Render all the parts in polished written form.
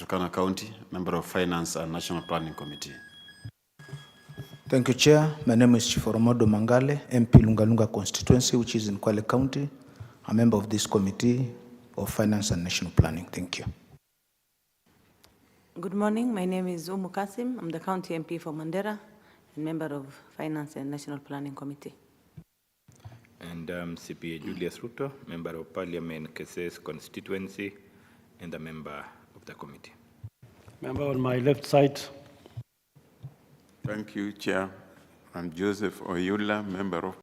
Turkana County, member of Finance and National Planning Committee. Thank you, Chair. My name is Chief Oromodo Mangale, MP Lungalunga constituency, which is in Kwale County, a member of this Committee of Finance and National Planning. Thank you. Good morning. My name is Umu Kasim. I'm the County MP for Mandera and member of Finance and National Planning Committee. And CPA Julius Ruto, member of Parliament, Keses constituency, and a member of the committee. Member on my left side. Thank you, Chair. I'm Joseph Oyula, member of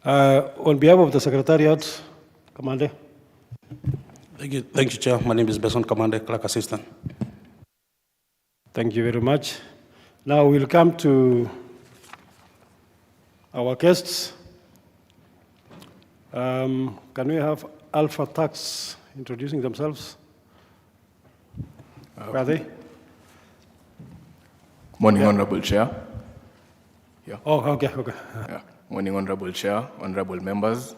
On behalf of the Secretariat, Commander. Thank you, Chair. My name is Beson Commander, Clerk Assistant. Thank you very much. Now we'll come to our guests. Can we have Alpha Tax introducing themselves? Where are they? Morning, Honorable Chair. Yeah. Oh, okay. Yeah. Morning, Honorable Chair, Honorable Members.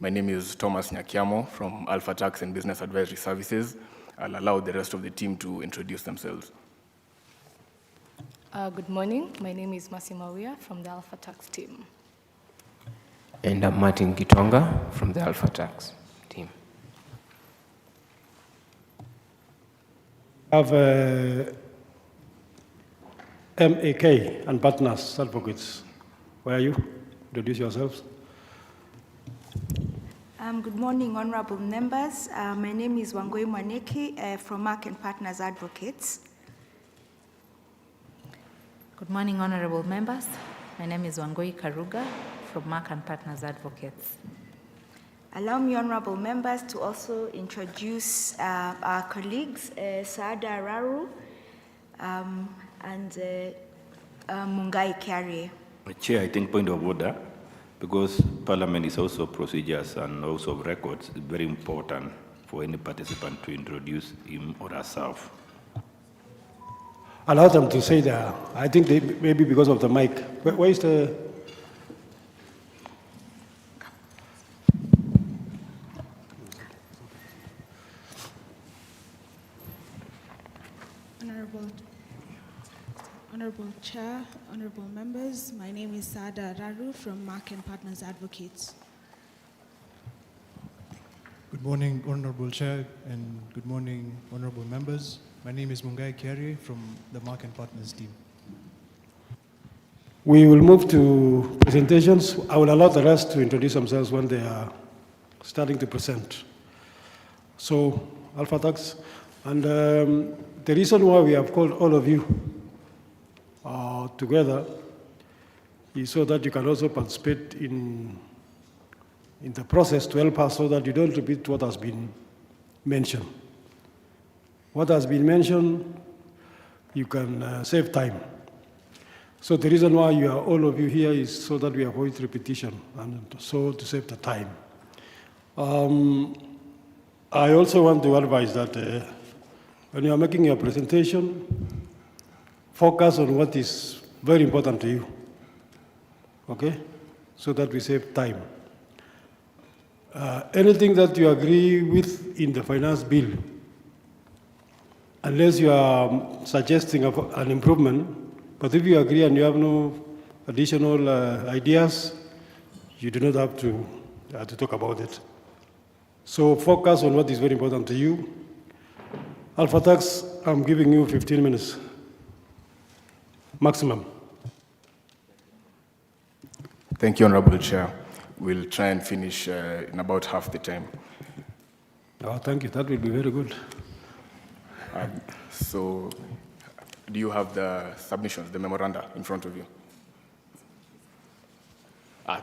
My name is Thomas Nyakiamo from Alpha Tax and Business Advisory Services. I'll allow the rest of the team to introduce themselves. Good morning. My name is Masi Mawia from the Alpha Tax team. And I'm Martin Gitonga from the Alpha Tax team. I have MAK and partners, advocates. Where are you? Introduce yourselves. Good morning, honorable members. My name is Wangoi Mwaneki from Mark and Partners Advocates. Good morning, honorable members. My name is Wangoi Karuga from Mark and Partners Advocates. Allow me, honorable members, to also introduce our colleagues, Saada Araru and Mungai Kyari. Chair, I think point of order, because Parliament is also procedures and also records, it's very important for any participant to introduce him or herself. Allow them to say that. I think they, maybe because of the mic. Where is the... Honorable Chair, honorable members, my name is Sada Raru from Mark and Partners Advocates. Good morning, Honorable Chair, and good morning, honorable members. My name is Mungai Kyari from the Mark and Partners team. We will move to presentations. I will allow the rest to introduce themselves when they are starting to present. So, Alpha Tax, and the reason why we have called all of you together is so that you can also participate in the process to help us so that you don't repeat what has been mentioned. What has been mentioned, you can save time. So the reason why you are all of you here is so that we avoid repetition and so to save the time. I also want to advise that when you are making your presentation, focus on what is very important to you, okay? So that we save time. Anything that you agree with in the finance bill, unless you are suggesting an improvement, but if you agree and you have no additional ideas, you do not have to talk about it. So focus on what is very important to you. Alpha Tax, I'm giving you 15 minutes. Maximum. Thank you, Honorable Chair. We'll try and finish in about half the time. Oh, thank you. That will be very good. So, do you have the submissions, the memoranda in front of you?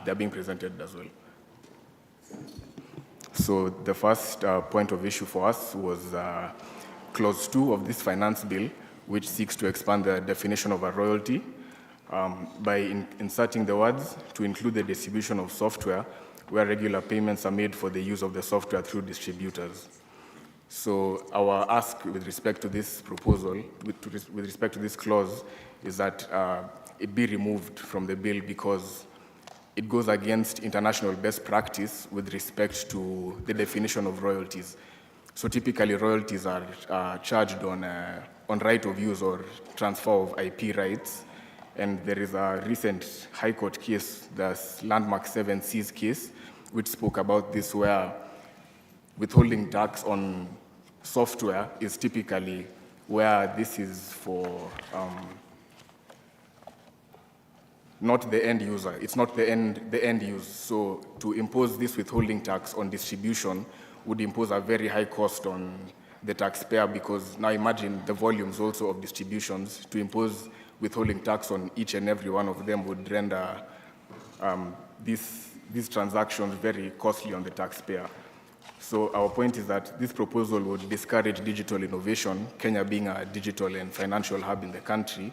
They're being presented as well. So the first point of issue for us was Clause 2 of this finance bill, which seeks to expand the definition of a royalty by inserting the words to include the distribution of software where regular payments are made for the use of the software through distributors. So our ask with respect to this proposal, with respect to this clause, is that it be removed from the bill because it goes against international best practice with respect to the definition of royalties. So typically royalties are charged on right of use or transfer of IP rights. And there is a recent High Court case, the Landmark 7C's case, which spoke about this, where withholding tax on software is typically where this is for not the end user. It's not the end use. So to impose this withholding tax on distribution would impose a very high cost on the taxpayer, because now imagine the volumes also of distributions. To impose withholding tax on each and every one of them would render these transactions very costly on the taxpayer. So our point is that this proposal would discourage digital innovation, Kenya being a digital and financial hub in the country.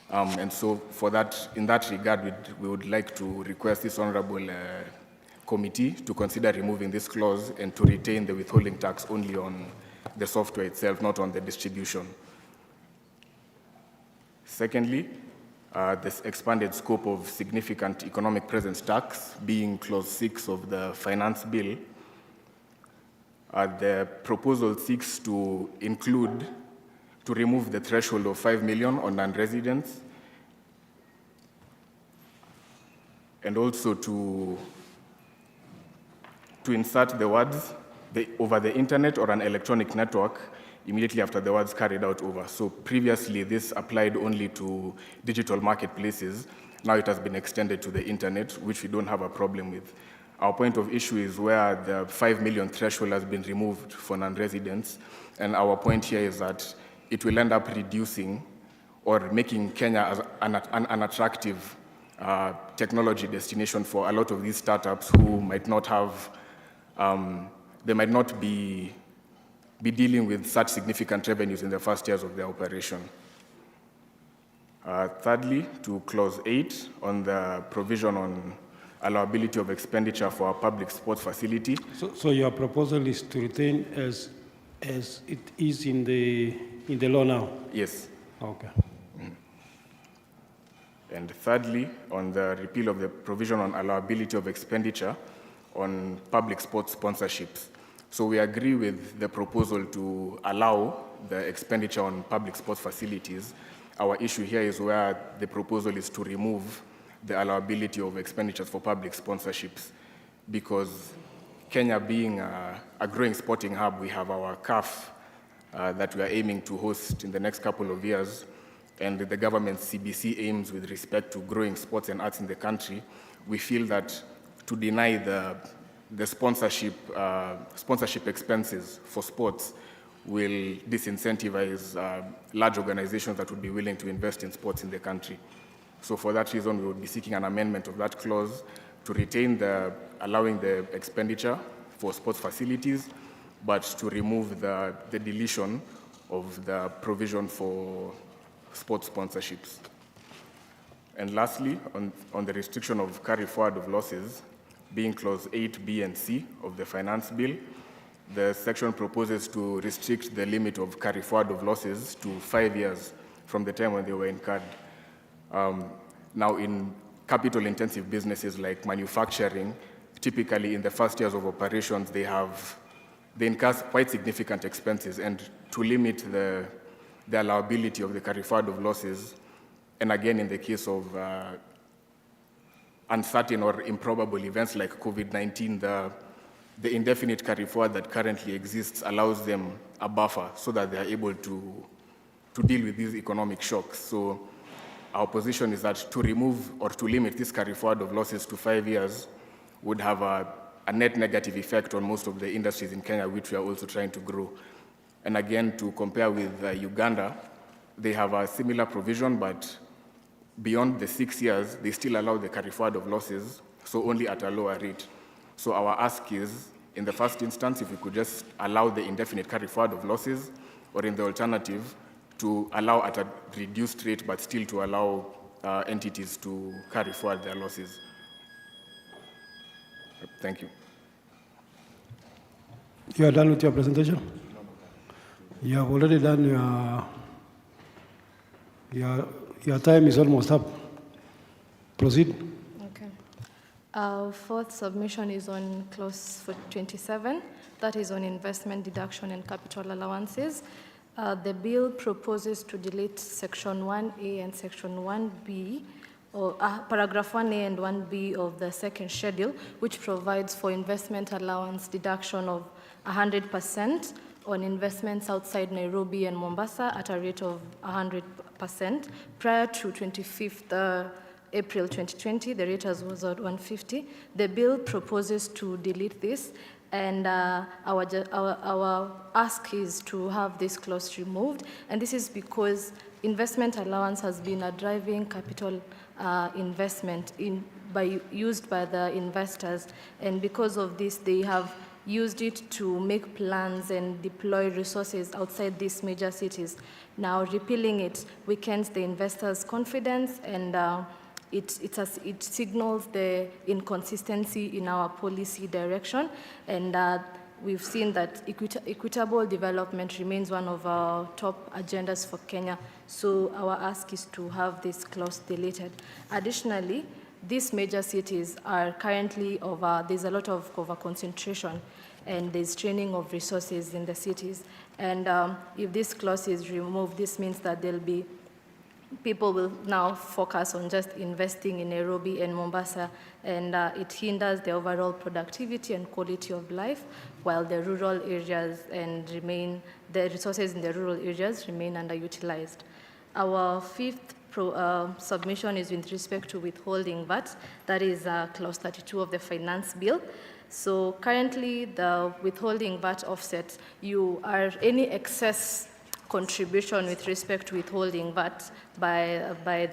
And so for that, in that regard, we would like to request this honorable committee to consider removing this clause and to retain the withholding tax only on the software itself, not on the distribution. Secondly, this expanded scope of significant economic presence tax, being clause 6 of the finance bill, the proposal seeks to remove the threshold of 5 million on non-residents, and also to insert the words over the internet or an electronic network immediately after the words carried out over. So previously this applied only to digital marketplaces. Now it has been extended to the internet, which we don't have a problem with. Our point of issue is where the 5 million threshold has been removed for non-residents. And our point here is that it will end up reducing or making Kenya as an unattractive technology destination for a lot of these startups who might not have, they might not be dealing with such significant revenues in the first years of their operation. Thirdly, to clause 8 on the provision on allowability of expenditure for a public sports facility. So your proposal is to retain as it is in the law now? Yes. Okay. And thirdly, on the repeal of the provision on allowability of expenditure on public sports sponsorships. So we agree with the proposal to allow the expenditure on public sports facilities. Our issue here is where the proposal is to remove the allowability of expenditures for public sponsorships, because Kenya being a growing sporting hub, we have our CAF that we are aiming to host in the next couple of years, and the government's CBC aims with respect to growing sports and arts in the country. We feel that to deny the sponsorship expenses for sports will disincentivize large organizations that would be willing to invest in sports in the country. So for that reason, we would be seeking an amendment of that clause to retain allowing the expenditure for sports facilities, but to remove the deletion of the provision for sports sponsorships. And lastly, on the restriction of carry forward of losses, being clause 8, B, and C of the finance bill, the section proposes to restrict the limit of carry forward of losses to 5 years from the time when they were incurred. Now, in capital-intensive businesses like manufacturing, typically in the first years of operations, they incur quite significant expenses, and to limit the allowability of the carry forward of losses, and again, in the case of uncertain or improbable events like COVID-19, the indefinite carry forward that currently exists allows them a buffer so that they are able to deal with these economic shocks. So our position is that to remove or to limit this carry forward of losses to 5 years would have a net negative effect on most of the industries in Kenya, which we are also trying to grow. And again, to compare with Uganda, they have a similar provision, but beyond the 6 years, they still allow the carry forward of losses, so only at a lower rate. So our ask is, in the first instance, if we could just allow the indefinite carry forward of losses, or in the alternative, to allow at a reduced rate, but still to allow entities to carry forward their losses. Thank you. You are done with your presentation? You have already done your time is almost up. Proceed. Okay. Our fourth submission is on clause 27. That is on investment deduction and capital allowances. The bill proposes to delete section 1A and section 1B, or paragraph 1A and 1B of the second schedule, which provides for investment allowance deduction of 100% on investments outside Nairobi and Mombasa at a rate of 100%. Prior to 25th April 2020, the rate was at 150. The bill proposes to delete this, and our ask is to have this clause removed. And this is because investment allowance has been a driving capital investment used by the investors. And because of this, they have used it to make plans and deploy resources outside these major cities. Now, repealing it weakens the investors' confidence, and it signals the inconsistency in our policy direction. And we've seen that equitable development remains one of our top agendas for Kenya. So our ask is to have this clause deleted. Additionally, these major cities are currently there's a lot of over-concentration, and there's training of resources in the cities. And if this clause is removed, this means that people will now focus on just investing in Nairobi and Mombasa, and it hinders the overall productivity and quality of life, while the rural areas the resources in the rural areas remain underutilized. Our fifth submission is with respect to withholding VAT. That is clause 32 of the finance bill. So currently, the withholding VAT offset, any excess contribution with respect to withholding VAT by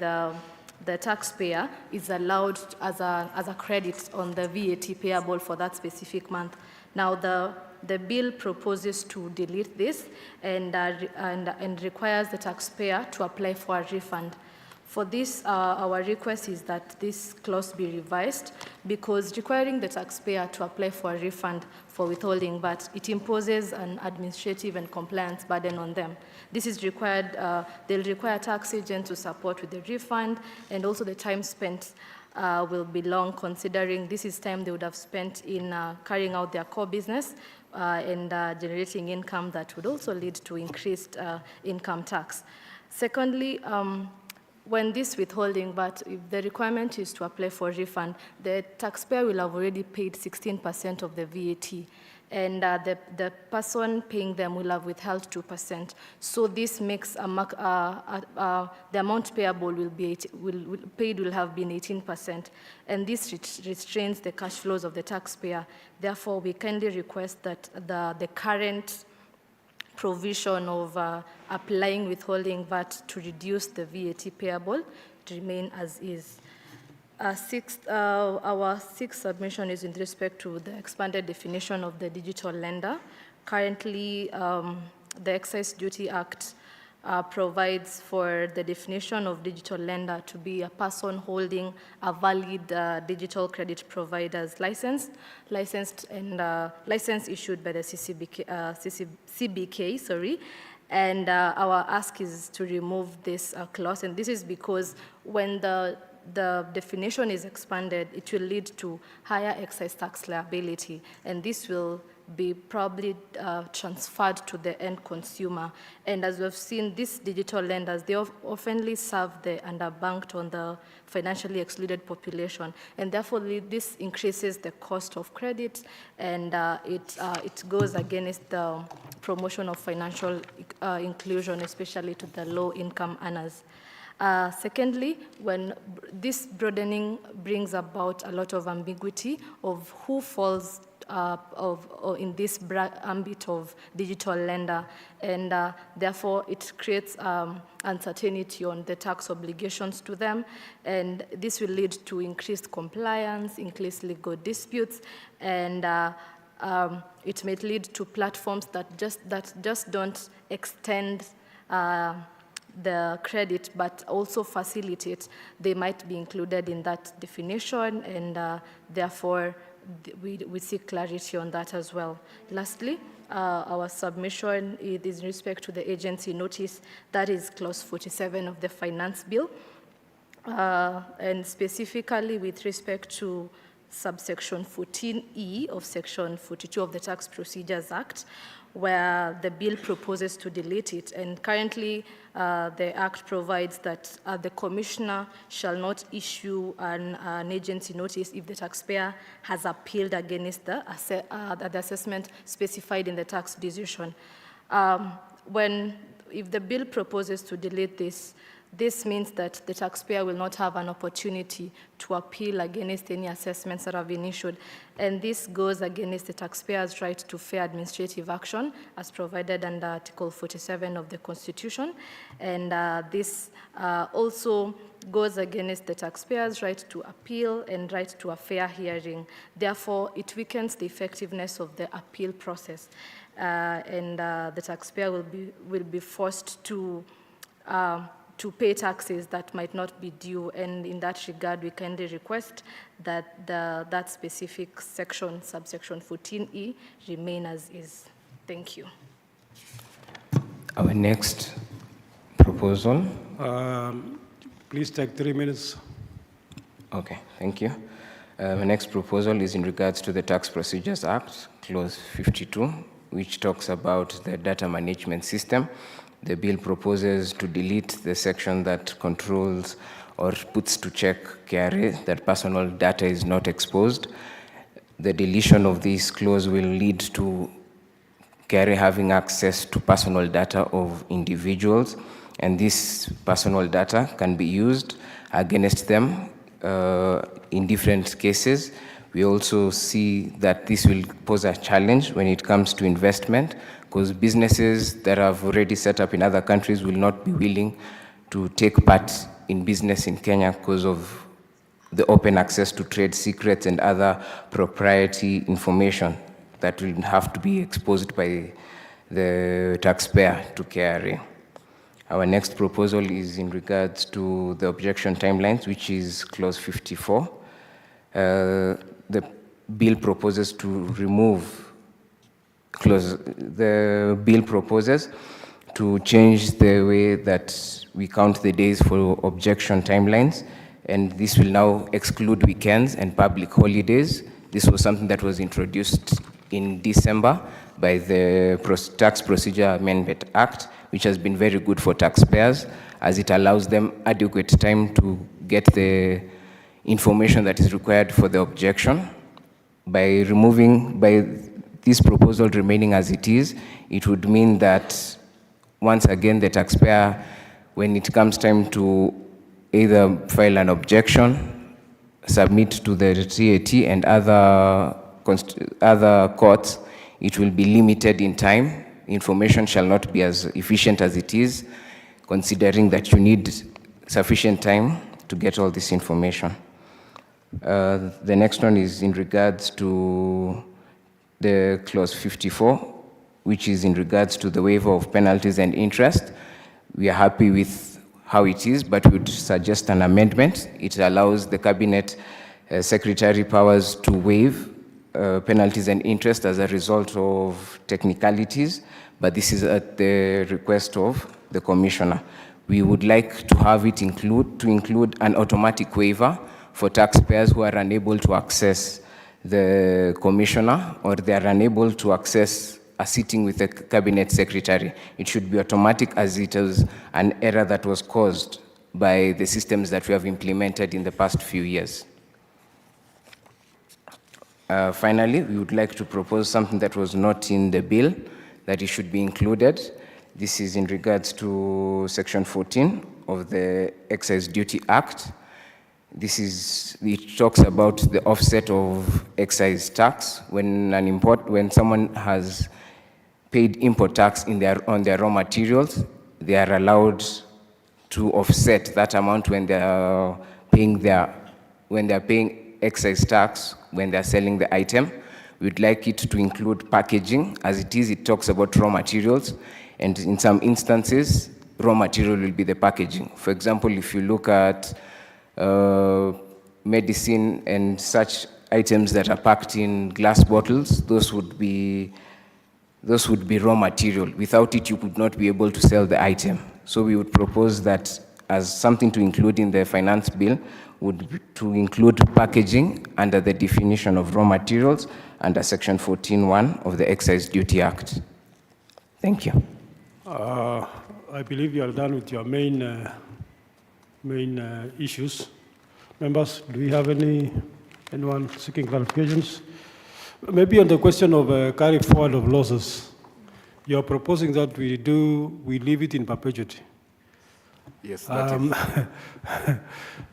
the taxpayer is allowed as a credit on the VAT payable for that specific month. Now, the bill proposes to delete this and requires the taxpayer to apply for a refund. For this, our request is that this clause be revised, because requiring the taxpayer to apply for a refund for withholding VAT, it imposes an administrative and compliance burden on them. This is required, they'll require tax agents to support with the refund, and also the time spent will be long, considering this is time they would have spent in carrying out their core business and generating income that would also lead to increased income tax. Secondly, when this withholding VAT, if the requirement is to apply for a refund, the taxpayer will have already paid 16% of the VAT, and the person paying them will have withheld 2%. So this makes the amount payable will have been 18%, and this restrains the cash flows of the taxpayer. Therefore, we kindly request that the current provision of applying withholding VAT to reduce the VAT payable to remain as is. Our sixth submission is in respect to the expanded definition of the digital lender. Currently, the Excise Duty Act provides for the definition of digital lender to be a person holding a valid digital credit provider's license issued by the CBK, and our ask is to remove this clause, and this is because when the definition is expanded, it will lead to higher excise tax liability, and this will be probably transferred to the end consumer. And as we've seen, these digital lenders, they oftenly serve the underbanked on the financially excluded population, and therefore this increases the cost of credit, and it goes against the promotion of financial inclusion, especially to the low-income earners. Secondly, when this broadening brings about a lot of ambiguity of who falls in this ambit of digital lender, and therefore it creates uncertainty on the tax obligations to them, and this will lead to increased compliance, increased legal disputes, and it may lead to platforms that just don't extend the credit, but also facilitate, they might be included in that definition, and therefore we seek clarity on that as well. Lastly, our submission is in respect to the agency notice, that is clause 47 of the finance bill, and specifically with respect to subsection 14E of section 42 of the Tax Procedures Act, where the bill proposes to delete it. And currently, the Act provides that the Commissioner shall not issue an agency notice if the taxpayer has appealed against the assessment specified in the tax decision. If the bill proposes to delete this, this means that the taxpayer will not have an opportunity to appeal against any assessments that have been issued. And this goes against the taxpayer's right to fair administrative action as provided under Article 47 of the Constitution. And this also goes against the taxpayer's right to appeal and right to a fair hearing. Therefore, it weakens the effectiveness of the appeal process. And the taxpayer will be forced to pay taxes that might not be due, and in that regard, we kindly request that that specific section, subsection 14E, remain as is. Thank you. Our next proposal. Please take 3 minutes. Okay, thank you. The next proposal is in regards to the Tax Procedures Act, clause 52, which talks about the data management system. The bill proposes to delete the section that controls or puts to check KRA that personal data is not exposed. The deletion of this clause will lead to KRA having access to personal data of individuals, and this personal data can be used against them in different cases. We also see that this will pose a challenge when it comes to investment, because businesses that have already set up in other countries will not be willing to take part in business in Kenya because of the open access to trade secrets and other proprietary information that will have to be exposed by the taxpayer to KRA. Our next proposal is in regards to the objection timelines, which is clause 54. The bill proposes to remove the bill proposes to change the way that we count the days for objection timelines, and this will now exclude weekends and public holidays. This was something that was introduced in December by the Tax Procedure Amendment Act, which has been very good for taxpayers as it allows them adequate time to get the information that is required for the objection. By this proposal remaining as it is, it would mean that once again the taxpayer, when it comes time to either file an objection, submit to the TAT and other courts, it will be limited in time. Information shall not be as efficient as it is, considering that you need sufficient time to get all this information. The next one is in regards to the clause 54, which is in regards to the waiver of penalties and interest. We are happy with how it is, but we would suggest an amendment. It allows the Cabinet Secretary powers to waive penalties and interest as a result of technicalities, but this is at the request of the Commissioner. We would like to have it include an automatic waiver for taxpayers who are unable to access the Commissioner, or they are unable to access a sitting with the Cabinet Secretary. It should be automatic, as it is an error that was caused by the systems that we have implemented in the past few years. Finally, we would like to propose something that was not in the bill, that it should be included. This is in regards to Section 14 of the Excise Duty Act. It talks about the offset of excise tax. When someone has paid import tax on their raw materials, they are allowed to offset that amount when they are paying excise tax when they are selling the item. We'd like it to include packaging. As it is, it talks about raw materials, and in some instances, raw material will be the packaging. For example, if you look at medicine and such items that are packed in glass bottles, those would be raw material. Without it, you would not be able to sell the item. So we would propose that as something to include in the finance bill would be to include packaging under the definition of raw materials under Section 14(1) of the Excise Duty Act. Thank you. I believe you are done with your main issues. Members, do we have anyone seeking clarifications? Maybe on the question of carry forward of losses, you are proposing that we leave it in perpetuity. Yes, that is.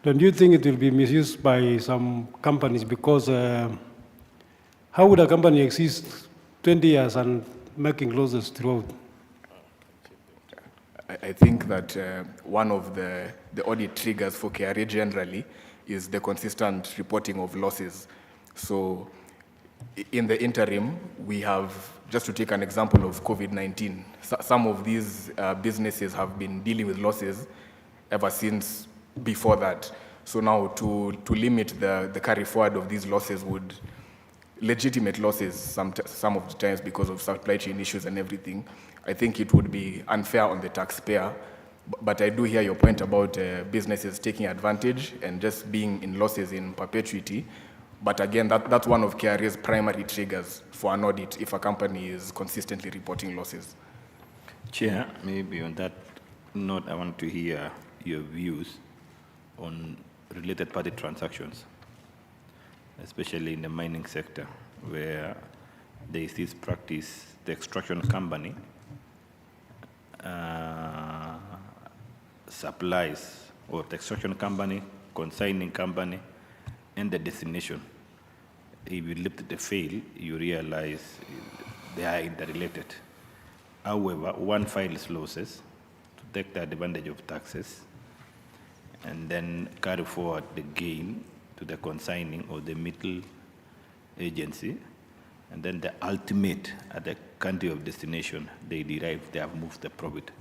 Don't you think it will be misused by some companies? Because how would a company exist 20 years and making losses throughout? I think that one of the audit triggers for KRA generally is the consistent reporting of losses. So in the interim, we have, just to take an example of COVID-19, some of these businesses have been dealing with losses ever since before that. So now to limit the carry forward of these losses would legitimate losses some of the times because of supply chain issues and everything. I think it would be unfair on the taxpayer, but I do hear your point about businesses taking advantage and just being in losses in perpetuity. But again, that's one of KRA's primary triggers for an audit if a company is consistently reporting losses. Chair, maybe on that note, I want to hear your views on related party transactions, especially in the mining sector, where there is this practice, the extraction company supplies, or the extraction company, consigning company, and the destination. If you look at the fail, you realize they are interrelated. However, one files losses to take the advantage of taxes and then carry forward the gain to the consigning or the middle agency, and then the ultimate at the country of destination, they have moved the profit.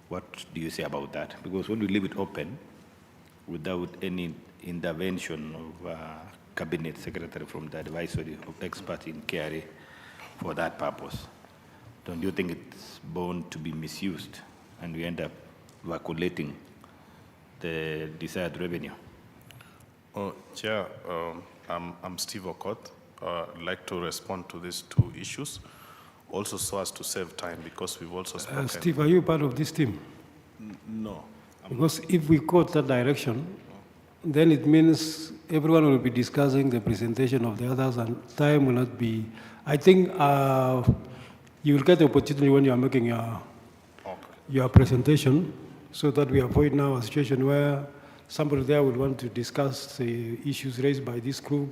What do you say about that? Because when we leave it open without any intervention of cabinet secretary from the advisory of experts in KRA for that purpose, don't you think it's bound to be misused and we end up calculating the desired revenue? Chair, I'm Steve Okot. I'd like to respond to these two issues, also so as to save time, because we've also spoken. Steve, are you part of this team? No. Because if we go that direction, then it means everyone will be discussing the presentation of the others and time will not be. I think you will get the opportunity when you are making your presentation, so that we avoid now a situation where somebody there will want to discuss the issues raised by this group,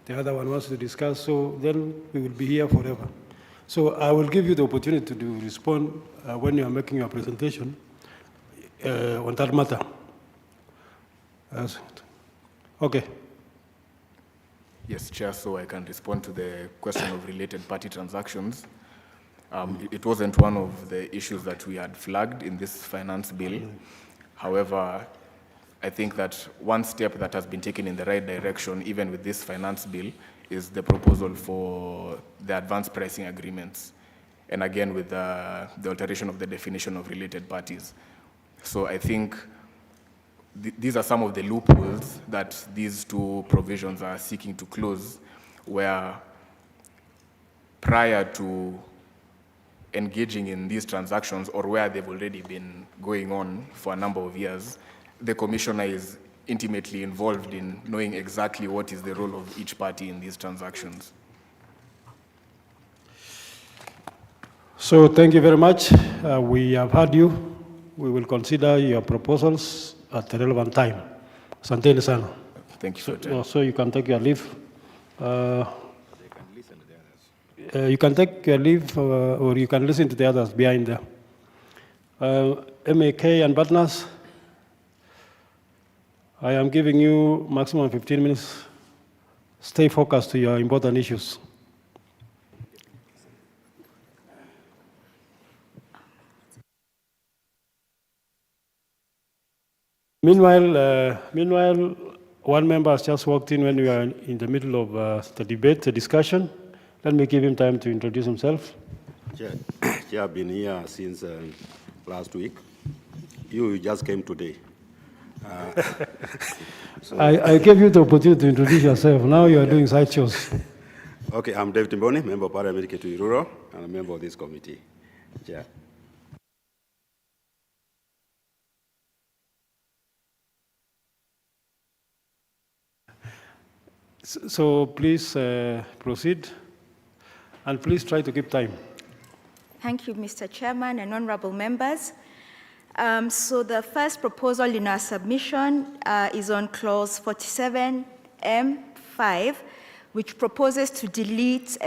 the other one wants to discuss, so then we will be here forever. So I will give you the opportunity to respond when you are making your presentation on that matter. Okay. Yes, Chair, so I can respond to the question of related party transactions. It wasn't one of the issues that we had flagged in this finance bill. However, I think that one step that has been taken in the right direction, even with this finance bill, is the proposal for the advanced pricing agreements. And again, with the alteration of the definition of related parties. So I think these are some of the loopholes that these two provisions are seeking to close, where prior to engaging in these transactions, or where they've already been going on for a number of years, the commissioner is intimately involved in knowing exactly what is the role of each party in these transactions. So thank you very much. We have heard you. We will consider your proposals at the relevant time. Asanteni sana. Thank you. So you can take your leave. You can take your leave, or you can listen to the others behind there. MAK and partners, I am giving you maximum 15 minutes. Stay focused to your important issues. Meanwhile, one member has just walked in when we are in the middle of the debate, the discussion. Let me give him time to introduce himself. Chair, I've been here since last week. You just came today. I gave you the opportunity to introduce yourself. Now you are doing side shows. Okay, I'm David Mboni, member of Parliament to Rural, and a member of this committee. Chair. So please proceed, and please try to keep time. Thank you, Mr. Chairman and honorable members. So the first proposal in our submission is on clause 47M5, which proposes to delete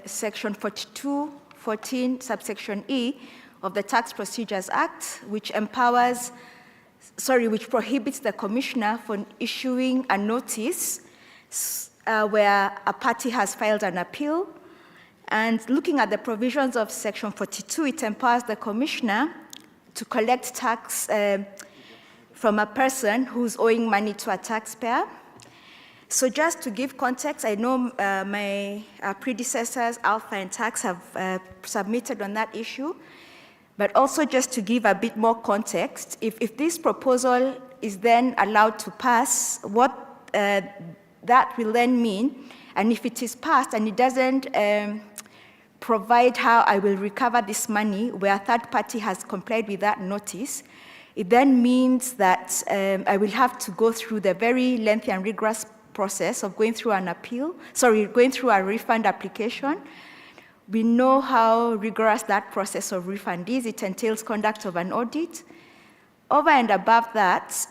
section 4214 subsection E of the Tax Procedures Act, which prohibits the commissioner from issuing a notice where a party has filed an appeal. And looking at the provisions of section 42, it empowers the commissioner to collect tax from a person who's owing money to a taxpayer. So just to give context, I know my predecessors, Alpha and Tax, have submitted on that issue. But also just to give a bit more context, if this proposal is then allowed to pass, what that will then mean, and if it is passed and it doesn't provide how I will recover this money where a third party has complied with that notice, it then means that I will have to go through the very lengthy and rigorous process of going through going through a refund application. We know how rigorous that process of refund is. It entails conduct of an audit. Over and above that,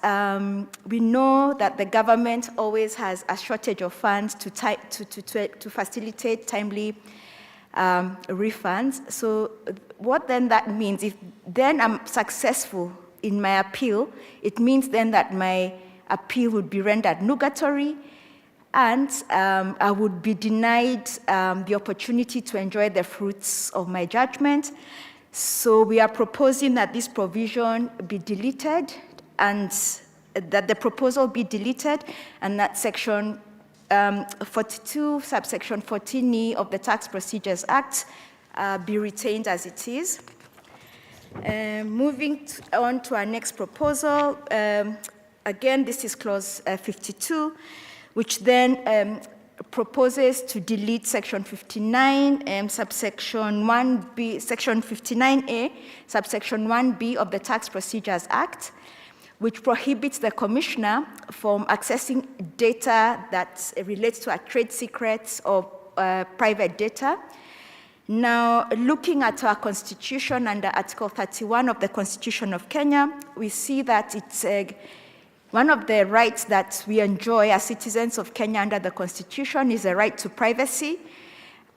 we know that the government always has a shortage of funds to facilitate timely refunds. So what then that means, if then I'm successful in my appeal, it means then that my appeal would be rendered nugatory, and I would be denied the opportunity to enjoy the fruits of my judgment. So we are proposing that this provision be deleted, and that the proposal be deleted, and that section 42, subsection 14E of the Tax Procedures Act be retained as it is. Moving on to our next proposal, again, this is clause 52, which then proposes to delete section 59, subsection 1B, section 59A, subsection 1B of the Tax Procedures Act, which prohibits the commissioner from accessing data that relates to trade secrets or private data. Now, looking at our constitution under Article 31 of the Constitution of Kenya, we see that it's one of the rights that we enjoy as citizens of Kenya under the Constitution is a right to privacy.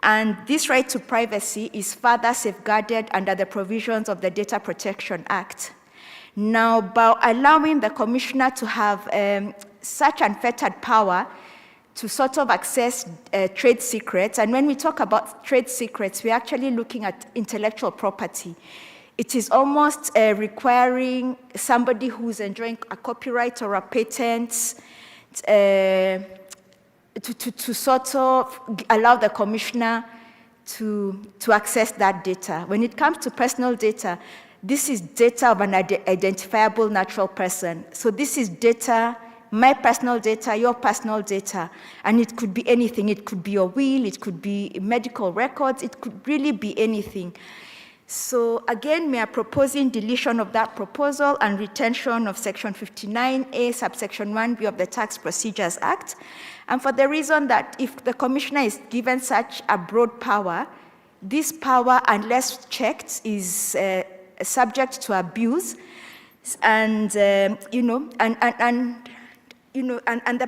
And this right to privacy is further safeguarded under the provisions of the Data Protection Act. Now, by allowing the commissioner to have such unfettered power to sort of access trade secrets, and when we talk about trade secrets, we're actually looking at intellectual property. It is almost requiring somebody who's enjoying a copyright or a patent to sort of allow the commissioner to access that data. When it comes to personal data, this is data of an identifiable natural person. So this is data, my personal data, your personal data, and it could be anything. It could be your will, it could be medical records, it could really be anything. So again, we are proposing deletion of that proposal and retention of section 59A, subsection 1B of the Tax Procedures Act. And for the reason that if the commissioner is given such a broad power, this power, unless checked, is subject to abuse, and the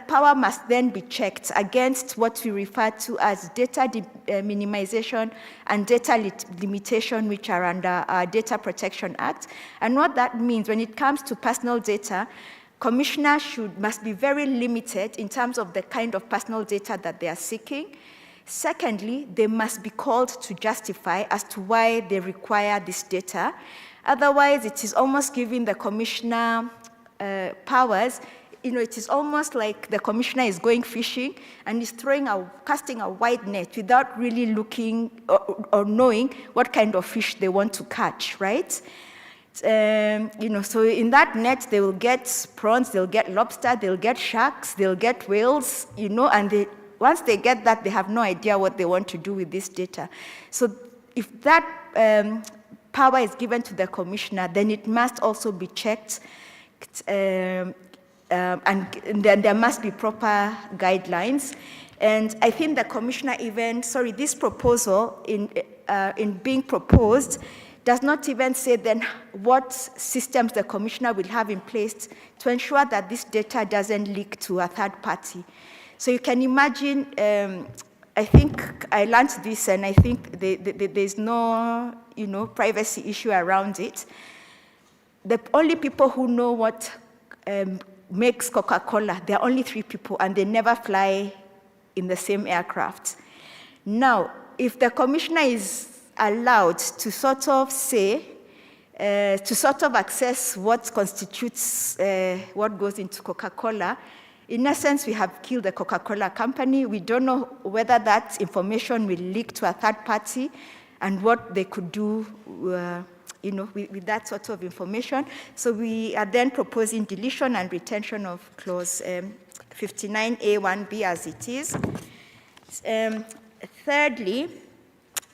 power must then be checked against what we refer to as data minimization and data limitation, which are under our Data Protection Act. And what that means, when it comes to personal data, commissioners must be very limited in terms of the kind of personal data that they are seeking. Secondly, they must be called to justify as to why they require this data. Otherwise, it is almost giving the commissioner powers, it is almost like the commissioner is going fishing and is casting a wide net without really looking or knowing what kind of fish they want to catch, right? So in that net, they will get prawns, they'll get lobster, they'll get sharks, they'll get whales, and once they get that, they have no idea what they want to do with this data. So if that power is given to the commissioner, then it must also be checked, and then there must be proper guidelines. And I think the commissioner this proposal in being proposed does not even say then what systems the commissioner will have in place to ensure that this data doesn't leak to a third party. So you can imagine, I think I learned this, and I think there's no, privacy issue around it. The only people who know what makes Coca-Cola, there are only 3 people, and they never fly in the same aircraft. Now, if the commissioner is allowed to sort of say, access what constitutes what goes into Coca-Cola, in essence, we have killed the Coca-Cola company. We don't know whether that information will leak to a third party and what they could do with that sort of information. So we are then proposing deletion and retention of clause 59A1B as it is. Thirdly,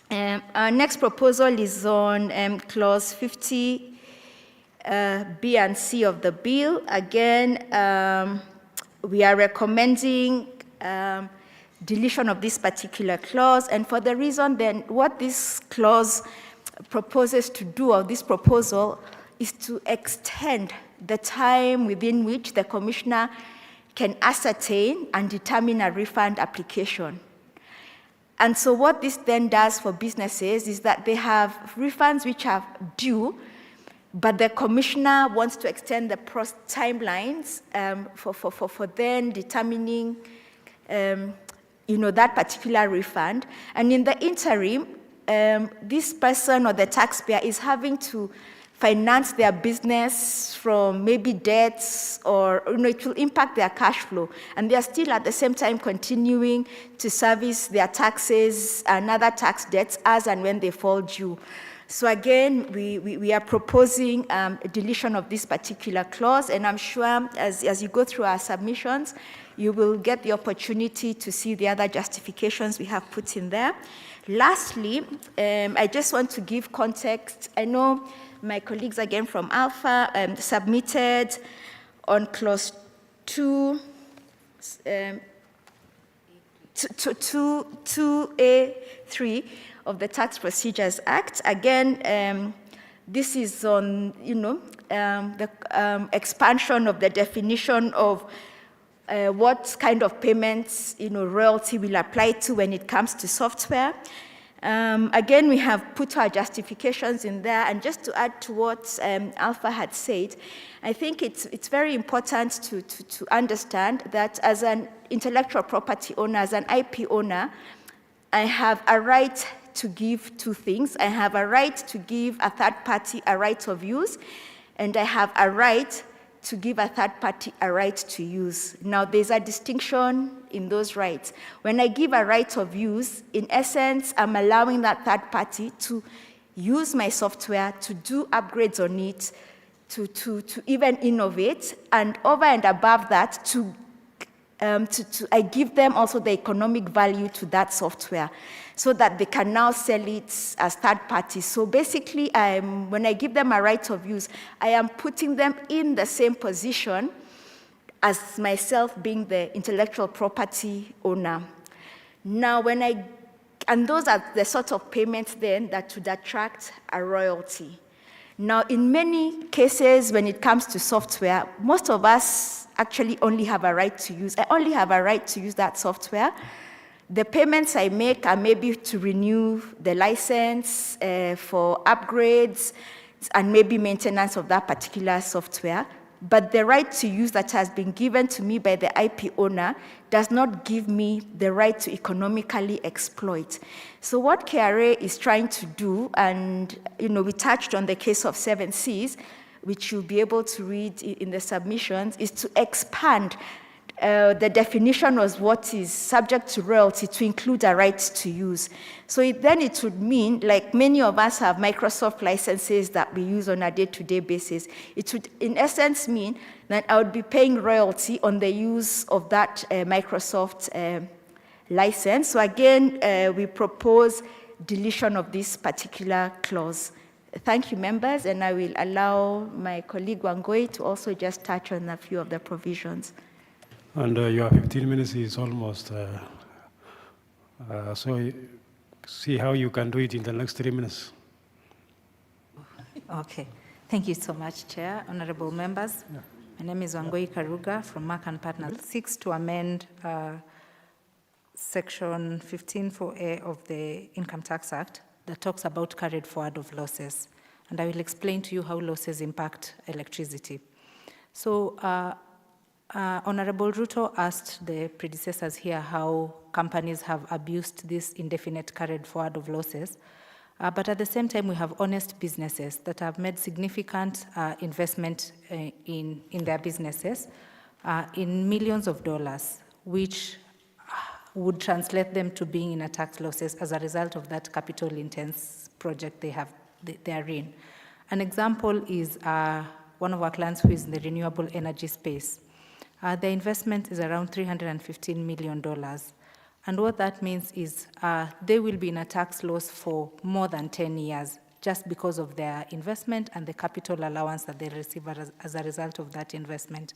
our next proposal is on clause 50B and C of the bill. Again, we are recommending deletion of this particular clause, and for the reason then what this clause proposes to do, or this proposal, is to extend the time within which the commissioner can ascertain and determine a refund application. And so what this then does for businesses is that they have refunds which are due, but the commissioner wants to extend the timelines for then determining that particular refund. And in the interim, this person or the taxpayer is having to finance their business from maybe debts, or it will impact their cash flow. And they are still at the same time continuing to service their taxes and other tax debts as and when they fall due. So again, we are proposing a deletion of this particular clause, and I'm sure as you go through our submissions, you will get the opportunity to see the other justifications we have put in there. Lastly, I just want to give context. I know my colleagues again from Alpha submitted on clause 2A3 of the Tax Procedures Act. Again, this is on the expansion of the definition of what kind of payments royalty will apply to when it comes to software. Again, we have put our justifications in there, and just to add to what Alpha had said, I think it's very important to understand that as an intellectual property owner, as an IP owner, I have a right to give 2 things. I have a right to give a third party a right of use, and I have a right to give a third party a right to use. Now, there's a distinction in those rights. When I give a right of use, in essence, I'm allowing that third party to use my software, to do upgrades on it, to even innovate, and over and above that, I give them also the economic value to that software so that they can now sell it as third parties. So basically, when I give them a right of use, I am putting them in the same position as myself being the intellectual property owner. Now, and those are the sort of payments then that would attract a royalty. Now, in many cases, when it comes to software, most of us actually only have a right to use. I only have a right to use that software. The payments I make are maybe to renew the license, for upgrades, and maybe maintenance of that particular software. But the right to use that has been given to me by the IP owner does not give me the right to economically exploit. So what KRA is trying to do, and we touched on the case of 7Cs, which you'll be able to read in the submissions, is to expand the definition of what is subject to royalty to include a right to use. So then it would mean, like many of us have Microsoft licenses that we use on a day-to-day basis, it would in essence mean that I would be paying royalty on the use of that Microsoft license. So again, we propose deletion of this particular clause. Thank you, members, and I will allow my colleague Wangoi to also just touch on a few of the provisions. And your 15 minutes is almost, so see how you can do it in the next 3 minutes. Okay. Thank you so much, Chair. Honorable members, my name is Wangoi Karuga from Mark and Partners. Seeks to amend Section 15(4)A of the Income Tax Act that talks about carried forward of losses. And I will explain to you how losses impact electricity. So, Honorable Ruto asked the predecessors here how companies have abused this indefinite carried forward of losses. But at the same time, we have honest businesses that have made significant investment in their businesses in millions of dollars, which would translate them to being in a tax losses as a result of that capital-intense project they are in. An example is one of our clients who is in the renewable energy space. The investment is around $315 million. And what that means is they will be in a tax loss for more than 10 years just because of their investment and the capital allowance that they receive as a result of that investment.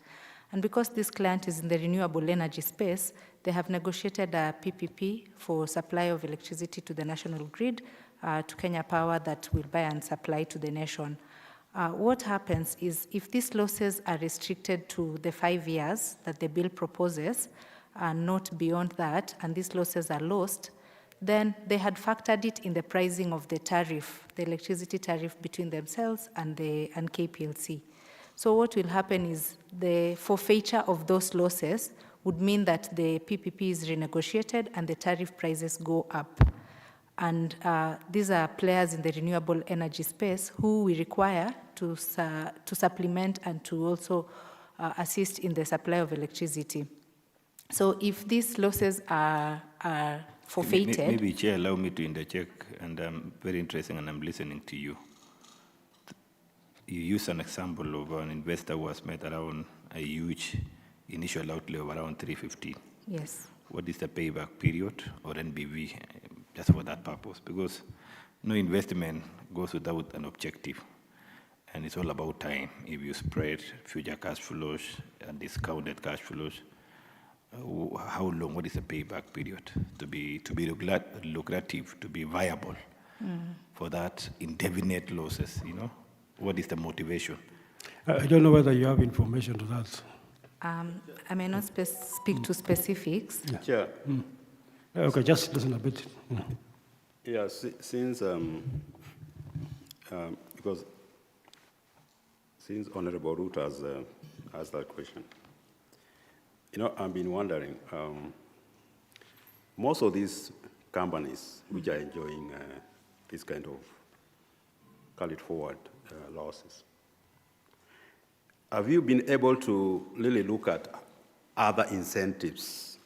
And because this client is in the renewable energy space, they have negotiated a PPP for supply of electricity to the national grid, to Kenya Power, that will buy and supply to the nation. What happens is if these losses are restricted to the 5 years that the bill proposes, not beyond that, and these losses are lost, then they had factored it in the pricing of the tariff, the electricity tariff between themselves and KPLC. So what will happen is the forfeiture of those losses would mean that the PPP is renegotiated and the tariff prices go up. And these are players in the renewable energy space who we require to supplement and to also assist in the supply of electricity. So if these losses are forfeited... Maybe, Chair, allow me to interject, and very interesting, and I'm listening to you. You use an example of an investor who has made around a huge initial outlay of around 315. Yes. What is the payback period or NBV just for that purpose? Because no investment goes without an objective, and it's all about time. If you spread future cash flows and discounted cash flows, how long, what is the payback period to be lucrative, to be viable for that indefinite losses, you know? What is the motivation? I don't know whether you have information to that. I may not speak to specifics. Yeah. Chair. Okay, just listen a bit. Yeah, since Honorable Ruto has asked that question, you know, I've been wondering, most of these companies which are enjoying this kind of carried forward losses, have you been able to really look at other incentives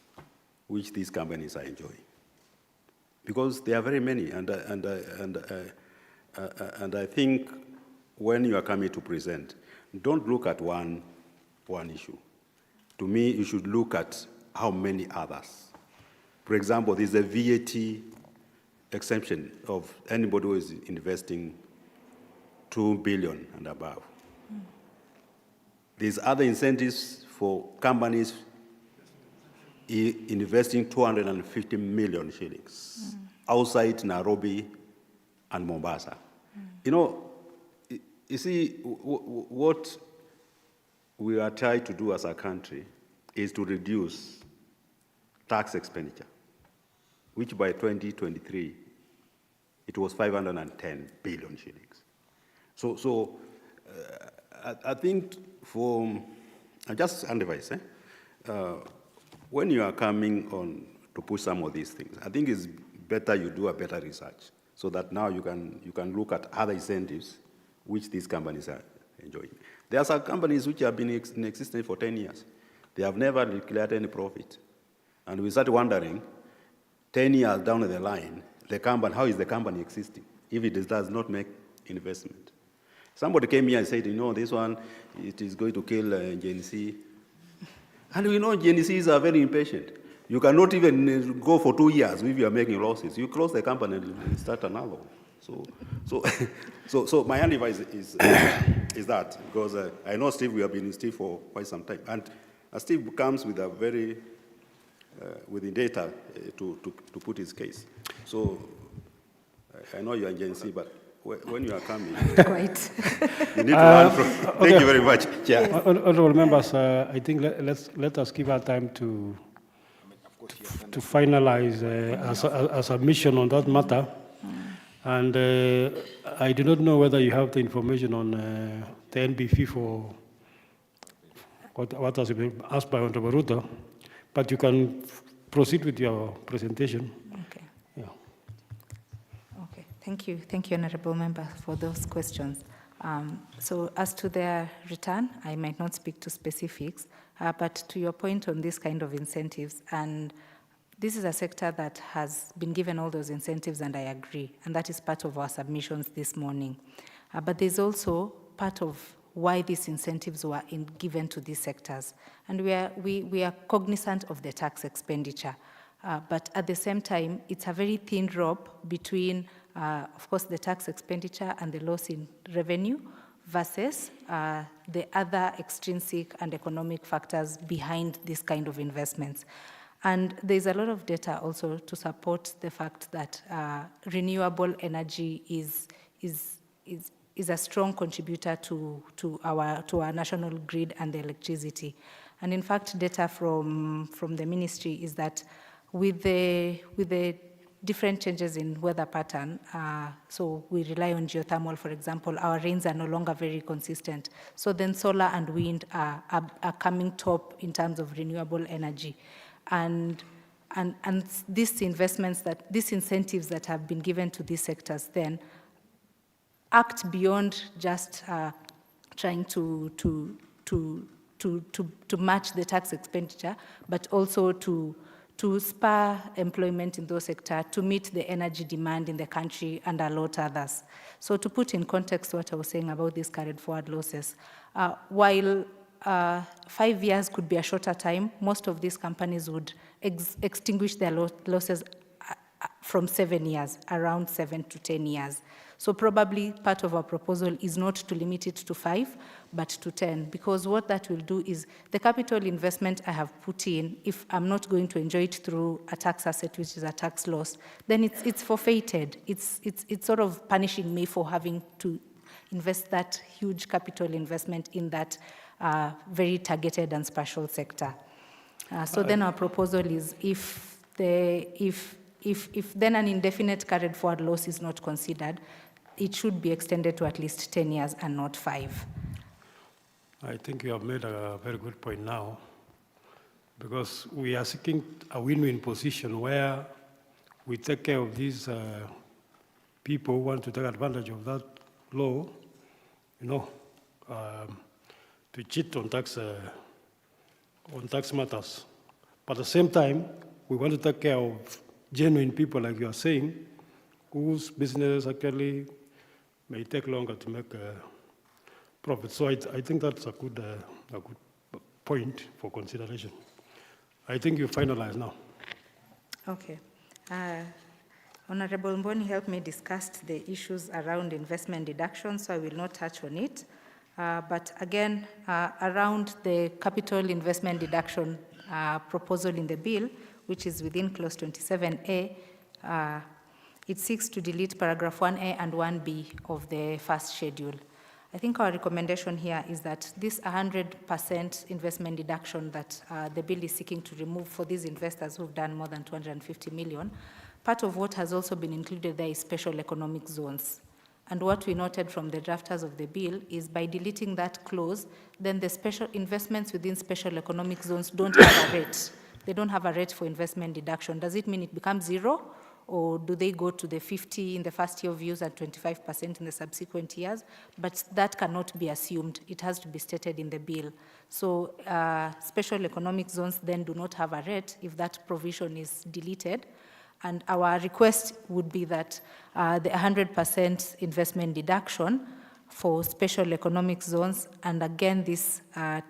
which these companies are enjoying? Because there are very many, and I think when you are coming to present, don't look at one issue. To me, you should look at how many others. For example, there's a VAT exemption of anybody who is investing $2 billion and above. There's other incentives for companies investing 250 million shillings outside Nairobi and Mombasa. You know, you see, what we are trying to do as a country is to reduce tax expenditure, which by 2023, it was 510 billion shillings. So I think just advice, when you are coming on to push some of these things, I think it's better you do a better research so that now you can look at other incentives which these companies are enjoying. There are some companies which have been in existence for 10 years. They have never declared any profit. And we start wondering, 10 years down the line, the company, how is the company existing if it does not make investment? Somebody came here and said, you know, this one, it is going to kill Gen Z. And we know Gen Zs are very impatient. You cannot even go for 2 years if you are making losses. You close the company and start another one. So my advice is that, because I know Steve, we have been in Steve for quite some time. And Steve comes with a very, with the data to put his case. So I know you are Gen Z, but when you are coming, Quite. you need to learn from. Thank you very much, Chair. Yes. Honourable members, I think let us give our time to finalize a submission on that matter. And I do not know whether you have the information on the NBP for what has been asked by Honourable Ruto, but you can proceed with your presentation. Okay. Yeah. Okay. Thank you, Honourable Member, for those questions. So as to their return, I might not speak to specifics, but to your point on this kind of incentives, and this is a sector that has been given all those incentives, and I agree, and that is part of our submissions this morning. But there's also part of why these incentives were given to these sectors. And we are cognizant of the tax expenditure, but at the same time, it's a very thin rope between, of course, the tax expenditure and the loss in revenue versus the other extrinsic and economic factors behind this kind of investments. And there's a lot of data also to support the fact that renewable energy is a strong contributor to our national grid and the electricity. And in fact, data from the ministry is that with the different changes in weather pattern, so we rely on geothermal, for example, our rains are no longer very consistent. So then solar and wind are coming top in terms of renewable energy. And these investments, these incentives that have been given to these sectors then act beyond just trying to match the tax expenditure, but also to spur employment in those sectors, to meet the energy demand in the country and a lot others. So to put in context what I was saying about these carried forward losses, while 5 years could be a shorter time, most of these companies would extinguish their losses from 7 years, around 7 to 10 years. So probably part of our proposal is not to limit it to 5, but to 10, because what that will do is the capital investment I have put in, if I'm not going to enjoy it through a tax asset, which is a tax loss, then it's forfeited. It's sort of punishing me for having to invest that huge capital investment in that very targeted and special sector. So then our proposal is if then an indefinite carried forward loss is not considered, it should be extended to at least 10 years and not 5. I think you have made a very good point now, because we are seeking a win-win position where we take care of these people who want to take advantage of that law, to cheat on tax matters. But at the same time, we want to take care of genuine people, like you are saying, whose business actually may take longer to make profit. So I think that's a good point for consideration. I think you finalize now. Okay. Honorable Mboni helped me discuss the issues around investment deduction, so I will not touch on it. But again, around the capital investment deduction proposal in the bill, which is within clause 27A, it seeks to delete paragraph 1A and 1B of the first schedule. I think our recommendation here is that this 100% investment deduction that the bill is seeking to remove for these investors who've done more than 250 million, part of what has also been included there is special economic zones. And what we noted from the drafters of the bill is by deleting that clause, then the special investments within special economic zones don't have a rate. They don't have a rate for investment deduction. Does it mean it becomes zero? or do they go to the 50 in the first year of use and 25% in the subsequent years? But that cannot be assumed. It has to be stated in the bill. So special economic zones then do not have a rate if that provision is deleted. And our request would be that the 100% investment deduction for special economic zones, and again, this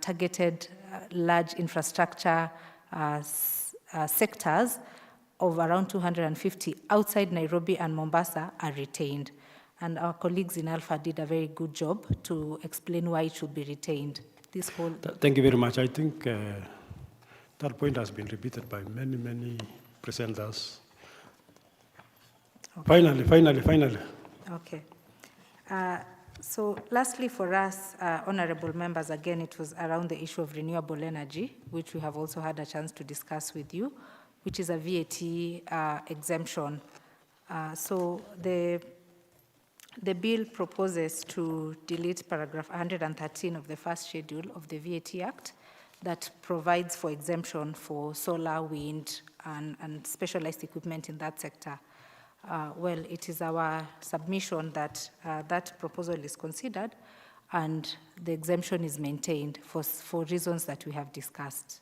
targeted large infrastructure sectors of around 250 outside Nairobi and Mombasa are retained. And our colleagues in Alpha did a very good job to explain why it should be retained. This whole. Thank you very much. I think that point has been repeated by many, many presenters. Okay. Finally. Okay. So lastly for us, honorable members, again, it was around the issue of renewable energy, which we have also had a chance to discuss with you, which is a VAT exemption. So the bill proposes to delete paragraph 113 of the first schedule of the VAT Act that provides for exemption for solar, wind, and specialized equipment in that sector. Well, it is our submission that that proposal is considered and the exemption is maintained for reasons that we have discussed.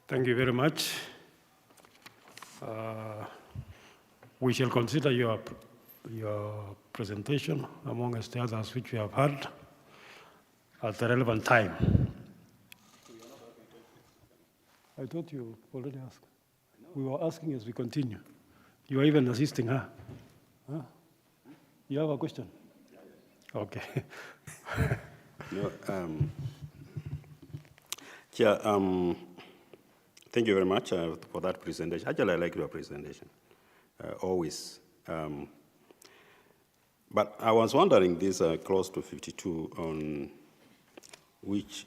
Thank you very much. We shall consider your presentation, amongst the others which we have heard, at the relevant time. I thought you already asked. We were asking as we continue. You are even assisting, huh? You have a question? Okay. No, Chair, thank you very much for that presentation. Actually, I like your presentation, always. But I was wondering this clause 252 on which,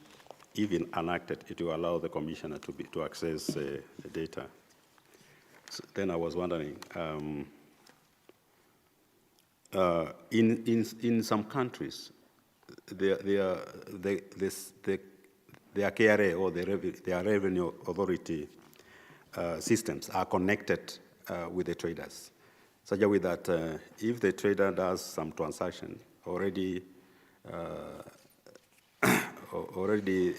even enacted, it will allow the commissioner to access the data. So then I was wondering, in some countries, their KRA or their revenue authority systems are connected with the traders, such a way that if the trader does some transaction, already the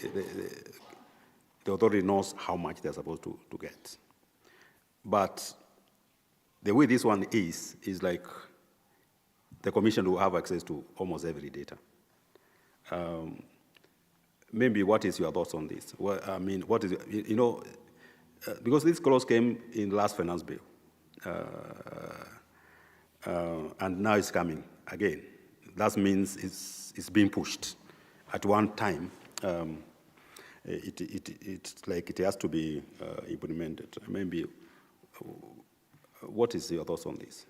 authority knows how much they're supposed to get. But the way this one is like the commission will have access to almost every data. Maybe what is your thoughts on this? Well, I mean, what is, because this clause came in the last finance bill, and now it's coming again. That means it's being pushed. At one time, it's like it has to be implemented. Maybe, what is your thoughts on this?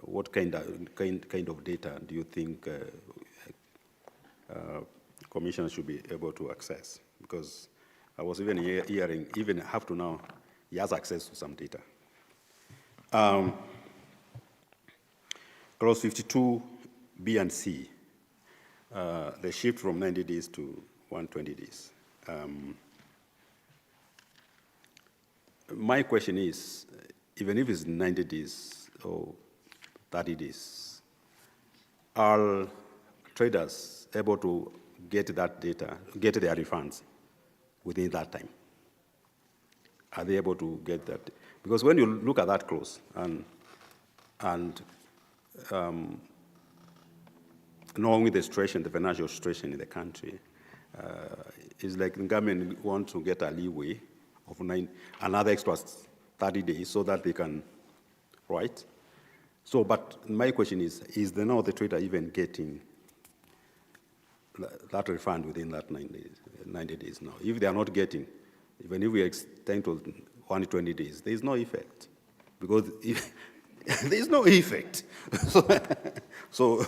What kind of data do you think commissioners should be able to access? Because I was even hearing, even up to now, he has access to some data. Clause 52, B and C, the shift from 90 days to 120 days. My question is, even if it's 90 days or 30 days, are traders able to get that data, get their refunds within that time? Are they able to get that? Because when you look at that clause and knowing the situation, the financial situation in the country, it's like the government wants to get a leeway of another extra 30 days so that they can, right? So, but my question is now the trader even getting that refund within that 90 days now? If they are not getting, even if we extend to 120 days, there is no effect. Because there is no effect. so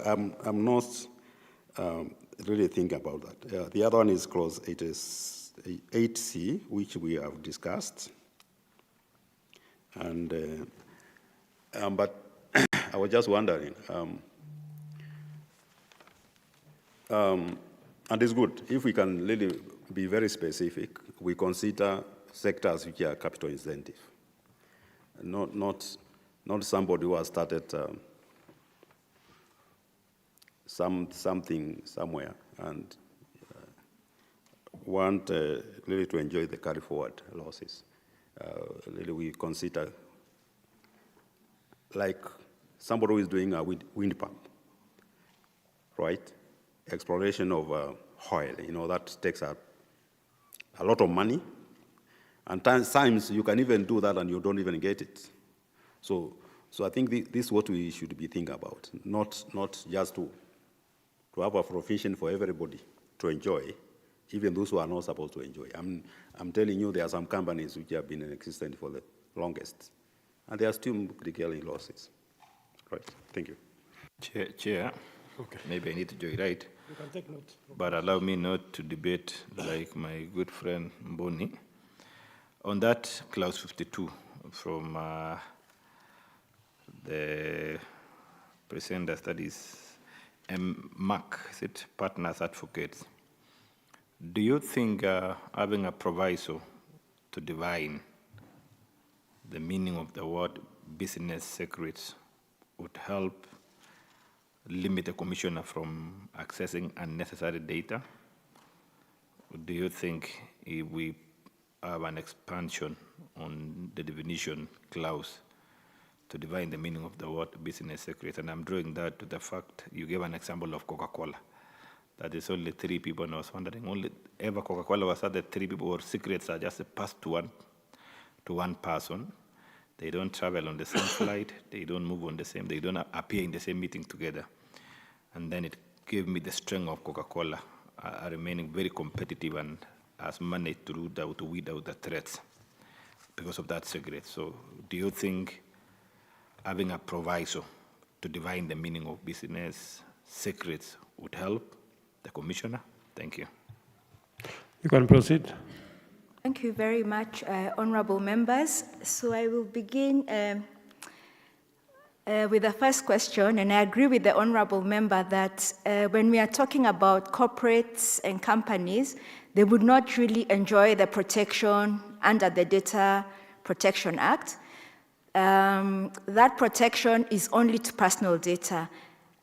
I'm not really thinking about that. The other one is clause 8C, which we have discussed. And but I was just wondering, and it's good if we can really be very specific. We consider sectors which are capital intensive, not somebody who has started something somewhere and want really to enjoy the carry forward losses. Really we consider like somebody who is doing a wind pump, right? Exploration of oil, that takes a lot of money. And times you can even do that and you don't even get it. So I think this is what we should be thinking about, not just to have a provision for everybody to enjoy, even those who are not supposed to enjoy. I'm telling you, there are some companies which have been in existence for the longest, and they are still declaring losses. Right, thank you. Chair, Okay. maybe I need to join, right? You can take note. But allow me not to debate like my good friend Mboni. On that clause 52 from the presenter studies, MAC, is it Partners Advocates? Do you think having a proviso to define the meaning of the word business secrets would help limit the commissioner from accessing unnecessary data? Or do you think if we have an expansion on the definition clause to define the meaning of the word business secret? And I'm drawing that to the fact you gave an example of Coca-Cola. That is only 3 people, and I was wondering, only ever Coca-Cola was other 3 people, or secrets are just passed to one person. They don't travel on the same flight, they don't move on the same, they don't appear in the same meeting together. And then it gave me the strength of Coca-Cola, remaining very competitive and has managed to weed out the threats because of that secret. So do you think having a proviso to define the meaning of business secrets would help the commissioner? Thank you. You can proceed. Thank you very much, honorable members. So I will begin with the first question, and I agree with the honorable member that when we are talking about corporates and companies, they would not really enjoy the protection under the Data Protection Act. That protection is only to personal data,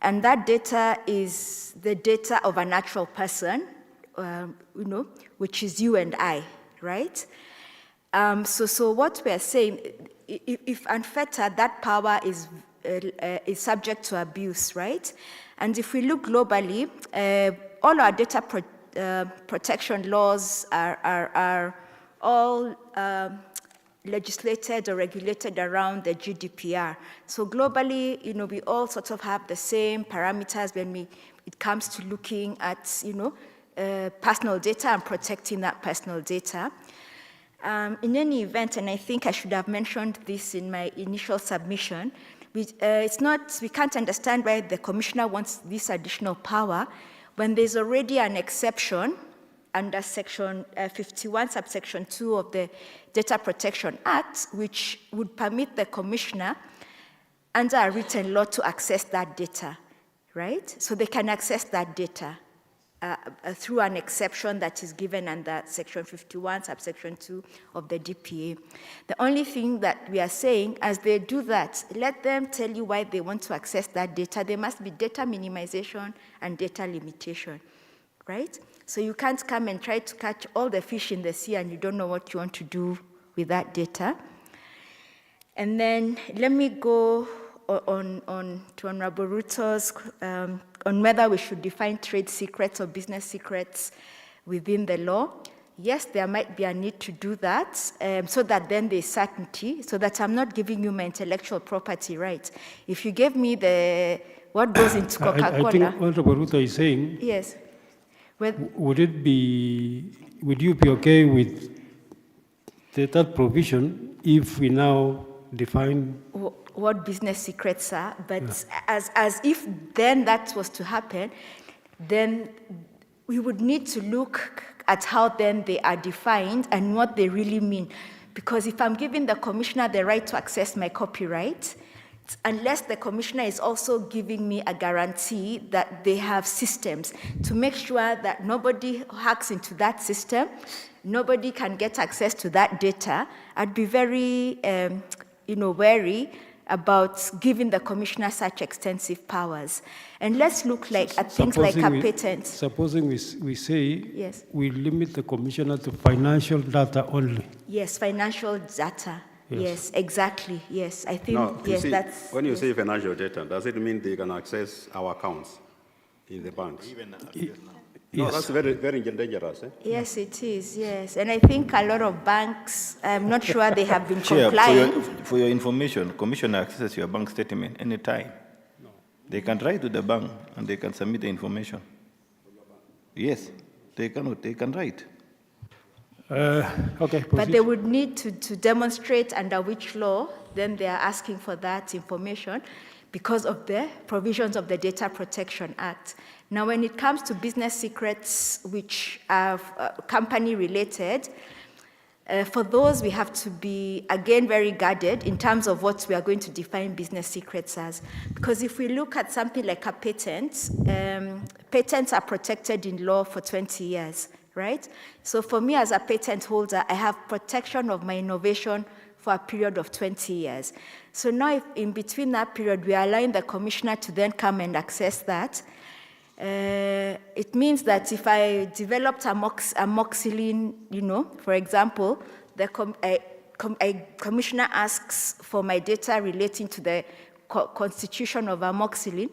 and that data is the data of a natural person, which is you and I, right? So what we are saying, if unfettered, that power is subject to abuse, right? And if we look globally, all our data protection laws are all legislated or regulated around the GDPR. So globally, we all sort of have the same parameters when it comes to looking at, personal data and protecting that personal data. In any event, and I think I should have mentioned this in my initial submission, we can't understand why the commissioner wants this additional power when there's already an exception under section 51, subsection 2 of the Data Protection Act, which would permit the commissioner under a written law to access that data, right? So they can access that data through an exception that is given under section 51, subsection 2 of the DPA. The only thing that we are saying, as they do that, let them tell you why they want to access that data. There must be data minimization and data limitation, right? So you can't come and try to catch all the fish in the sea and you don't know what you want to do with that data. And then let me go on to Honorable Ruto's on whether we should define trade secrets or business secrets within the law. Yes, there might be a need to do that so that then there's certainty, so that I'm not giving you my intellectual property right. If you gave me what goes into Coca-Cola. I think Honorable Ruto is saying, yes. Would you be okay with that provision if we now define what business secrets are, but as if then that was to happen, then we would need to look at how then they are defined and what they really mean. Because if I'm giving the commissioner the right to access my copyright, unless the commissioner is also giving me a guarantee that they have systems to make sure that nobody hacks into that system, nobody can get access to that data, I'd be very wary about giving the commissioner such extensive powers. And let's look at things like a patent. Supposing we say yes, we limit the commissioner to financial data only. Yes, financial data. Yes, exactly. Yes, I think, Now, yes, see, that's... when you say financial data, does it mean they can access our accounts in the banks? No, Yes. that's very, very dangerous. Eh? Yes, it is, yes. And I think a lot of banks, I'm not sure they have been Chair, complying. for your information, Commissioner accesses your bank statement anytime. No. They can write to the bank and they can submit the information. Yes, they can write. Okay, but they would need to demonstrate under which law, then they are asking for that information because of the provisions of the Data Protection Act. Now, when it comes to business secrets which are company-related, for those we have to be, again, very guarded in terms of what we are going to define business secrets as. Because if we look at something like a patent, patents are protected in law for 20 years, right? So for me as a patent holder, I have protection of my innovation for a period of 20 years. So now if in between that period, we are allowing the commissioner to then come and access that, it means that if I developed amoxicillin, for example, the commissioner asks for my data relating to the constitution of amoxicillin,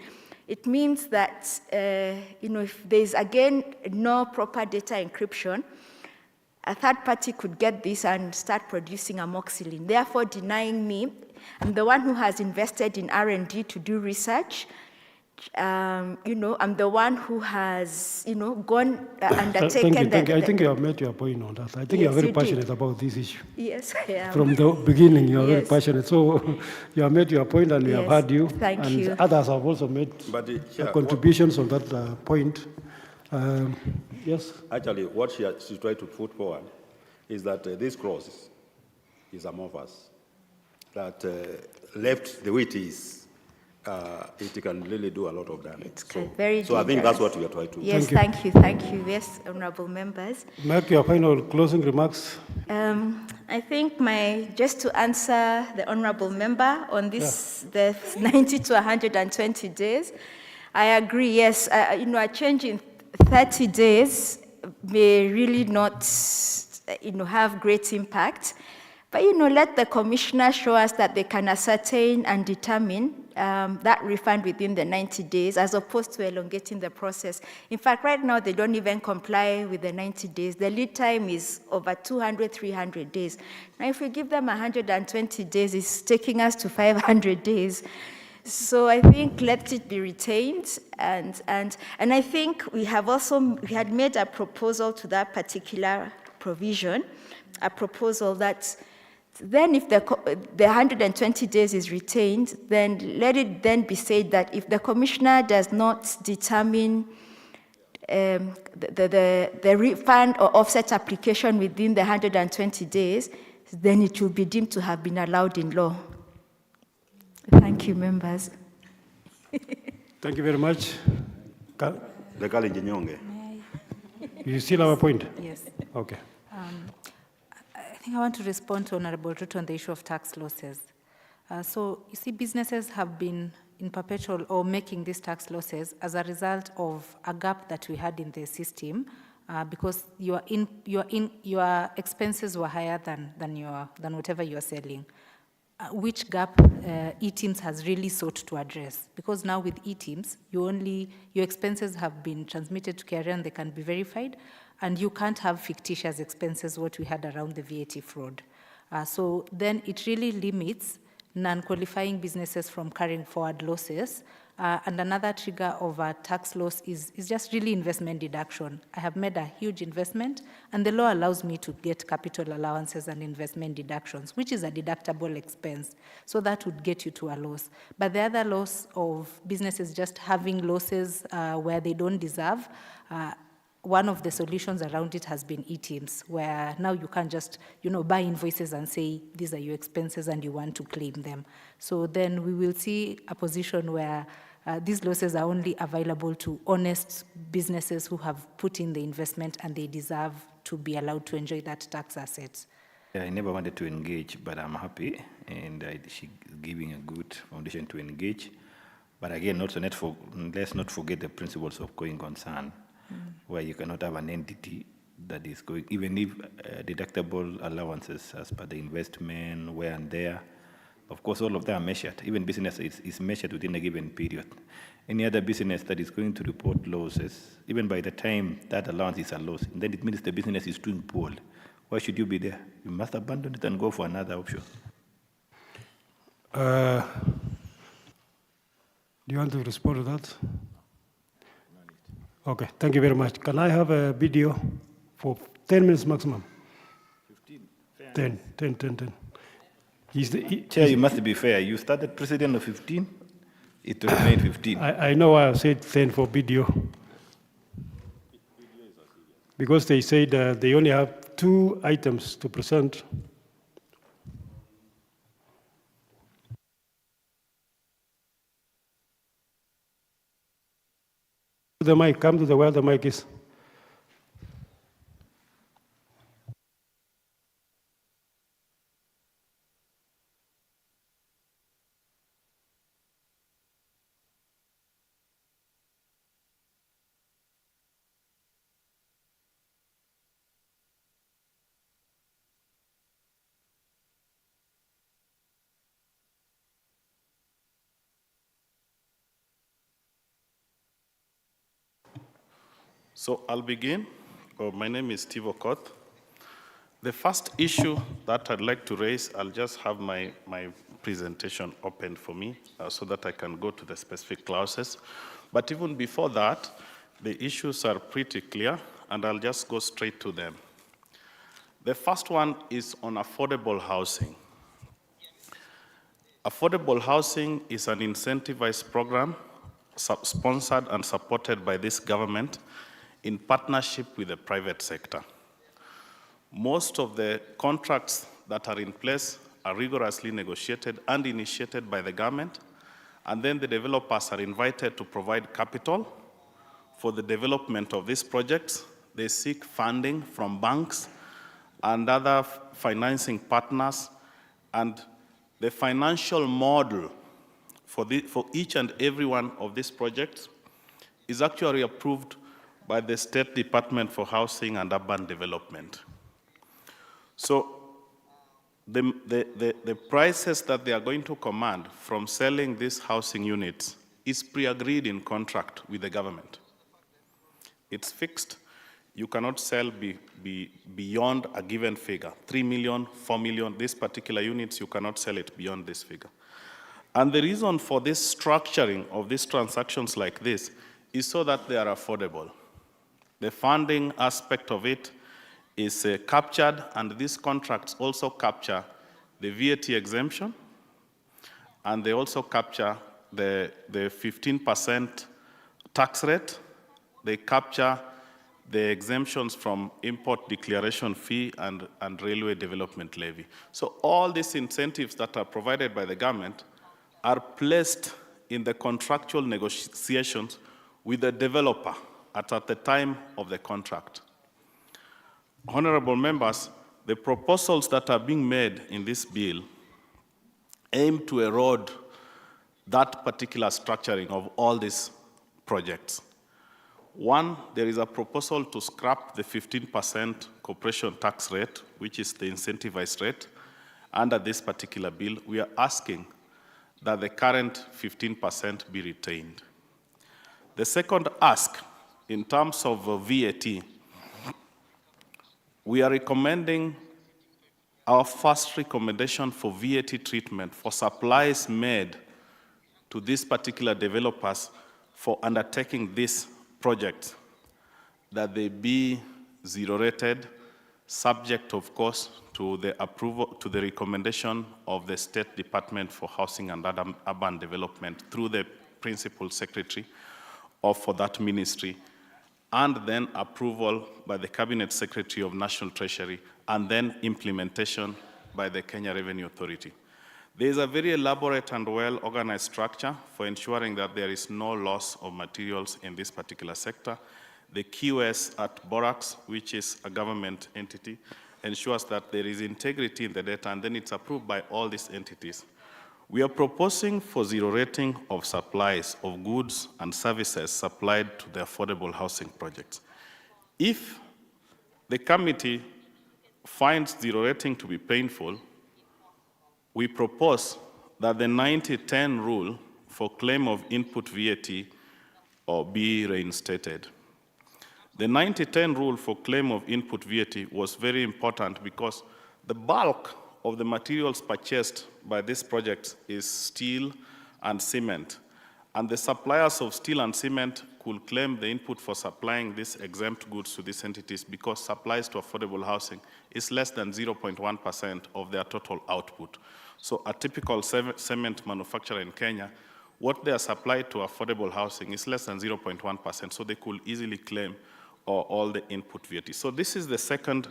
it means that, if there's, again, no proper data encryption, a third party could get this and start producing amoxicillin, therefore denying me. I'm the one who has invested in R&D to do research. I'm the one who has, gone undertaken. Thank you. I think you have made your point on that. I think you are very passionate about this issue. Yes, I am. From the beginning, you are very passionate. So you have made your point, and we have heard you. Thank and you. Others have also made contributions on that point. Yes. Actually, what she tried to put forward is that this clause is amorphous. That left the way it is, it can really do a lot of damage. So I think that's what we are trying to do. Yes, thank you. Yes, honorable members. Make your final closing remarks. I think just to answer the honorable member on this, the 90 to 120 days, I agree, yes, a change in 30 days may really not, have great impact. But, let the commissioner show us that they can ascertain and determine that refund within the 90 days, as opposed to elongating the process. In fact, right now, they don't even comply with the 90 days. The lead time is over 200, 300 days. Now, if we give them 120 days, it's taking us to 500 days. So I think let it be retained, and I think we had made a proposal to that particular provision, a proposal that then if the 120 days is retained, then let it then be said that if the commissioner does not determine the refund or offset application within the 120 days, then it will be deemed to have been allowed in law. Thank you, members. Thank you very much. You still have a point? Yes. Okay. I think I want to respond to Honorable Ruto on the issue of tax losses. So you see, businesses have been in perpetual or making these tax losses as a result of a gap that we had in the system, because your expenses were higher than whatever you are selling. Which gap e-teams has really sought to address, because now with e-teams, your expenses have been transmitted to KRA and they can be verified, and you can't have fictitious expenses, what we had around the VAT fraud. So then it really limits non-qualifying businesses from carrying forward losses. And another trigger of a tax loss is just really investment deduction. I have made a huge investment, and the law allows me to get capital allowances and investment deductions, which is a deductible expense. So that would get you to a loss. But the other loss of businesses just having losses where they don't deserve, one of the solutions around it has been e-teams, where now you can just, buy invoices and say, these are your expenses and you want to claim them. So then we will see a position where these losses are only available to honest businesses who have put in the investment and they deserve to be allowed to enjoy that tax asset. I never wanted to engage, but I'm happy, and she's giving a good foundation to engage. But again, also let's not forget the principles of going concern, where you cannot have an entity that is going, even if deductible allowances as per the investment, wear and tear, of course, all of them are measured. Even business is measured within a given period. Any other business that is going to report losses, even by the time that allowance is a loss, then it means the business is doing poorly. Why should you be there? You must abandon it and go for another option. Do you want to respond to that? Okay, thank you very much. Can I have a video for 10 minutes maximum? 15. 10. Chair, you must be fair. You started president of 15, it remained 15. I know I said 10 for video. Because they said they only have 2 items to present. The mic, come to where the mic is. So I'll begin. My name is Steve Okoth. The first issue that I'd like to raise, I'll just have my presentation open for me so that I can go to the specific clauses. But even before that, the issues are pretty clear, and I'll just go straight to them. The first one is on affordable housing. Affordable housing is an incentivized program sponsored and supported by this government in partnership with the private sector. Most of the contracts that are in place are rigorously negotiated and initiated by the government, and then the developers are invited to provide capital for the development of these projects. They seek funding from banks and other financing partners, and the financial model for each and every one of these projects is actually approved by the State Department for Housing and Urban Development. So the prices that they are going to command from selling these housing units is pre-agreed in contract with the government. It's fixed. You cannot sell beyond a given figure, 3 million, 4 million, these particular units, you cannot sell it beyond this figure. And the reason for this structuring of these transactions like this is so that they are affordable. The funding aspect of it is captured, and these contracts also capture the VAT exemption, and they also capture the 15% tax rate. They capture the exemptions from import declaration fee and railway development levy. So all these incentives that are provided by the government are placed in the contractual negotiations with the developer at the time of the contract. Honorable members, the proposals that are being made in this bill aim to erode that particular structuring of all these projects. One, there is a proposal to scrap the 15% corporation tax rate, which is the incentivized rate. Under this particular bill, we are asking that the current 15% be retained. The second ask, in terms of VAT, we are recommending our first recommendation for VAT treatment for supplies made to these particular developers for undertaking this project, that they be zero rated, subject, of course, to the approval, to the recommendation of the State Department for Housing and Urban Development through the Principal Secretary for that ministry, and then approval by the Cabinet Secretary of National Treasury, and then implementation by the Kenya Revenue Authority. There is a very elaborate and well-organized structure for ensuring that there is no loss of materials in this particular sector. The QS at Borax, which is a government entity, ensures that there is integrity in the data, and then it's approved by all these entities. We are proposing for zero rating of supplies of goods and services supplied to the affordable housing projects. If the committee finds zero rating to be painful, we propose that the 90-10 rule for claim of input VAT be reinstated. The 90-10 rule for claim of input VAT was very important because the bulk of the materials purchased by this project is steel and cement. And the suppliers of steel and cement could claim the input for supplying these exempt goods to these entities because supplies to affordable housing is less than 0.1% of their total output. So a typical cement manufacturer in Kenya, what they are supplied to affordable housing is less than 0.1%, so they could easily claim all the input VAT. So this is the second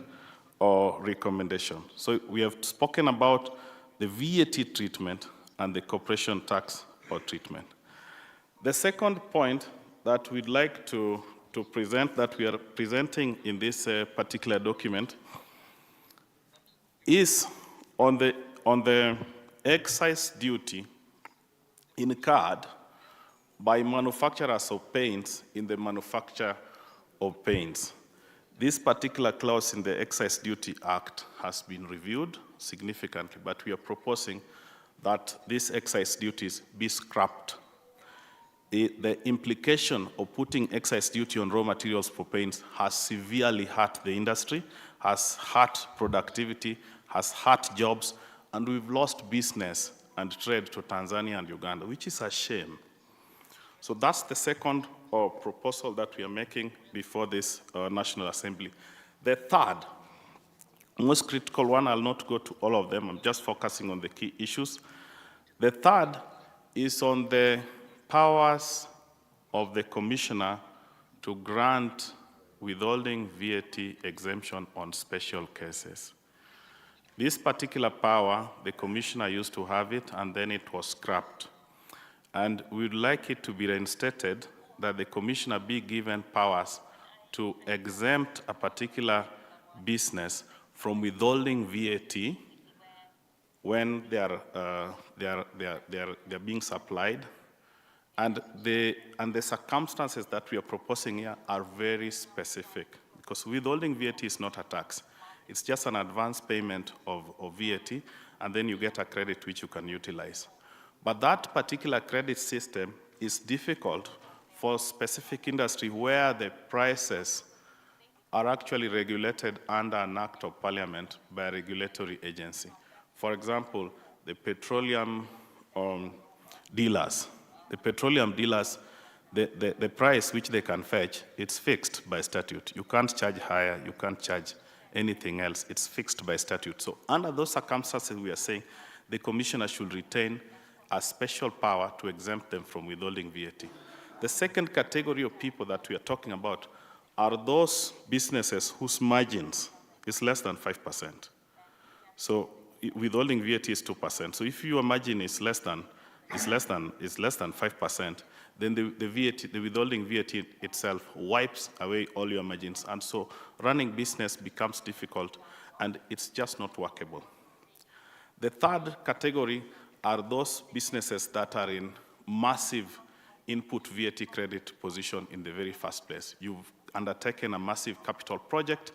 recommendation. So we have spoken about the VAT treatment and the corporation tax treatment. The second point that we'd like to present, that we are presenting in this particular document, is on the excise duty incurred by manufacturers of paints in the manufacture of paints. This particular clause in the Excise Duty Act has been reviewed significantly, but we are proposing that these excise duties be scrapped. The implication of putting excise duty on raw materials for paints has severely hurt the industry, has hurt productivity, has hurt jobs, and we've lost business and trade to Tanzania and Uganda, which is a shame. So that's the second proposal that we are making before this National Assembly. The third, most critical one, I'll not go to all of them, I'm just focusing on the key issues. The third is on the powers of the commissioner to grant withholding VAT exemption on special cases. This particular power, the commissioner used to have it, and then it was scrapped. And we would like it to be reinstated, that the commissioner be given powers to exempt a particular business from withholding VAT when they are being supplied. And the circumstances that we are proposing here are very specific, because withholding VAT is not a tax. It's just an advance payment of VAT, and then you get a credit which you can utilize. But that particular credit system is difficult for specific industry where the prices are actually regulated under an act of parliament by a regulatory agency. For example, the petroleum dealers. The petroleum dealers, the price which they can fetch, it's fixed by statute. You can't charge higher, you can't charge anything else. It's fixed by statute. So under those circumstances, we are saying the commissioner should retain a special power to exempt them from withholding VAT. The second category of people that we are talking about are those businesses whose margins is less than 5%. So withholding VAT is 2%. So if your margin is less than 5%, then the withholding VAT itself wipes away all your margins. And so running business becomes difficult, and it's just not workable. The third category are those businesses that are in massive input VAT credit position in the very first place. You've undertaken a massive capital project,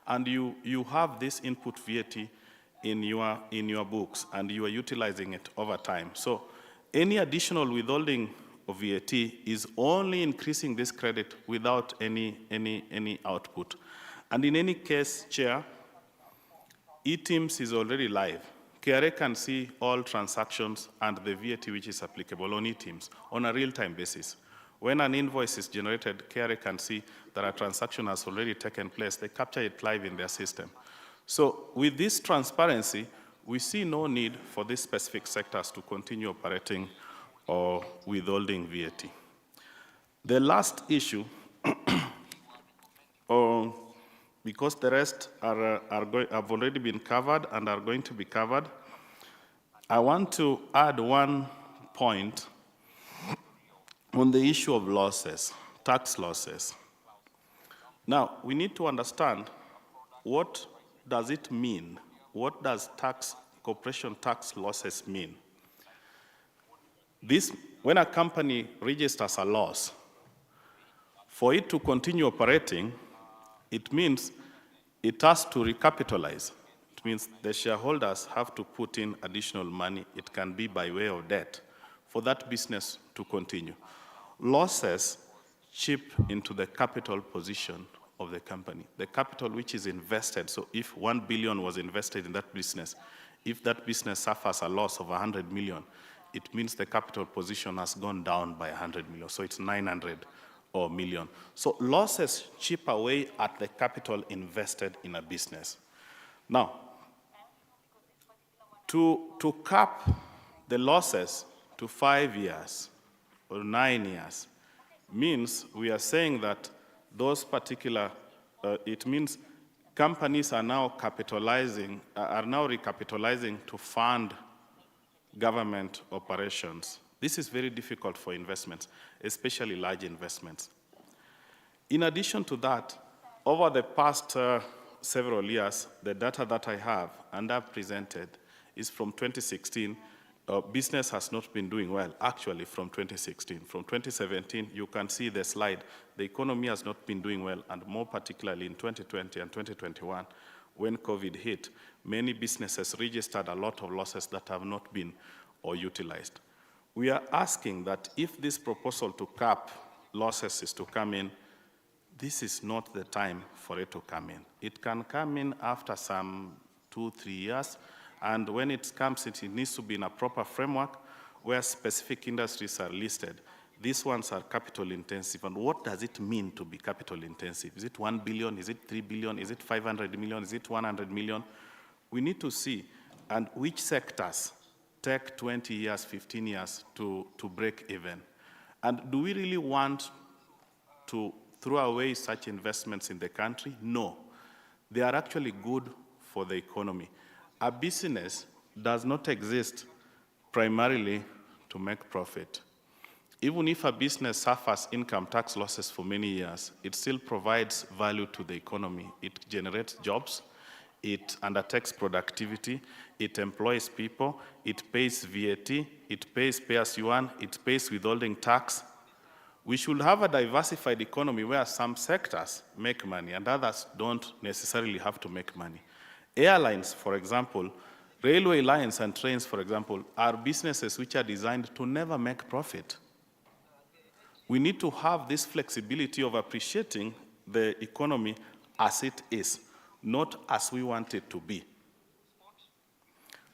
and you have this input VAT in your books, and you are utilizing it over time. So any additional withholding of VAT is only increasing this credit without any output. And in any case, Chair, eTeams is already live. KRA can see all transactions and the VAT which is applicable on eTeams on a real-time basis. When an invoice is generated, KRA can see that a transaction has already taken place. They capture it live in their system. So with this transparency, we see no need for these specific sectors to continue operating or withholding VAT. The last issue, because the rest have already been covered and are going to be covered, I want to add one point on the issue of losses, tax losses. Now, we need to understand what does it mean? What does corporation tax losses mean? When a company registers a loss, for it to continue operating, it means it has to recapitalize. It means the shareholders have to put in additional money. It can be by way of debt for that business to continue. Losses chip into the capital position of the company, the capital which is invested. So if 1 billion was invested in that business, if that business suffers a loss of 100 million, it means the capital position has gone down by 100 million. So it's 900 or million. So losses chip away at the capital invested in a business. Now, to cap the losses to 5 years or 9 years means we are saying that those particular, it means companies are now recapitalizing to fund government operations. This is very difficult for investments, especially large investments. In addition to that, over the past several years, the data that I have and I've presented is from 2016. Business has not been doing well, actually, from 2016. From 2017, you can see the slide. The economy has not been doing well, and more particularly in 2020 and 2021, when COVID hit, many businesses registered a lot of losses that have not been or utilized. We are asking that if this proposal to cap losses is to come in, this is not the time for it to come in. It can come in after some 2-3 years, and when it comes, it needs to be in a proper framework where specific industries are listed. These ones are capital intensive. And what does it mean to be capital intensive? Is it 1 billion? Is it 3 billion? Is it 500 million? Is it 100 million? We need to see, and which sectors take 20 years, 15 years to break even. And do we really want to throw away such investments in the country? No. They are actually good for the economy. A business does not exist primarily to make profit. Even if a business suffers income tax losses for many years, it still provides value to the economy. It generates jobs, it undertakes productivity, it employs people, it pays VAT, it pays pay-as-you-earn, it pays withholding tax. We should have a diversified economy where some sectors make money and others don't necessarily have to make money. Airlines, for example, railway lines and trains, for example, are businesses which are designed to never make profit. We need to have this flexibility of appreciating the economy as it is, not as we want it to be.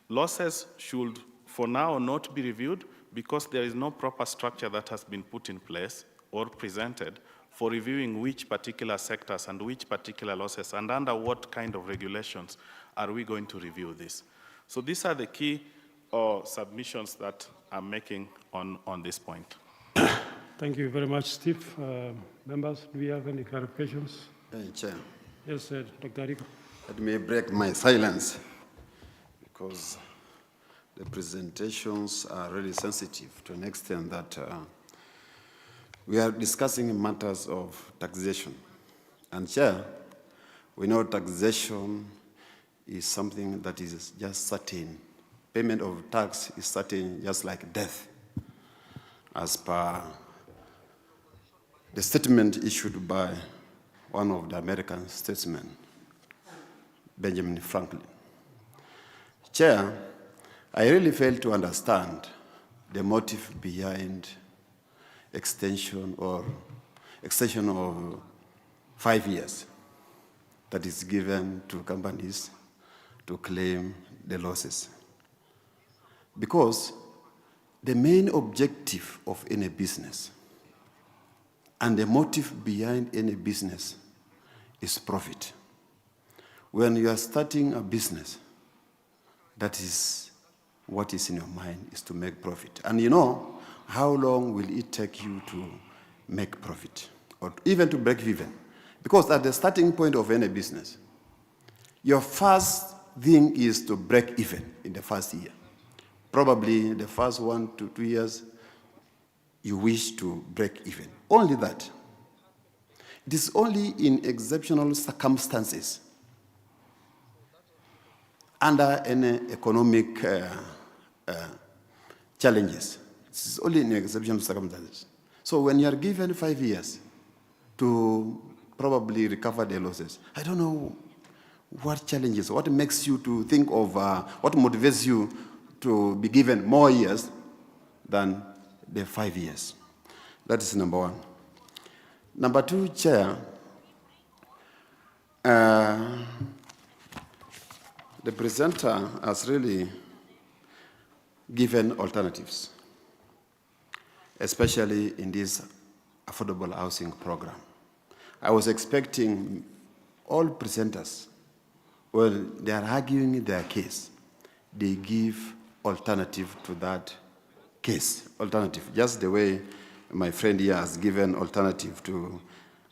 Losses should, for now, not be reviewed because there is no proper structure that has been put in place or presented for reviewing which particular sectors and which particular losses and under what kind of regulations are we going to review this. So these are the key submissions that I'm making on this point. Thank you very much, Steve. Members, do we have any clarifications? Chair. Yes, Dr. Rico. Let me break my silence because the presentations are really sensitive to an extent that we are discussing matters of taxation. And Chair, we know taxation is something that is just certain. Payment of tax is certain, just like death, as per the statement issued by one of the American statesmen, Benjamin Franklin. Chair, I really fail to understand the motive behind extension of 5 years that is given to companies to claim the losses. Because the main objective of any business and the motive behind any business is profit. When you are starting a business, that is what is in your mind, is to make profit. And you know, how long will it take you to make profit or even to break even? Because at the starting point of any business, your first thing is to break even in the first year. Probably the first 1 to 2 years, you wish to break even. Only that. It is only in exceptional circumstances under any economic challenges. It's only in exceptional circumstances. So when you are given 5 years to probably recover the losses, I don't know what challenges, what makes you to think of, what motivates you to be given more years than the 5 years. That is number one. Number two, Chair, the presenter has really given alternatives, especially in this affordable housing program. I was expecting all presenters, when they are arguing their case, they give alternative to that case, alternative, just the way my friend here has given alternative to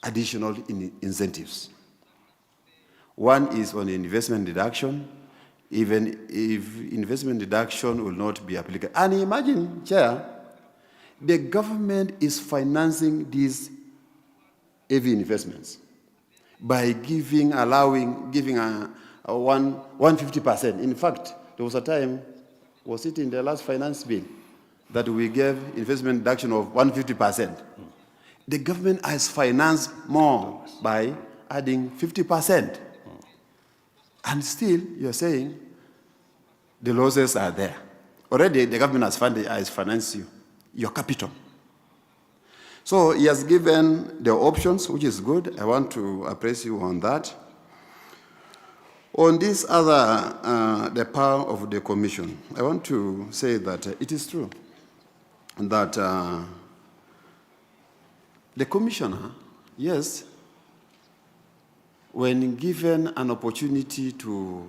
additional incentives. One is on investment deduction, even if investment deduction will not be applicable. And imagine, Chair, the government is financing these heavy investments by giving 150%. In fact, there was a time, was it in the last finance bill, that we gave investment deduction of 150%. The government has financed more by adding 50%. And still, you're saying the losses are there. Already, the government has financed you, your capital. So he has given the options, which is good. I want to appraise you on that. On this other, the power of the commission, I want to say that it is true that the commissioner, yes, when given an opportunity to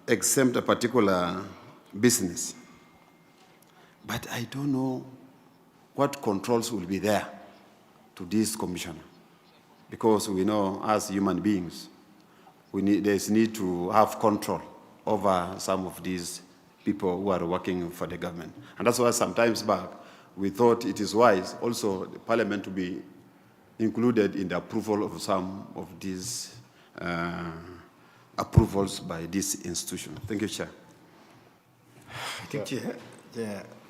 exempt a particular business, but I don't know what controls will be there to this commissioner, because we know as human beings, there's need to have control over some of these people who are working for the government. And that's why sometimes back, we thought it is wise also the parliament to be included in the approval of some of these approvals by this institution. Thank you, Chair. I think, Chair,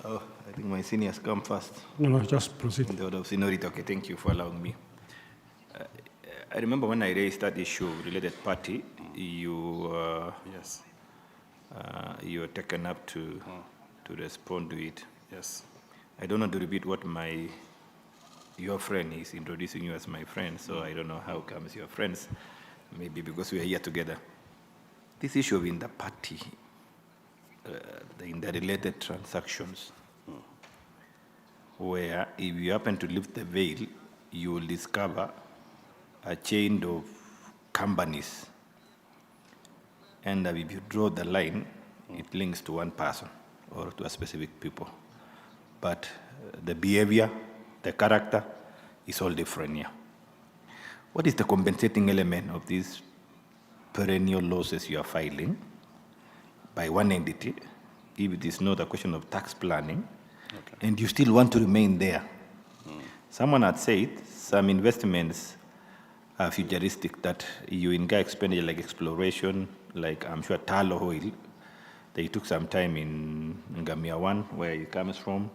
I think my seniors come first. No, just proceed. In the order of seniority. Okay, thank you for allowing me. I remember when I raised that issue of related party, you you were taken up to respond to it. Yes. I don't want to repeat what your friend is introducing you as my friend, so I don't know how comes your friends. Maybe because we are here together. This issue of in the party, the interrelated transactions, where if you happen to lift the veil, you will discover a chain of companies. And if you draw the line, it links to one person or to a specific people. But the behavior, the character is all different here. What is the compensating element of these perennial losses you are filing by one entity, if it is not a question of tax planning, and you still want to remain there? Someone had said some investments are futuristic, that you incur expenditure like exploration, like I'm sure Talo oil. They took some time in Ngamia 1, where it comes from,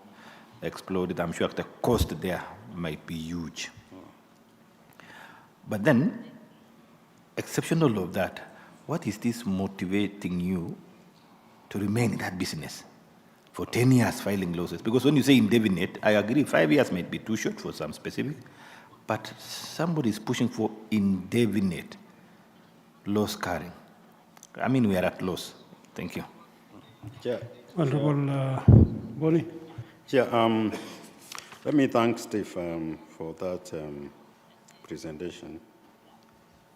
exploded. I'm sure the cost there might be huge. But then, exceptional of that, what is this motivating you to remain in that business for 10 years filing losses? Because when you say indefinite, I agree, 5 years might be too short for some specific, but somebody is pushing for indefinite loss carrying. I mean, we are at loss. Thank you. Chair. Honorable Boni. Chair, let me thank Steve for that presentation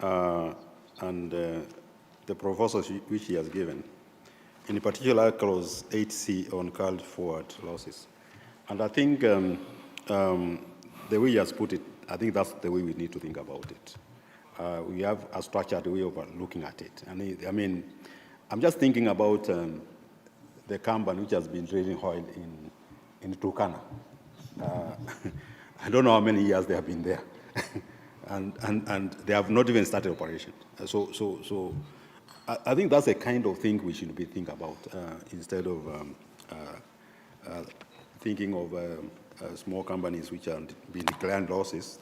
and the proposals which he has given, in particular clause 8C on carried forward losses. And I think the way he has put it, I think that's the way we need to think about it. We have a structured way of looking at it. And I mean, I'm just thinking about the company which has been drilling oil in Turkana. I don't know how many years they have been there. and they have not even started operation. So I think that's the kind of thing we should be thinking about instead of thinking of small companies which are being declared losses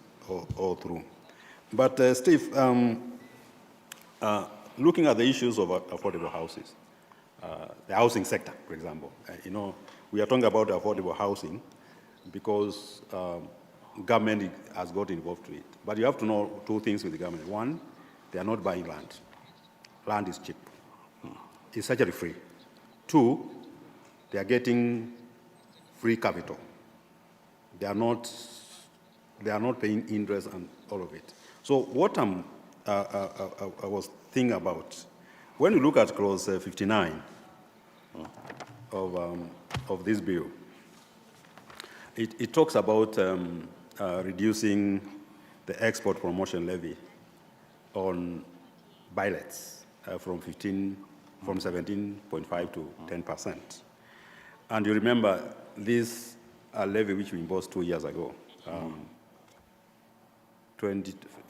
all through. But Steve, looking at the issues of affordable houses, the housing sector, for example, we are talking about affordable housing because government has got involved to it. But you have to know two things with the government. One, they are not buying land. Land is cheap. It's actually free. Two, they are getting free capital. They are not paying interest and all of it. So what I was thinking about, when you look at clause 59 of this bill, it talks about reducing the export promotion levy on billets from 17.5 to 10%. And you remember this levy which we imposed 2 years ago, the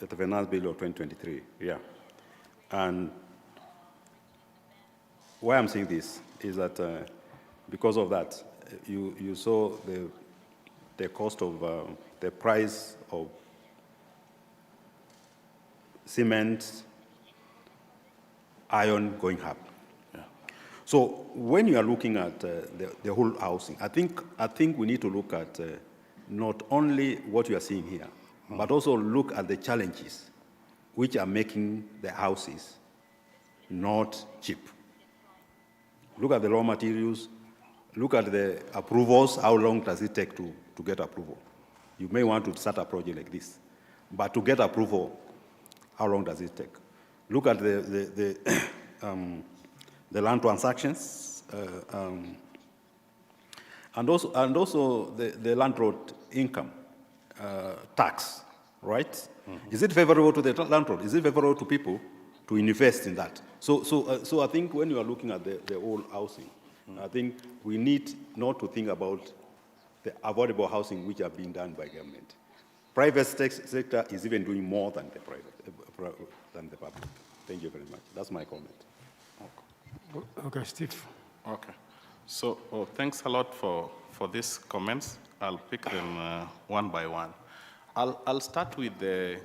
finance bill of 2023, yeah. And why I'm saying this is that because of that, you saw the cost of the price of cement, iron going up. Yeah. So when you are looking at the whole housing, I think we need to look at not only what you are seeing here, but also look at the challenges which are making the houses not cheap. Look at the raw materials, look at the approvals, how long does it take to get approval? You may want to start a project like this, but to get approval, how long does it take? Look at the land transactions, and also the landlord income tax, right? Mm-hmm. Is it favorable to the landlord? Is it favorable to people to invest in that? So I think when you are looking at the whole housing, I think we need not to think about the affordable housing which are being done by government. Private sector is even doing more than the than the public. Thank you very much. That's my comment. Okay, Steve. Okay. So thanks a lot for these comments. I'll pick them one by one. I'll start with the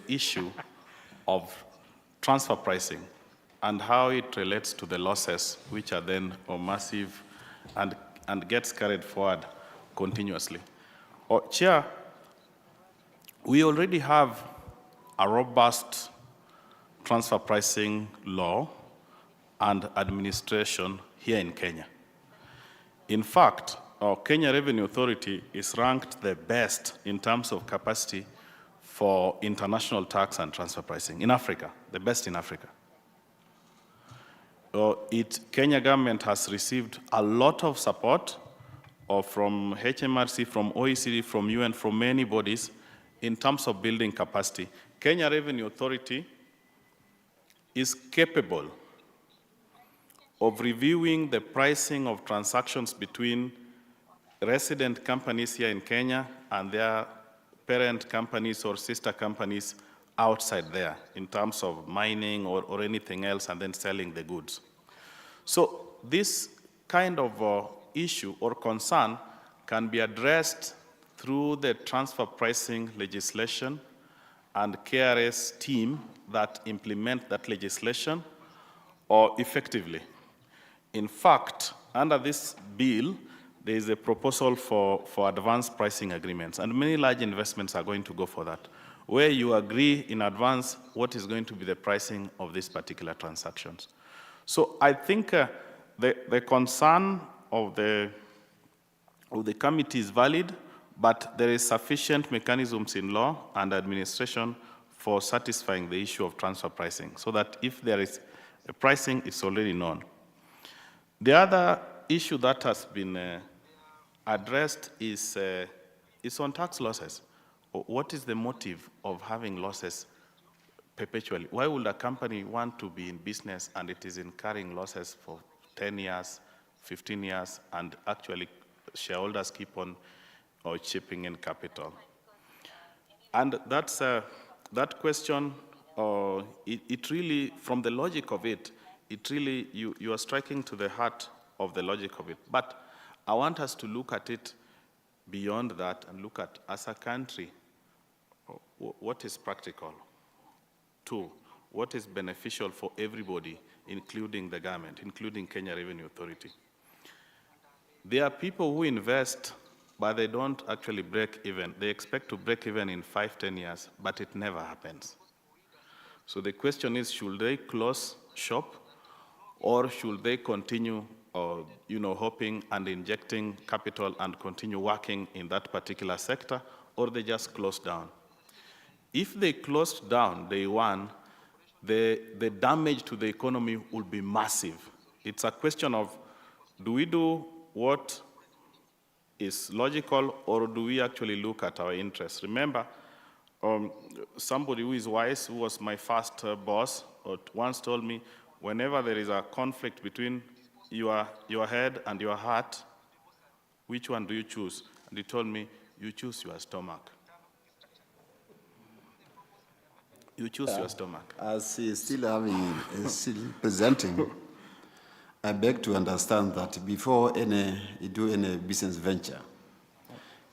issue of transfer pricing and how it relates to the losses, which are then massive and gets carried forward continuously. Chair, we already have a robust transfer pricing law and administration here in Kenya. In fact, our Kenya Revenue Authority is ranked the best in terms of capacity for international tax and transfer pricing in Africa, the best in Africa. Kenya government has received a lot of support from HMRC, from OECD, from UN, from many bodies in terms of building capacity. Kenya Revenue Authority is capable of reviewing the pricing of transactions between resident companies here in Kenya and their parent companies or sister companies outside there in terms of mining or anything else and then selling the goods. So this kind of issue or concern can be addressed through the transfer pricing legislation and KRS team that implement that legislation or effectively. In fact, under this bill, there is a proposal for advanced pricing agreements, and many large investments are going to go for that, where you agree in advance what is going to be the pricing of these particular transactions. So I think the concern of the committee is valid, but there is sufficient mechanisms in law and administration for satisfying the issue of transfer pricing, so that if there is a pricing, it's already known. The other issue that has been addressed is on tax losses. What is the motive of having losses perpetually? Why would a company want to be in business and it is incurring losses for 10 years, 15 years, and actually shareholders keep on chipping in capital? And that's, that question, it really, from the logic of it, it really, you are striking to the heart of the logic of it. But I want us to look at it beyond that and look at, as a country, what is practical? Two, what is beneficial for everybody, including the government, including Kenya Revenue Authority? There are people who invest, but they don't actually break even. They expect to break even in 5-10 years, but it never happens. So the question is, should they close shop, or should they continue hoping and injecting capital and continue working in that particular sector, or they just close down? If they closed down day one, the damage to the economy will be massive. It's a question of, do we do what is logical, or do we actually look at our interests? Remember, somebody who is wise, who was my first boss, once told me, whenever there is a conflict between your head and your heart, which one do you choose? And he told me, you choose your stomach. You choose your stomach. As he is still presenting, I beg to understand that before you do any business venture,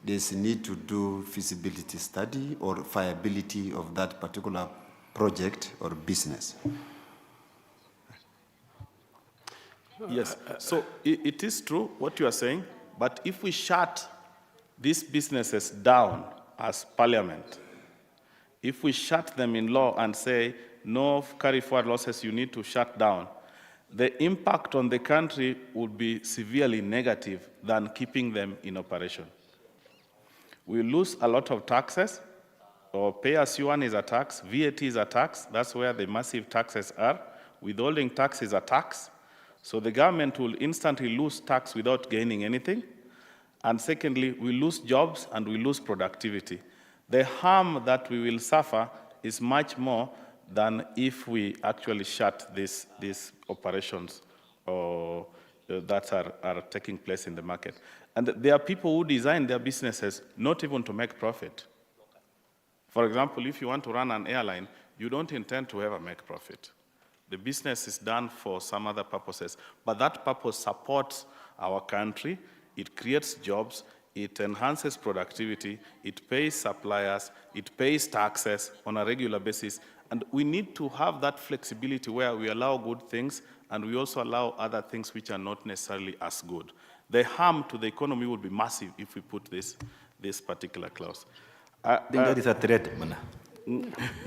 there's a need to do feasibility study or viability of that particular project or business. Yes, so it is true what you are saying, but if we shut these businesses down as parliament, if we shut them in law and say, no carry forward losses, you need to shut down, the impact on the country would be severely negative than keeping them in operation. We lose a lot of taxes, or pay-as-you-earn is a tax, VAT is a tax, that's where the massive taxes are. Withholding tax is a tax, so the government will instantly lose tax without gaining anything. And secondly, we lose jobs and we lose productivity. The harm that we will suffer is much more than if we actually shut these operations that are taking place in the market. And there are people who design their businesses not even to make profit. For example, if you want to run an airline, you don't intend to ever make profit. The business is done for some other purposes, but that purpose supports our country, it creates jobs, it enhances productivity, it pays suppliers, it pays taxes on a regular basis, and we need to have that flexibility where we allow good things and we also allow other things which are not necessarily as good. The harm to the economy would be massive if we put this particular clause. I think that is a threat, Mana.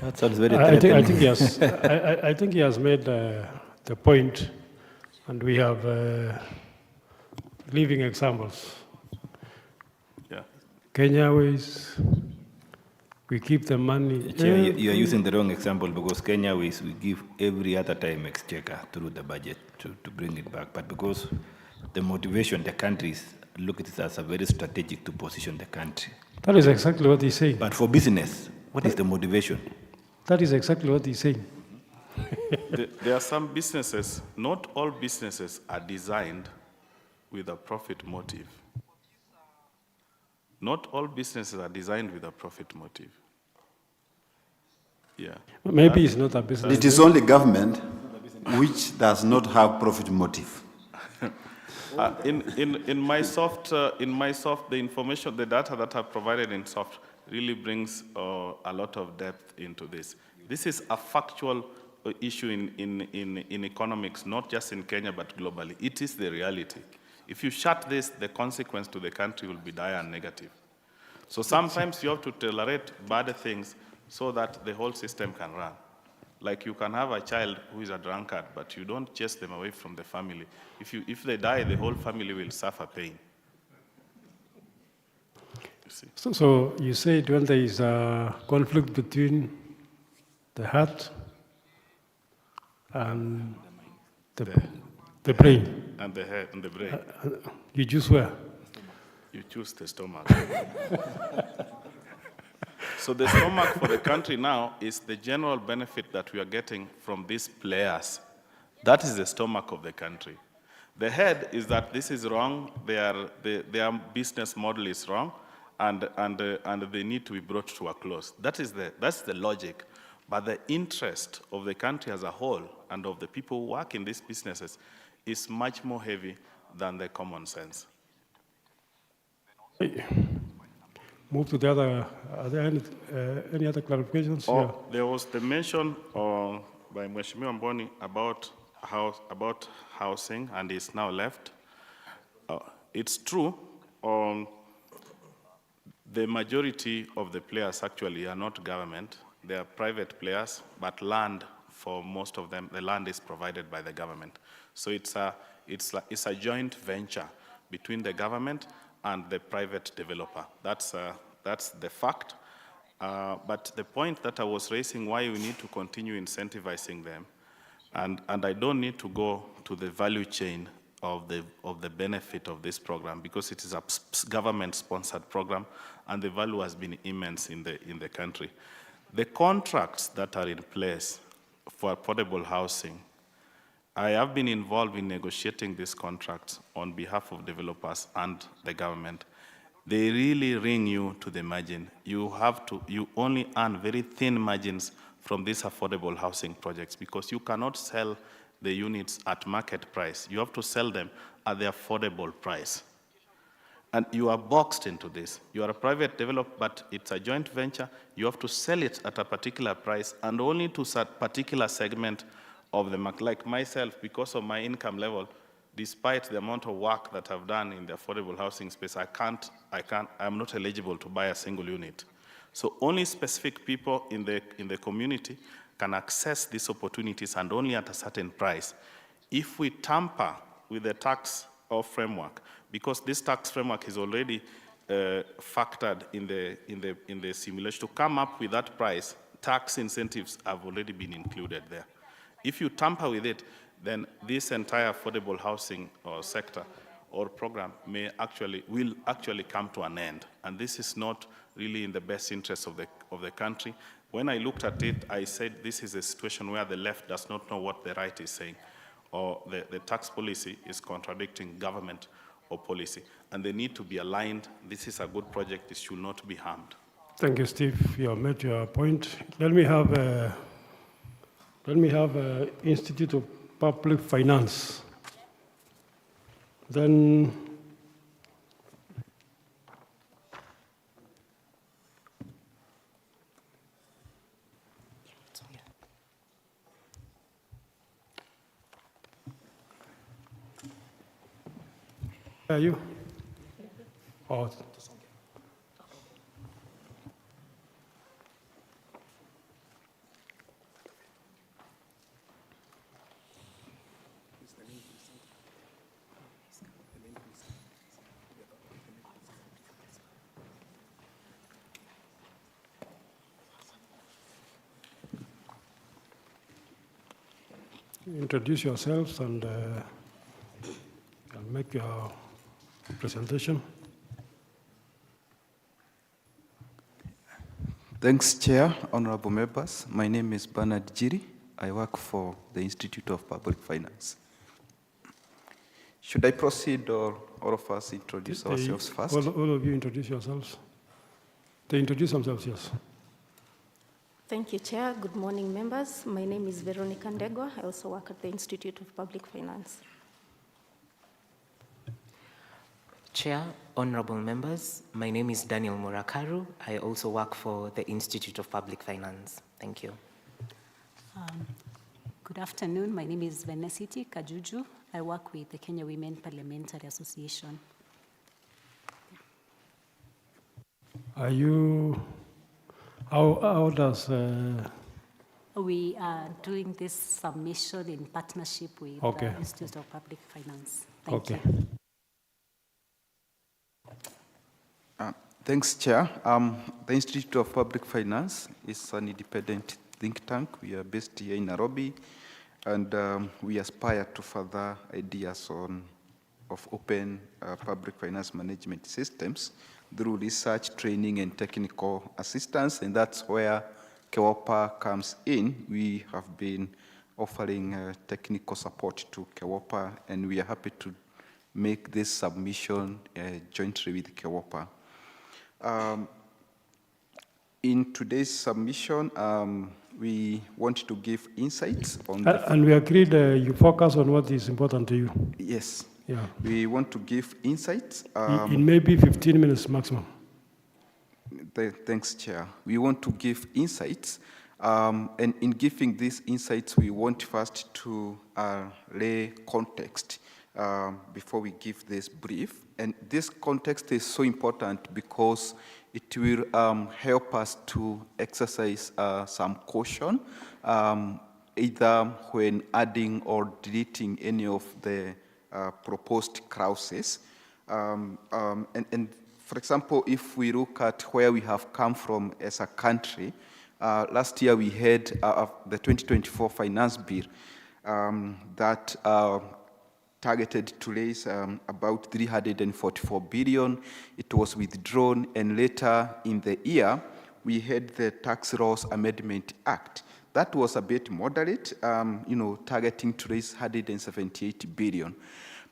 That sounds very threatening. I think he has made the point, and we have living examples. Yeah. Kenya Airways, we keep the money. Chair, you are using the wrong example, because Kenya Airways, we give every other time exchequer through the budget to bring it back. But because the motivation, the countries look at it as a very strategic to position the country. That is exactly what he's saying. But for business, what is the motivation? That is exactly what he's saying. There are some businesses, not all businesses are designed with a profit motive. Not all businesses are designed with a profit motive. Yeah. Maybe it's not a business. It is only government which does not have profit motive. In my soft, the information, the data that I've provided in soft really brings a lot of depth into this. This is a factual issue in economics, not just in Kenya, but globally. It is the reality. If you shut this, the consequence to the country will be dire and negative. So sometimes you have to tolerate bad things so that the whole system can run. Like you can have a child who is a drunkard, but you don't chase them away from the family. If they die, the whole family will suffer pain. You see. So you said when there is a conflict between the heart and the brain. And the head and the brain. You choose where? You choose the stomach. So the stomach for the country now is the general benefit that we are getting from these players. That is the stomach of the country. The head is that this is wrong, their business model is wrong, and they need to be brought to a close. That's the logic. But the interest of the country as a whole and of the people who work in these businesses is much more heavy than the common sense. Move to the other, are there any other clarifications? Oh, Yeah. there was the mention by Mheshimiwa Mboni about housing, and it's now left. It's true, the majority of the players actually are not government. They are private players, but land, for most of them, the land is provided by the government. So it's a joint venture between the government and the private developer. That's the fact. But the point that I was raising, why we need to continue incentivizing them, and I don't need to go to the value chain of the benefit of this program, because it is a government-sponsored program, and the value has been immense in the country. The contracts that are in place for affordable housing, I have been involved in negotiating these contracts on behalf of developers and the government. They really ring you to the margin. You only earn very thin margins from these affordable housing projects, because you cannot sell the units at market price. You have to sell them at the affordable price. And you are boxed into this. You are a private developer, but it's a joint venture. You have to sell it at a particular price and only to a particular segment of the market. Like myself, because of my income level, despite the amount of work that I've done in the affordable housing space, I'm not eligible to buy a single unit. So only specific people in the community can access these opportunities, and only at a certain price. If we tamper with the tax framework, because this tax framework is already factored in the simulation, to come up with that price, tax incentives have already been included there. If you tamper with it, then this entire affordable housing sector or program will actually come to an end. And this is not really in the best interest of the country. When I looked at it, I said this is a situation where the left does not know what the right is saying, or the tax policy is contradicting government or policy, and they need to be aligned. This is a good project. It should not be harmed. Thank you, Steve. You have made your point. Let me have Institute of Public Finance. Then are you? Oh. Introduce yourselves and make your presentation. Thanks, Chair, honorable members. My name is Bernard Jiri. I work for the Institute of Public Finance. Should I proceed, or all of us introduce ourselves first? All of you introduce yourselves. They introduce themselves, yes. Thank you, Chair. Good morning, members. My name is Veronica Ndegwa. I also work at the Institute of Public Finance. Chair, honorable members, my name is Daniel Murakaru. I also work for the Institute of Public Finance. Thank you. Good afternoon. My name is Venesity Kajuju. I work with the Kenya Women Parliamentary Association. Are you, how does... We are doing this submission in partnership with the Institute of Public Finance. Thank you. Thanks, Chair. The Institute of Public Finance is an independent think tank. We are based here in Nairobi, and we aspire to further ideas of open public finance management systems through research, training, and technical assistance, and that's where KEWOPA comes in. We have been offering technical support to KEWOPA, and we are happy to make this submission jointly with KEWOPA. In today's submission, we want to give insights on the... And we agreed you focus on what is important to you. Yes. Yeah. We want to give insights. In maybe 15 minutes maximum. Thanks, Chair. We want to give insights. And in giving these insights, we want first to lay context before we give this brief. And this context is so important because it will help us to exercise some caution, either when adding or deleting any of the proposed clauses. And for example, if we look at where we have come from as a country, last year we had the 2024 finance bill that targeted to raise about 344 billion. It was withdrawn, and later in the year, we had the Tax Laws Amendment Act. That was a bit moderate, targeting to raise 178 billion.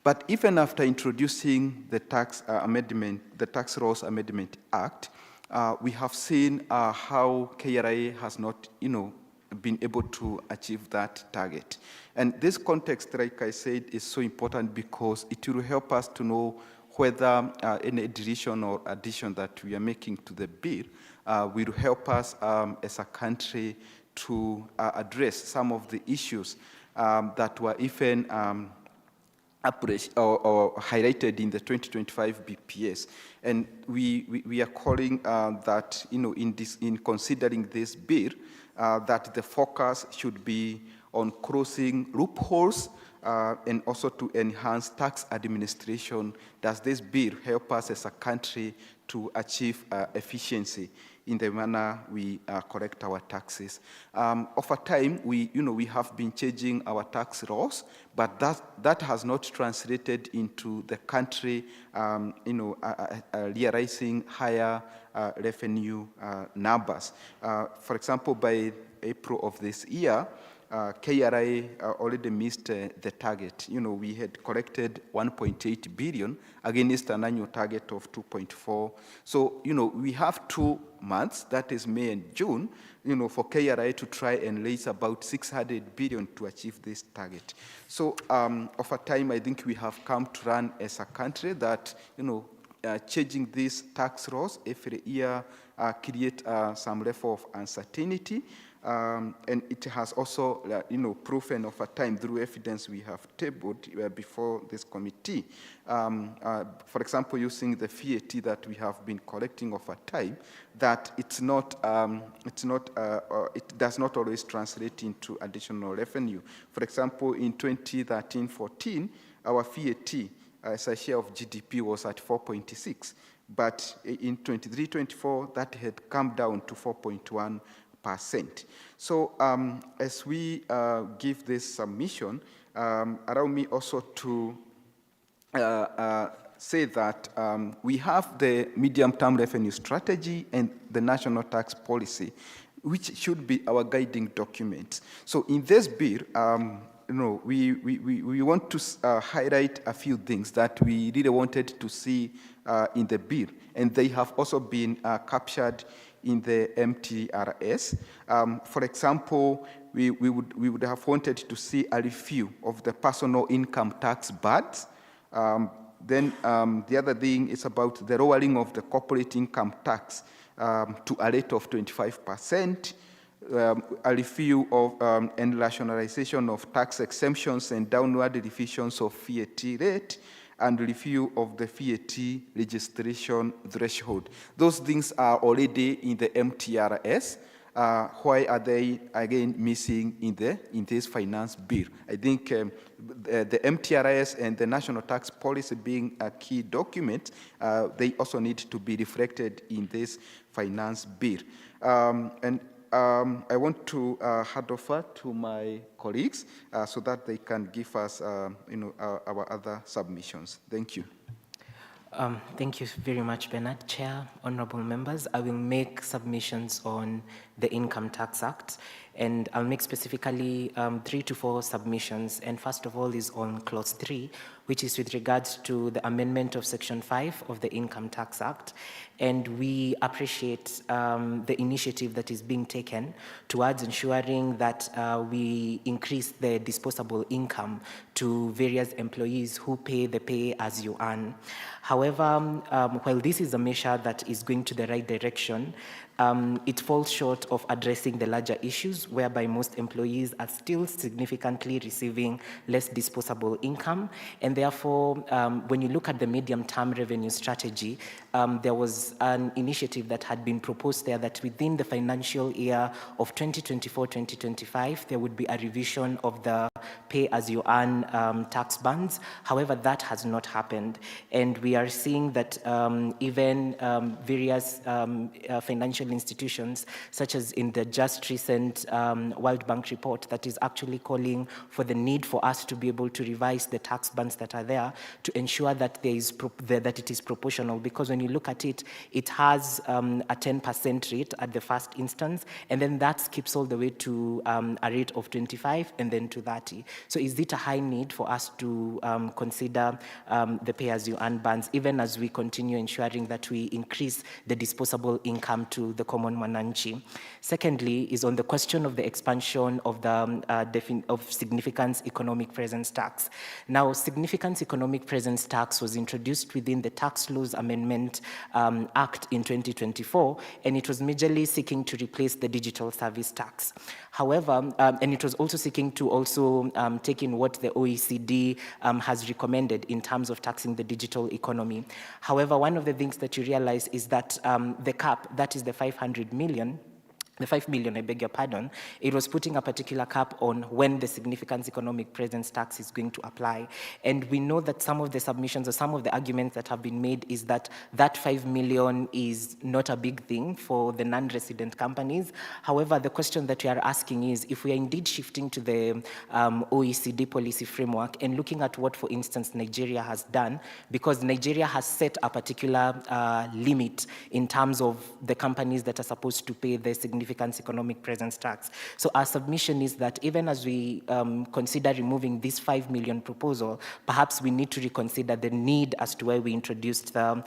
But even after introducing the Tax Laws Amendment Act, we have seen how KRA has not, been able to achieve that target. And this context, like I said, is so important because it will help us to know whether any deletion or addition that we are making to the bill will help us as a country to address some of the issues that were even or highlighted in the 2025 BPS. And we are calling that, in considering this bill, that the focus should be on closing loopholes and also to enhance tax administration. Does this bill help us as a country to achieve efficiency in the manner we collect our taxes? Over time, we have been changing our tax laws, but that has not translated into the country, realizing higher revenue numbers. For example, by April of this year, KRA already missed the target. We had collected 1.8 billion against an annual target of 2.4. So, we have 2 months, that is May and June, for KRA to try and raise about 600 billion to achieve this target. So, over time, I think we have come to run as a country that, changing these tax laws every year create some level of uncertainty. And it has also, proven over time through evidence we have tabled before this committee. For example, using the VAT that we have been collecting over time, that it does not always translate into additional revenue. For example, in 2013-14, our VAT as a share of GDP was at 4.6, but in 23-24, that had come down to 4.1%. So as we give this submission, allow me also to say that we have the medium-term revenue strategy and the national tax policy, which should be our guiding documents. So in this bill, we want to highlight a few things that we really wanted to see in the bill, and they have also been captured in the MTRS. For example, we would have wanted to see a review of the personal income tax burdens. Then the other thing is about the lowering of the corporate income tax to a rate of 25%, a review of and rationalization of tax exemptions and downward revisions of VAT rate, and review of the VAT registration threshold. Those things are already in the MTRS. Why are they, again, missing in this finance bill? I think the MTRS and the national tax policy being a key document, they also need to be reflected in this finance bill. I want to hand over to my colleagues so that they can give us, our other submissions. Thank you. Thank you very much, Bernard. Chair, honorable members, I will make submissions on the Income Tax Act. And I'll make specifically 3 to 4 submissions. And first of all is on clause 3, which is with regards to the amendment of Section 5 of the Income Tax Act. And we appreciate the initiative that is being taken towards ensuring that we increase the disposable income to various employees who pay the pay as you earn. However, while this is a measure that is going to the right direction, it falls short of addressing the larger issues whereby most employees are still significantly receiving less disposable income. And therefore, when you look at the medium-term revenue strategy, there was an initiative that had been proposed there that within the financial year of 2024-2025, there would be a revision of the pay-as-you-earn tax bands. However, that has not happened. And we are seeing that even various financial institutions, such as in the just recent World Bank report that is actually calling for the need for us to be able to revise the tax bands that are there to ensure that that it is proportional. Because when you look at it, it has a 10% rate at the first instance, and then that skips all the way to a rate of 25 and then to 30. So is it a high need for us to consider the pay-as-you-earn bands, even as we continue ensuring that we increase the disposable income to the common mwananchi? Secondly is on the question of the expansion of the significance economic presence tax. Now, significance economic presence tax was introduced within the Tax Laws Amendment Act in 2024, and it was majorly seeking to replace the digital service tax. However, and it was also seeking to also take in what the OECD has recommended in terms of taxing the digital economy. However, one of the things that you realize is that the cap, that is the 500 million, the 5 million, I beg your pardon, it was putting a particular cap on when the significance economic presence tax is going to apply. And we know that some of the submissions or some of the arguments that have been made is that that 5 million is not a big thing for the non-resident companies. However, the question that we are asking is if we are indeed shifting to the OECD policy framework and looking at what, for instance, Nigeria has done, because Nigeria has set a particular limit in terms of the companies that are supposed to pay the significance economic presence tax. So our submission is that even as we consider removing this 5 million proposal, perhaps we need to reconsider the need as to why we introduced the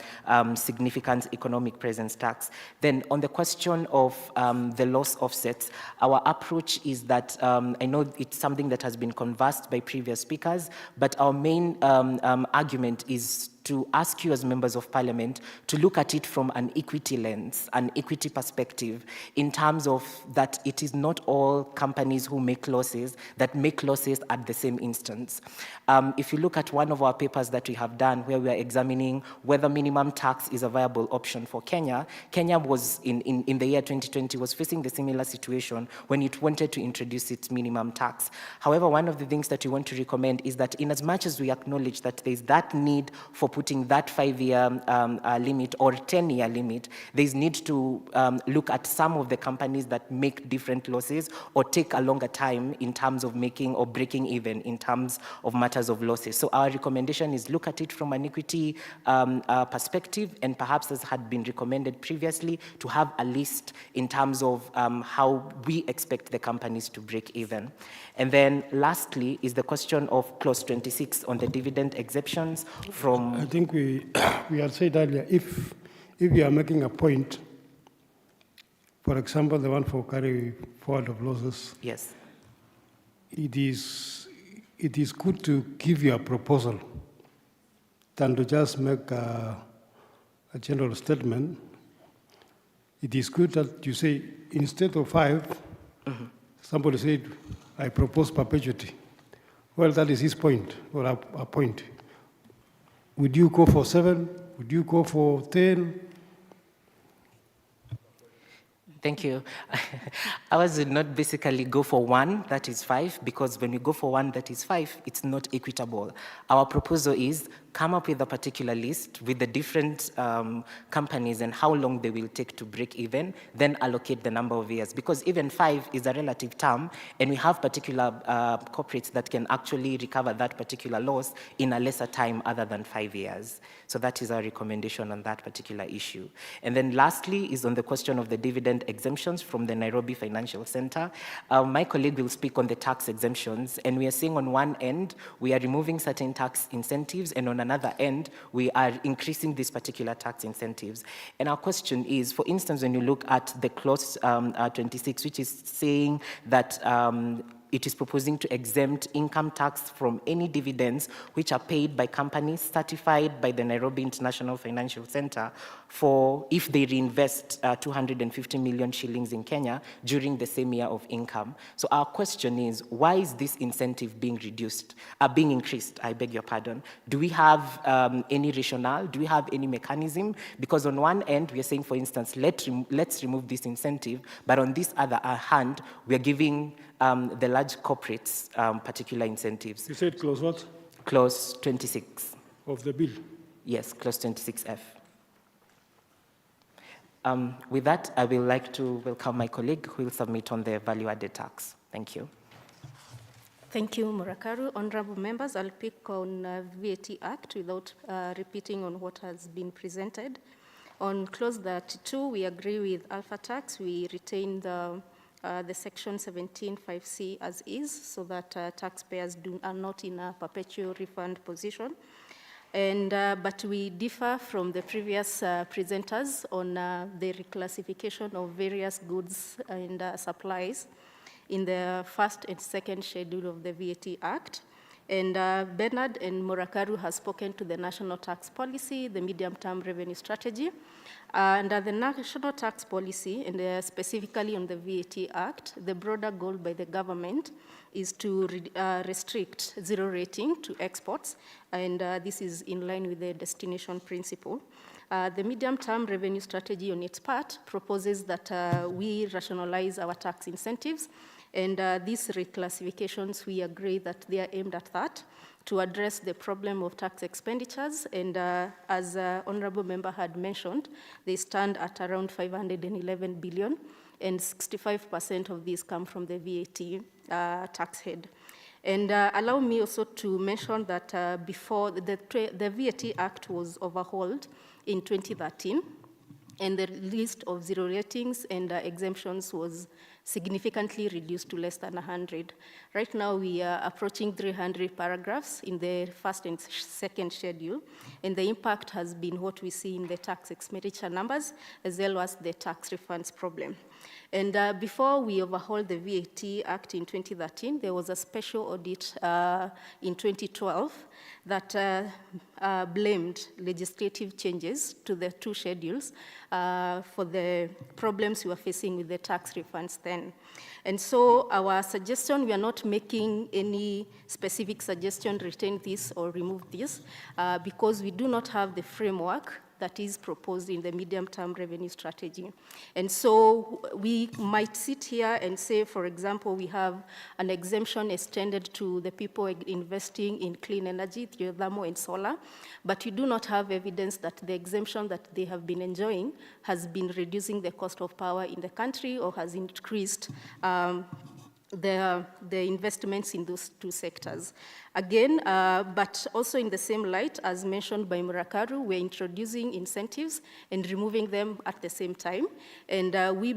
significant economic presence tax. Then on the question of the loss offsets, our approach is that, I know it's something that has been conversed by previous speakers, but our main argument is to ask you as members of parliament to look at it from an equity lens, an equity perspective, in terms of that it is not all companies who make losses that make losses at the same instance. If you look at one of our papers that we have done where we are examining whether minimum tax is a viable option for Kenya, Kenya was in the year 2020 was facing the similar situation when it wanted to introduce its minimum tax. However, one of the things that we want to recommend is that in as much as we acknowledge that there is that need for putting that 5-year limit or 10-year limit, there's need to look at some of the companies that make different losses or take a longer time in terms of making or breaking even in terms of matters of losses. So our recommendation is look at it from an equity perspective, and perhaps as had been recommended previously, to have a list in terms of how we expect the companies to break even. And then lastly is the question of clause 26 on the dividend exemptions from... I think we had said earlier, if you are making a point, for example, the one for carry forward of losses, yes, it is good to give you a proposal than to just make a general statement. It is good that you say, instead of 5, somebody said, I propose perpetuity. Well, that is his point, or a point. Would you go for 7? Would you go for 10? Thank you. Ours would not basically go for 1 that is 5, because when we go for 1 that is 5, it's not equitable. Our proposal is come up with a particular list with the different companies and how long they will take to break even, then allocate the number of years. Because even 5 is a relative term, and we have particular corporates that can actually recover that particular loss in a lesser time other than 5 years. So that is our recommendation on that particular issue. And then lastly is on the question of the dividend exemptions from the Nairobi Financial Center. My colleague will speak on the tax exemptions, and we are saying on one end, we are removing certain tax incentives, and on another end, we are increasing these particular tax incentives. And our question is, for instance, when you look at the clause 26, which is saying that it is proposing to exempt income tax from any dividends which are paid by companies certified by the Nairobi International Financial Center for if they reinvest 250 million shillings in Kenya during the same year of income. So our question is, why is this incentive being increased, I beg your pardon? Do we have any rationale? Do we have any mechanism? Because on one end, we are saying, for instance, let's remove this incentive, but on this other hand, we are giving the large corporates particular incentives. You said clause what? Clause 26. Of the bill? Yes, clause 26F. With that, I will like to welcome my colleague who will submit on the value-added tax. Thank you. Thank you, Murakaru. Honorable members, I'll pick on VAT Act without repeating on what has been presented. On clause 32, we agree with Alpha Tax. We retain the section 17(5)(c) as is, so that taxpayers are not in a perpetual refund position. And, but we differ from the previous presenters on the reclassification of various goods and supplies in the first and second schedule of the VAT Act. And Bernard and Murakaru has spoken to the national tax policy, the medium-term revenue strategy. Under the national tax policy, and specifically on the VAT Act, the broader goal by the government is to restrict zero rating to exports, and this is in line with the destination principle. The medium-term revenue strategy on its part proposes that we rationalize our tax incentives, and these reclassifications, we agree that they are aimed at that, to address the problem of tax expenditures. And as Honorable Member had mentioned, they stand at around 511 billion, and 65% of these come from the VAT tax head. And allow me also to mention that before the VAT Act was overhauled in 2013, and the list of zero ratings and exemptions was significantly reduced to less than 100. Right now, we are approaching 300 paragraphs in the first and second schedule, and the impact has been what we see in the tax expenditure numbers, as well as the tax refunds problem. And before we overhauled the VAT Act in 2013, there was a special audit in 2012 that blamed legislative changes to the two schedules for the problems we were facing with the tax refunds then. And so our suggestion, we are not making any specific suggestion, retain this or remove this, because we do not have the framework that is proposed in the medium-term revenue strategy. And so we might sit here and say, for example, we have an exemption extended to the people investing in clean energy, geothermal and solar, but you do not have evidence that the exemption that they have been enjoying has been reducing the cost of power in the country or has increased the investments in those two sectors. Again, but also in the same light, as mentioned by Murakaru, we're introducing incentives and removing them at the same time. And we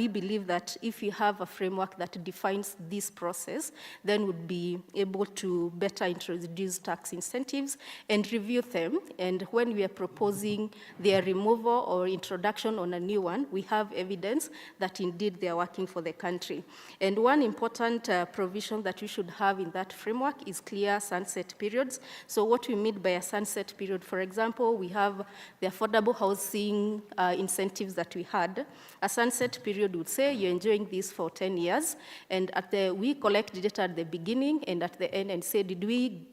believe that if we have a framework that defines this process, then we'll be able to better introduce tax incentives and review them. And when we are proposing their removal or introduction on a new one, we have evidence that indeed they are working for the country. And one important provision that we should have in that framework is clear sunset periods. So what we mean by a sunset period, for example, we have the affordable housing incentives that we had. A sunset period would say you're enjoying this for 10 years, and we collect data at the beginning and at the end and say, did we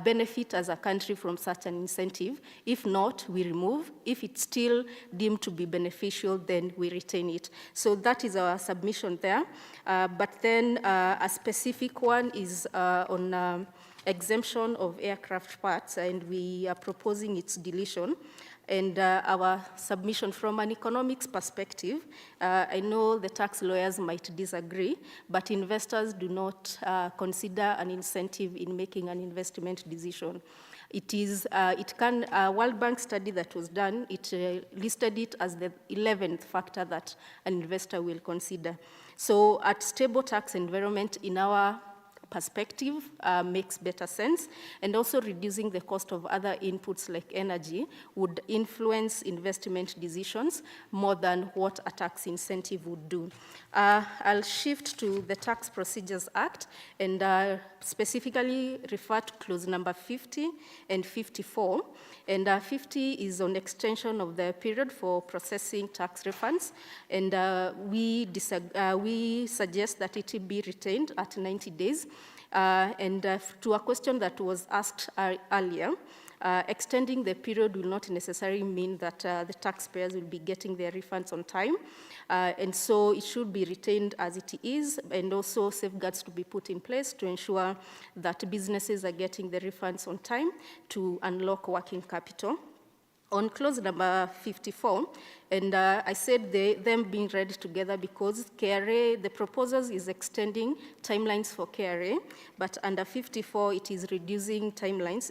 benefit as a country from such an incentive? If not, we remove. If it's still deemed to be beneficial, then we retain it. So that is our submission there. But but then a specific one is on exemption of aircraft parts, and we are proposing its deletion. And our submission from an economics perspective, I know the tax lawyers might disagree, but investors do not consider an incentive in making an investment decision. A World Bank study that was done, it listed it as the 11th factor that an investor will consider. So at stable tax environment, in our perspective, makes better sense, and also reducing the cost of other inputs like energy would influence investment decisions more than what a tax incentive would do. I'll shift to the Tax Procedures Act and specifically refer to clause number 50 and 54. And 50 is on extension of the period for processing tax refunds, and we suggest that it be retained at 90 days. To a question that was asked earlier, extending the period will not necessarily mean that the taxpayers will be getting their refunds on time. And so it should be retained as it is, and also safeguards to be put in place to ensure that businesses are getting the refunds on time to unlock working capital. On clause number 54, and I said them being read together because KRA, the proposals is extending timelines for KRA, but under 54, it is reducing timelines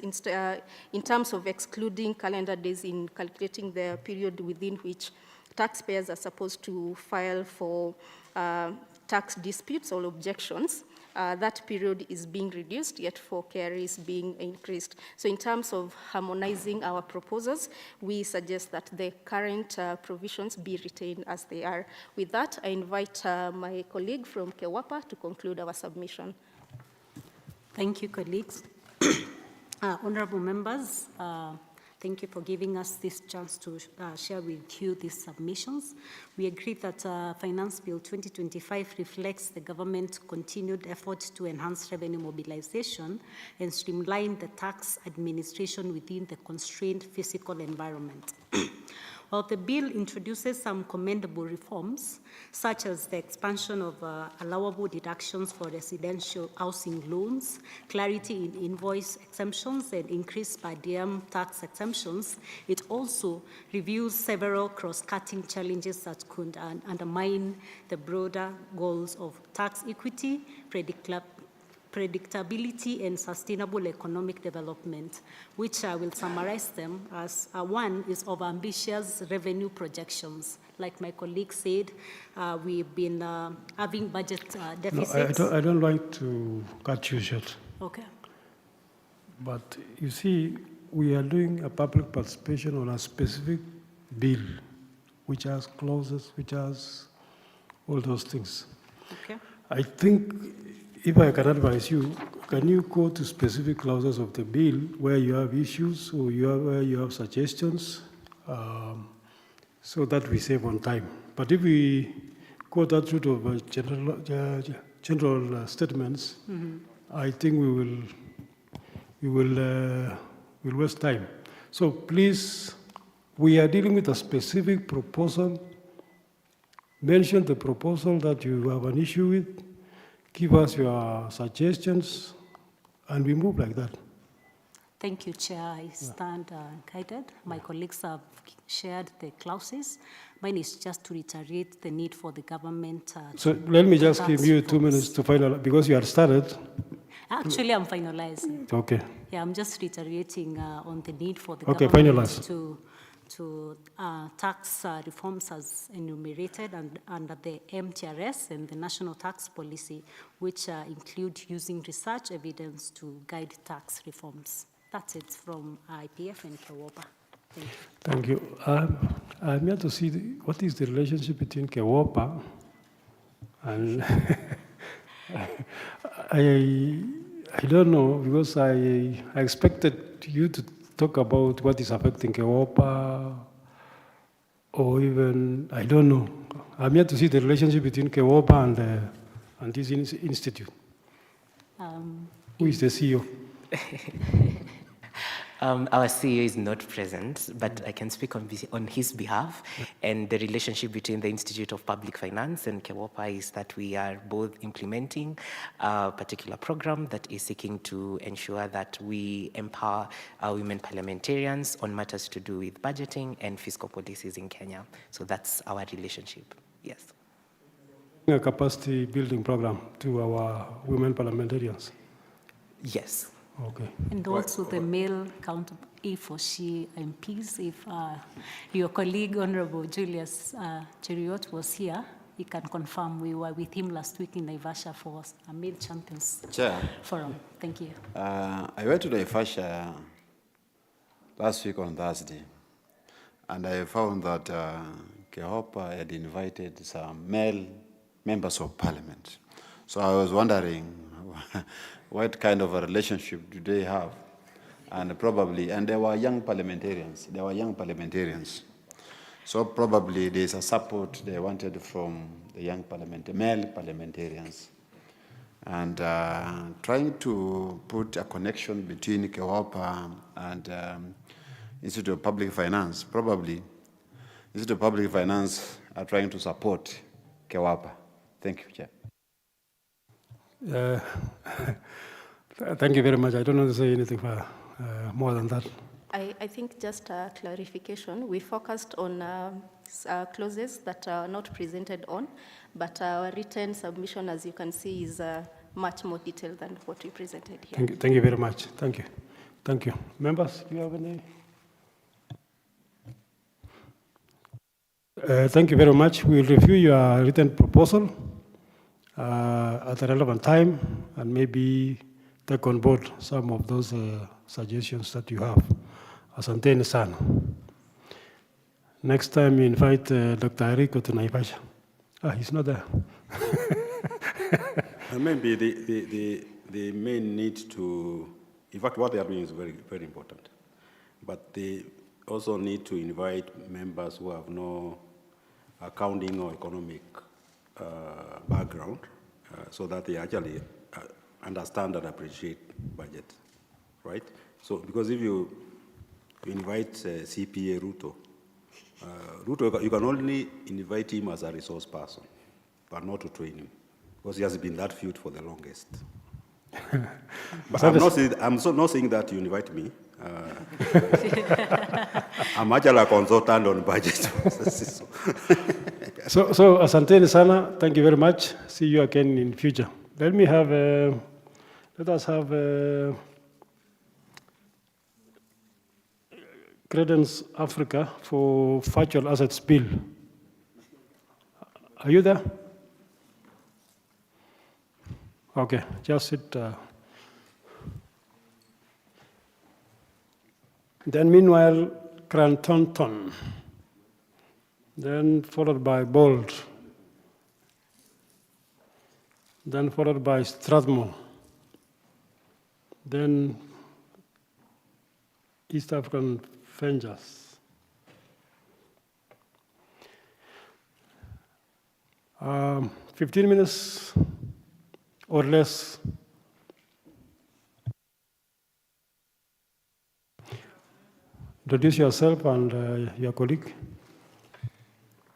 in terms of excluding calendar days in calculating the period within which taxpayers are supposed to file for tax disputes or objections. That period is being reduced, yet for KRA is being increased. So in terms of harmonizing our proposals, we suggest that the current provisions be retained as they are. With that, I invite my colleague from KEWAPA to conclude our submission. Thank you, colleagues. Honorable members, thank you for giving us this chance to share with you these submissions. We agree that Finance Bill 2025 reflects the government's continued effort to enhance revenue mobilization and streamline the tax administration within the constrained fiscal environment. While the bill introduces some commendable reforms, such as the expansion of allowable deductions for residential housing loans, clarity in invoice exemptions, and increased per diem tax exemptions, it also reviews several cross-cutting challenges that could undermine the broader goals of tax equity, predictability, and sustainable economic development, which I will summarize them as one is of ambitious revenue projections. Like my colleague said, we've been having budget deficits. No, I don't like to cut you short. Okay. But you see, we are doing a public participation on a specific bill, which has clauses, which has all those things. Okay. I think, if I can advise you, can you go to specific clauses of the bill where you have issues or where you have suggestions, so that we save on time? But if we go that route of general statements, I think we will waste time. So please, we are dealing with a specific proposal. Mention the proposal that you have an issue with. Give us your suggestions, and we move like that. Thank you, Chair. I stand guided. My colleagues have shared the clauses. Mine is just to reiterate the need for the government. So let me just give you 2 minutes to finalize, because you had started. Actually, I'm finalizing. Okay. Yeah, I'm just reiterating on the need for the finalize. government to tax reforms as enumerated under the MTRS and the National Tax Policy, which include using research evidence to guide tax reforms. That's it from IPF and KEWAPA. Thank you. Thank you. I'm here to see what is the relationship between KEWAPA and I don't know, because I expected you to talk about what is affecting KEWAPA, or even, I don't know. I'm here to see the relationship between KEWAPA and this institute. Who is the CEO? Our CEO is not present, but I can speak on his behalf. And the relationship between the Institute of Public Finance and KEWOPA is that we are both implementing a particular program that is seeking to ensure that we empower our women parliamentarians on matters to do with budgeting and fiscal policies in Kenya. So that's our relationship, yes. A capacity building program to our women parliamentarians. Yes. Okay. And also the male countable, if or she MPs, if your colleague, Honorable Julius Cheriot, was here, he can confirm. We were with him last week in Naivasha for a male champions forum. Thank you. I went to Naivasha last week on Thursday, and I found that KEWOPA had invited some male members of parliament. So I was wondering what kind of a relationship do they have? And probably, and they were young parliamentarians. So probably there's a support they wanted from the young male parliamentarians. And trying to put a connection between KEWOPA and Institute of Public Finance. Probably Institute of Public Finance are trying to support KEWOPA. Thank you, Chair. Thank you very much. I don't want to say anything more than that. I think just a clarification. We focused on clauses that are not presented on, but our written submission, as you can see, is much more detailed than what we presented here. Thank you very much. Thank you. Thank you. Members, do you have any? Thank you very much. We will review your written proposal at a relevant time and maybe take on board some of those suggestions that you have. Asanteni sana. Next time, we invite Dr. Eriko to Naivasha. He's not there. Maybe they may need to, in fact, what they are doing is very, very important. But they also need to invite members who have no accounting or economic background so that they actually understand and appreciate budget, right? So, because if you invite CPA Ruto, you can only invite him as a resource person, but not to train him, because he has been that field for the longest. But I'm not saying that you invite me. I'm actually a consultant on budget. So asanteni sana. Thank you very much. See you again in future. Let us have Credence Africa for virtual assets bill. Are you there? Okay, just sit. Then meanwhile, Crantonton. Then followed by Bold. Then followed by Strathmore. Then East African Fengers. 15 minutes or less. Introduce yourself and your colleague.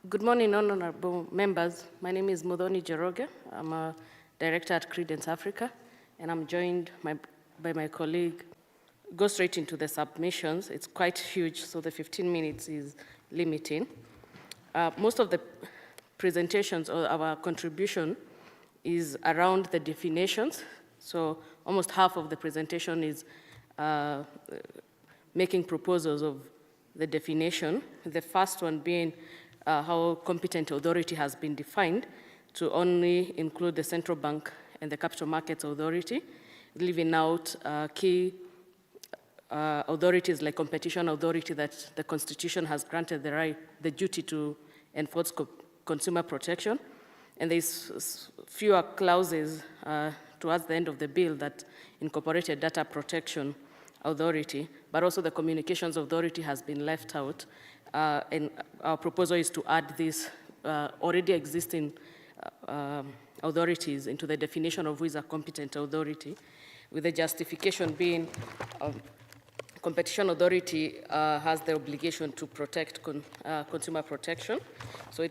Good morning, honorable members. My name is Modoni Jeroge. I'm a director at Credence Africa, and I'm joined by my colleague. Go straight into the submissions. It's quite huge, so the 15 minutes is limiting. Most of the presentations or our contribution is around the definitions. So almost half of the presentation is making proposals of the definition. The first one being how competent authority has been defined to only include the central bank and the capital markets authority, leaving out key authorities like competition authority that the Constitution has granted the duty to enforce consumer protection. And there's fewer clauses towards the end of the bill that incorporated data protection authority, but also the communications authority has been left out. And our proposal is to add these already existing authorities into the definition of who is a competent authority, with the justification being Competition Authority has the obligation to protect consumer protection. So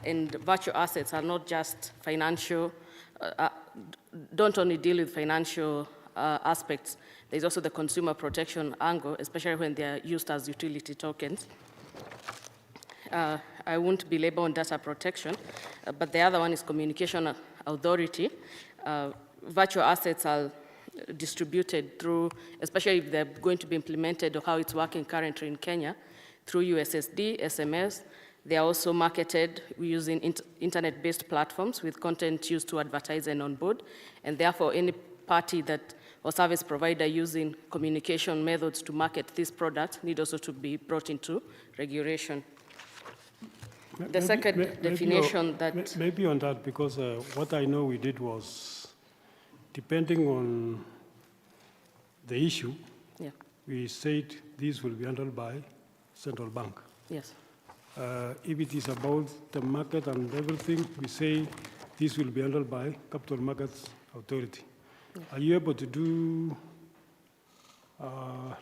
and virtual assets are not just financial, don't only deal with financial aspects. There's also the consumer protection angle, especially when they are used as utility tokens. I won't belabor on data protection, but the other one is Communication Authority. Virtual assets are distributed through, especially if they're going to be implemented or how it's working currently in Kenya, through USSD, SMS. They are also marketed using internet-based platforms with content used to advertise and onboard, and therefore any party that or service provider using communication methods to market this product need also to be brought into regulation. The second definition that... Maybe on that, because what I know we did was, depending on the issue, yeah, we said this will be handled by central bank. Yes. If it is about the market and everything, we say this will be handled by Capital Markets Authority. Yeah. Are you able to do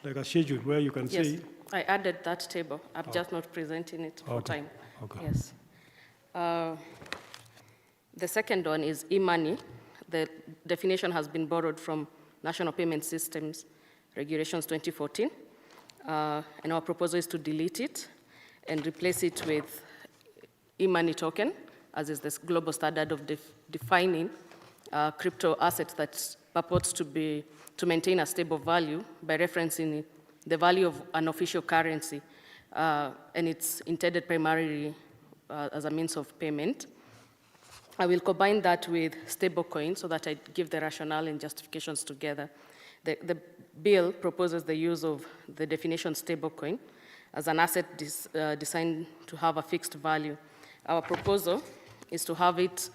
like a schedule where you can say... Yes, I added that table. I'm just not presenting it for time. Okay. Yes. The second one is e-money. The definition has been borrowed from National Payment Systems Regulations 2014. And our proposal is to delete it and replace it with e-money token, as is this global standard of defining crypto assets that purports to maintain a stable value by referencing the value of an official currency, and it's intended primarily as a means of payment. I will combine that with stablecoin so that I give the rationale and justifications together. The bill proposes the use of the definition stablecoin as an asset designed to have a fixed value. Our proposal is to have it,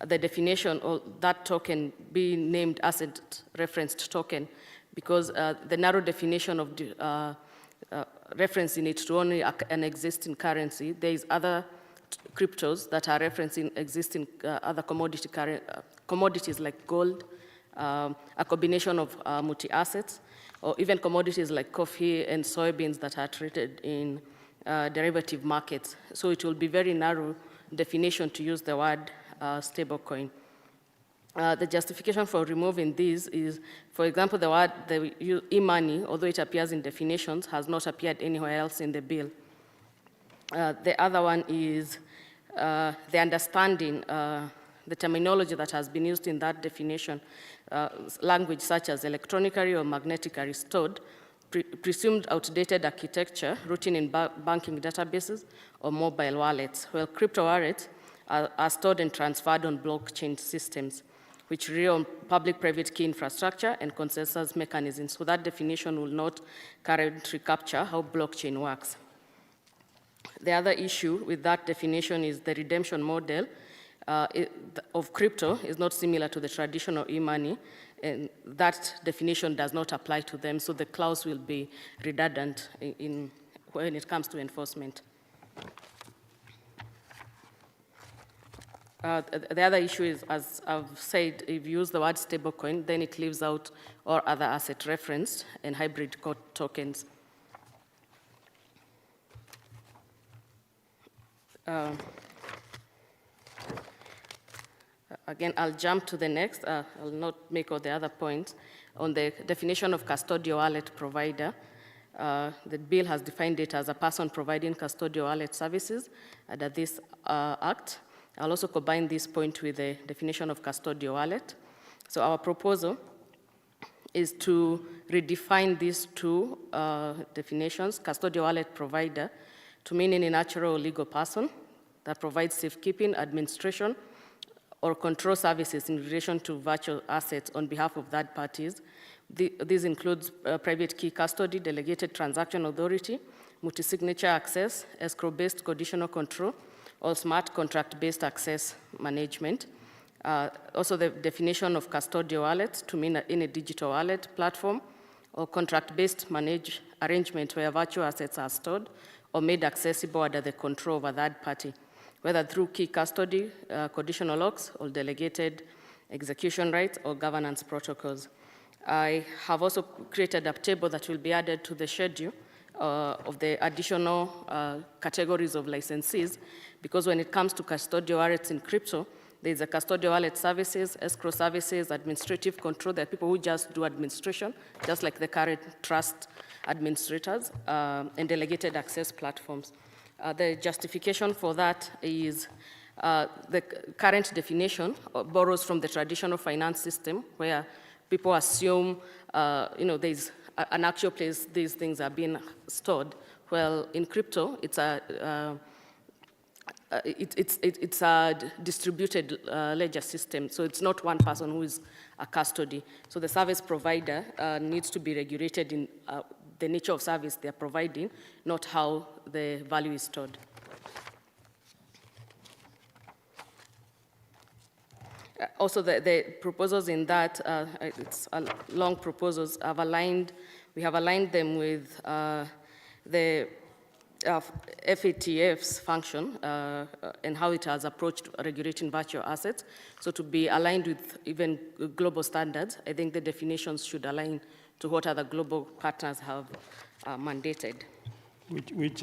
the definition or that token be named asset referenced token, because the narrow definition of referencing it to only an existing currency, there is other cryptos that are referencing existing other commodities like gold, a combination of multi-assets, or even commodities like coffee and soybeans that are traded in derivative markets. So it will be very narrow definition to use the word stablecoin. The justification for removing these is, for example, the e-money, although it appears in definitions, has not appeared anywhere else in the bill. The other one is the understanding, the terminology that has been used in that definition, language such as electronically or magnetically stored, presumed outdated architecture, routing in banking databases or mobile wallets, while crypto wallets are stored and transferred on blockchain systems, which rely on public-private key infrastructure and consensus mechanisms. So that definition will not currently capture how blockchain works. The other issue with that definition is the redemption model of crypto is not similar to the traditional e-money, and that definition does not apply to them, so the clause will be redundant when it comes to enforcement. The other issue is, as I've said, if you use the word stablecoin, then it leaves out all other asset referenced and hybrid tokens. Again, I'll jump to the next. I'll not make all the other points. On the definition of custodial wallet provider, the bill has defined it as a person providing custodial wallet services under this act. I'll also combine this point with the definition of custodial wallet. So our proposal is to redefine these two definitions, custodial wallet provider, to mean any natural or legal person that provides safekeeping, administration, or control services in relation to virtual assets on behalf of third parties. This includes private key custody, delegated transaction authority, multi-signature access, escrow-based conditional control, or smart contract-based access management. Also the definition of custodial wallets to mean in a digital wallet platform or contract-based managed arrangement where virtual assets are stored or made accessible under the control of a third party, whether through key custody, conditional locks, or delegated execution rights or governance protocols. I have also created a table that will be added to the schedule of the additional categories of licensees, because when it comes to custodial wallets in crypto, there's a custodial wallet services, escrow services, administrative control. There are people who just do administration, just like the current trust administrators, and delegated access platforms. The justification for that is the current definition borrows from the traditional finance system, where people assume, there's an actual place these things are being stored. Well, in crypto, it's a distributed ledger system, so it's not one person who is a custody. So the service provider needs to be regulated in the nature of service they're providing, not how the value is stored. Also, the proposals in that, it's long proposals, we have aligned them with the FATF's function and how it has approached regulating virtual assets. So to be aligned with even global standards, I think the definitions should align to what other global partners have mandated. Which,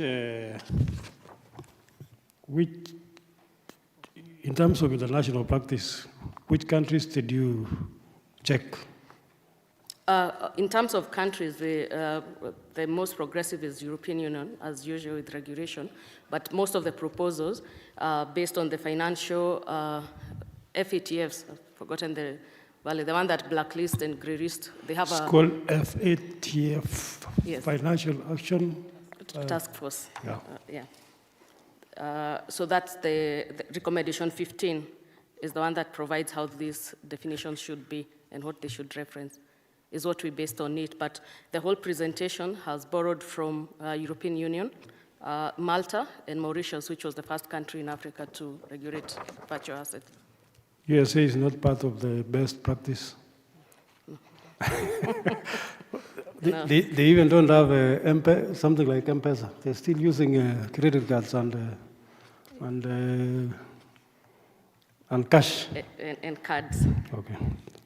in terms of international practice, which countries did you check? In terms of countries, the most progressive is European Union, as usual with regulation, but most of the proposals, based on the financial FATFs, I've forgotten the one that blacklist and grey list, they have it's called FATF, yes. Financial Action Task Force. Yeah. So that's the recommendation 15 is the one that provides how these definitions should be and what they should reference, is what we based on it. But the whole presentation has borrowed from European Union, Malta, and Mauritius, which was the first country in Africa to regulate virtual assets. USA is not part of the best practice. No. They even don't have something like M-Pesa. They're still using credit cards and cash. And cards. Okay,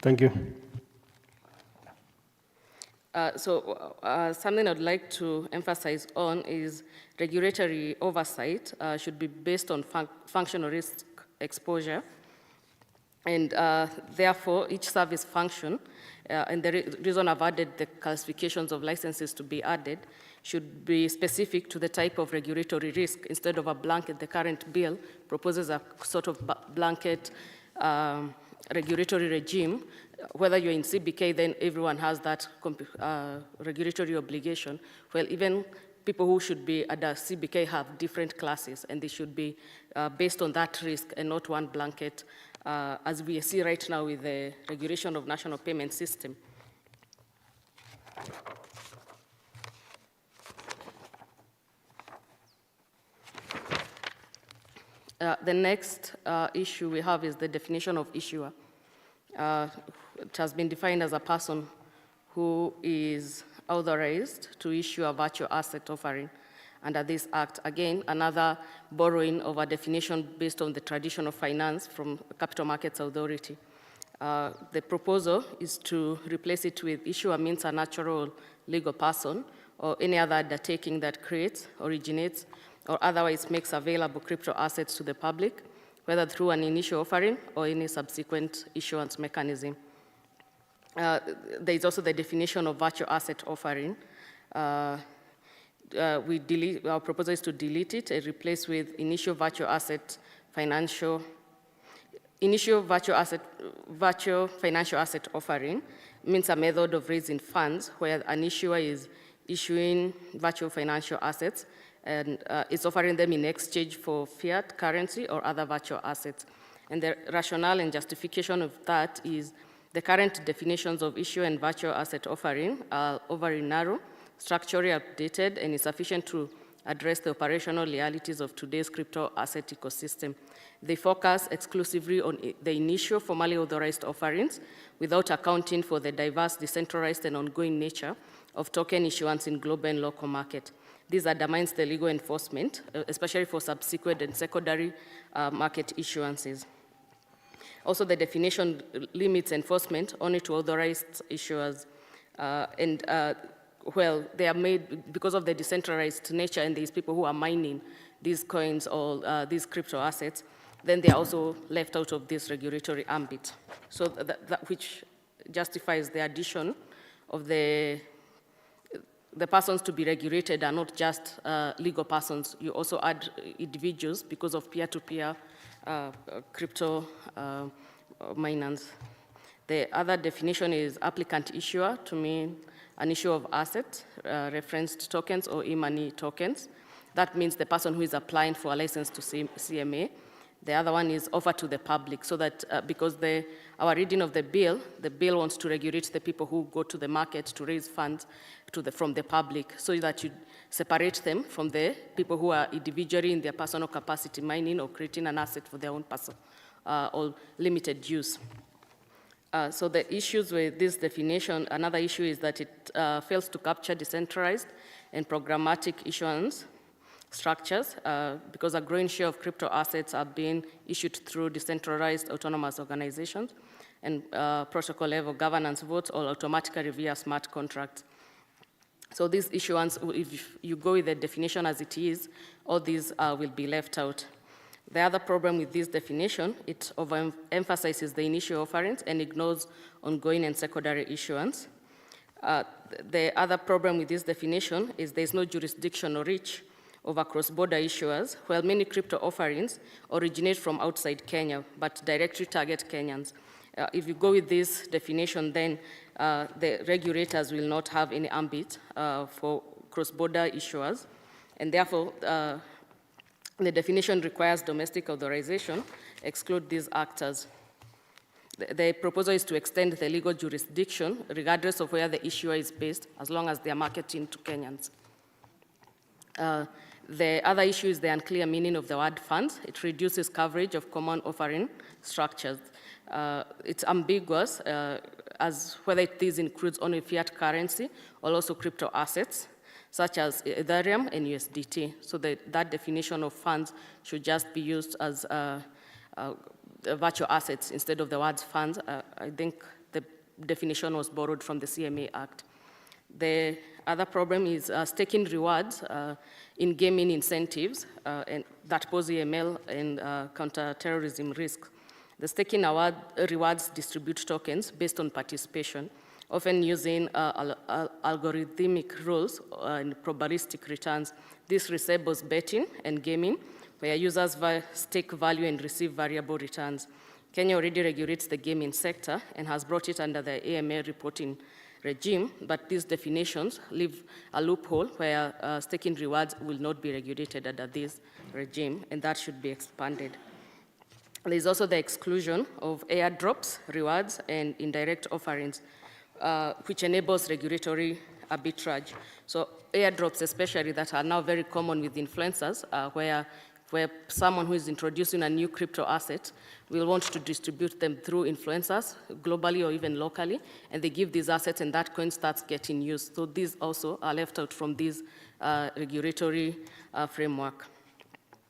thank you. Something I'd like to emphasize on is regulatory oversight should be based on functional risk exposure. And therefore, each service function, and the reason I've added the classifications of licenses to be added, should be specific to the type of regulatory risk. Instead of a blanket, the current bill proposes a sort of blanket regulatory regime. Whether you're in CBK, then everyone has that regulatory obligation. Well, even people who should be at the CBK have different classes, and they should be based on that risk and not one blanket, as we see right now with the regulation of national payment system. The next issue we have is the definition of issuer. It has been defined as a person who is authorized to issue a virtual asset offering under this act. Again, another borrowing of a definition based on the tradition of finance from Capital Markets Authority. The proposal is to replace it with issuer means a natural legal person or any other undertaking that creates, originates, or otherwise makes available crypto assets to the public, whether through an initial offering or any subsequent issuance mechanism. There is also the definition of virtual asset offering. Our proposal is to delete it and replace with initial virtual financial financial asset offering means a method of raising funds where an issuer is issuing virtual financial assets and is offering them in exchange for fiat currency or other virtual assets. And the rationale and justification of that is the current definitions of issue and virtual asset offering are overly narrow, structurally outdated, and insufficient to address the operational realities of today's crypto asset ecosystem. They focus exclusively on the initial formally authorized offerings without accounting for the diverse, decentralized, and ongoing nature of token issuance in global and local market. This undermines the legal enforcement, especially for subsequent and secondary market issuances. Also, the definition limits enforcement only to authorized issuers. Well, they are made because of the decentralized nature, and these people who are mining these coins or these crypto assets, then they are also left out of this regulatory ambit. So that which justifies the addition of the persons to be regulated are not just legal persons. You also add individuals because of peer-to-peer crypto miners. The other definition is applicant issuer to mean an issue of asset, referenced tokens or e-money tokens. That means the person who is applying for a license to CMA. The other one is offer to the public, so that because our reading of the bill wants to regulate the people who go to the market to raise funds from the public, so that you separate them from the people who are individually in their personal capacity mining or creating an asset for their own personal or limited use. So the issues with this definition, another issue is that it fails to capture decentralized and programmatic issuance structures because a growing share of crypto assets are being issued through decentralized autonomous organizations and protocol level governance votes or automatically via smart contracts. So these issuance, if you go with the definition as it is, all these will be left out. The other problem with this definition, it overemphasizes the initial offerings and ignores ongoing and secondary issuance. The other problem with this definition is there's no jurisdictional reach over cross-border issuers, while many crypto offerings originate from outside Kenya, but directly target Kenyans. If you go with this definition, then the regulators will not have any ambit for cross-border issuers, and therefore, the definition requires domestic authorization, exclude these actors. The proposal is to extend the legal jurisdiction regardless of where the issuer is based, as long as they are marketing to Kenyans. The other issue is the unclear meaning of the word funds. It reduces coverage of common offering structures. It's ambiguous as whether this includes only fiat currency or also crypto assets, such as Ethereum and USDT. So that definition of funds should just be used as virtual assets instead of the words funds. I think the definition was borrowed from the CMA Act. The other problem is staking rewards in gaming incentives and that pose EML and counter-terrorism risks. The staking rewards distribute tokens based on participation, often using algorithmic rules and probabilistic returns. This resembles betting and gaming, where users stake value and receive variable returns. Kenya already regulates the gaming sector and has brought it under the AMA reporting regime, but these definitions leave a loophole where staking rewards will not be regulated under this regime, and that should be expanded. There's also the exclusion of airdrops, rewards, and indirect offerings, which enables regulatory arbitrage. So airdrops, especially, that are now very common with influencers, where someone who is introducing a new crypto asset will want to distribute them through influencers, globally or even locally, and they give these assets and that coin starts getting used. So these also are left out from this regulatory framework.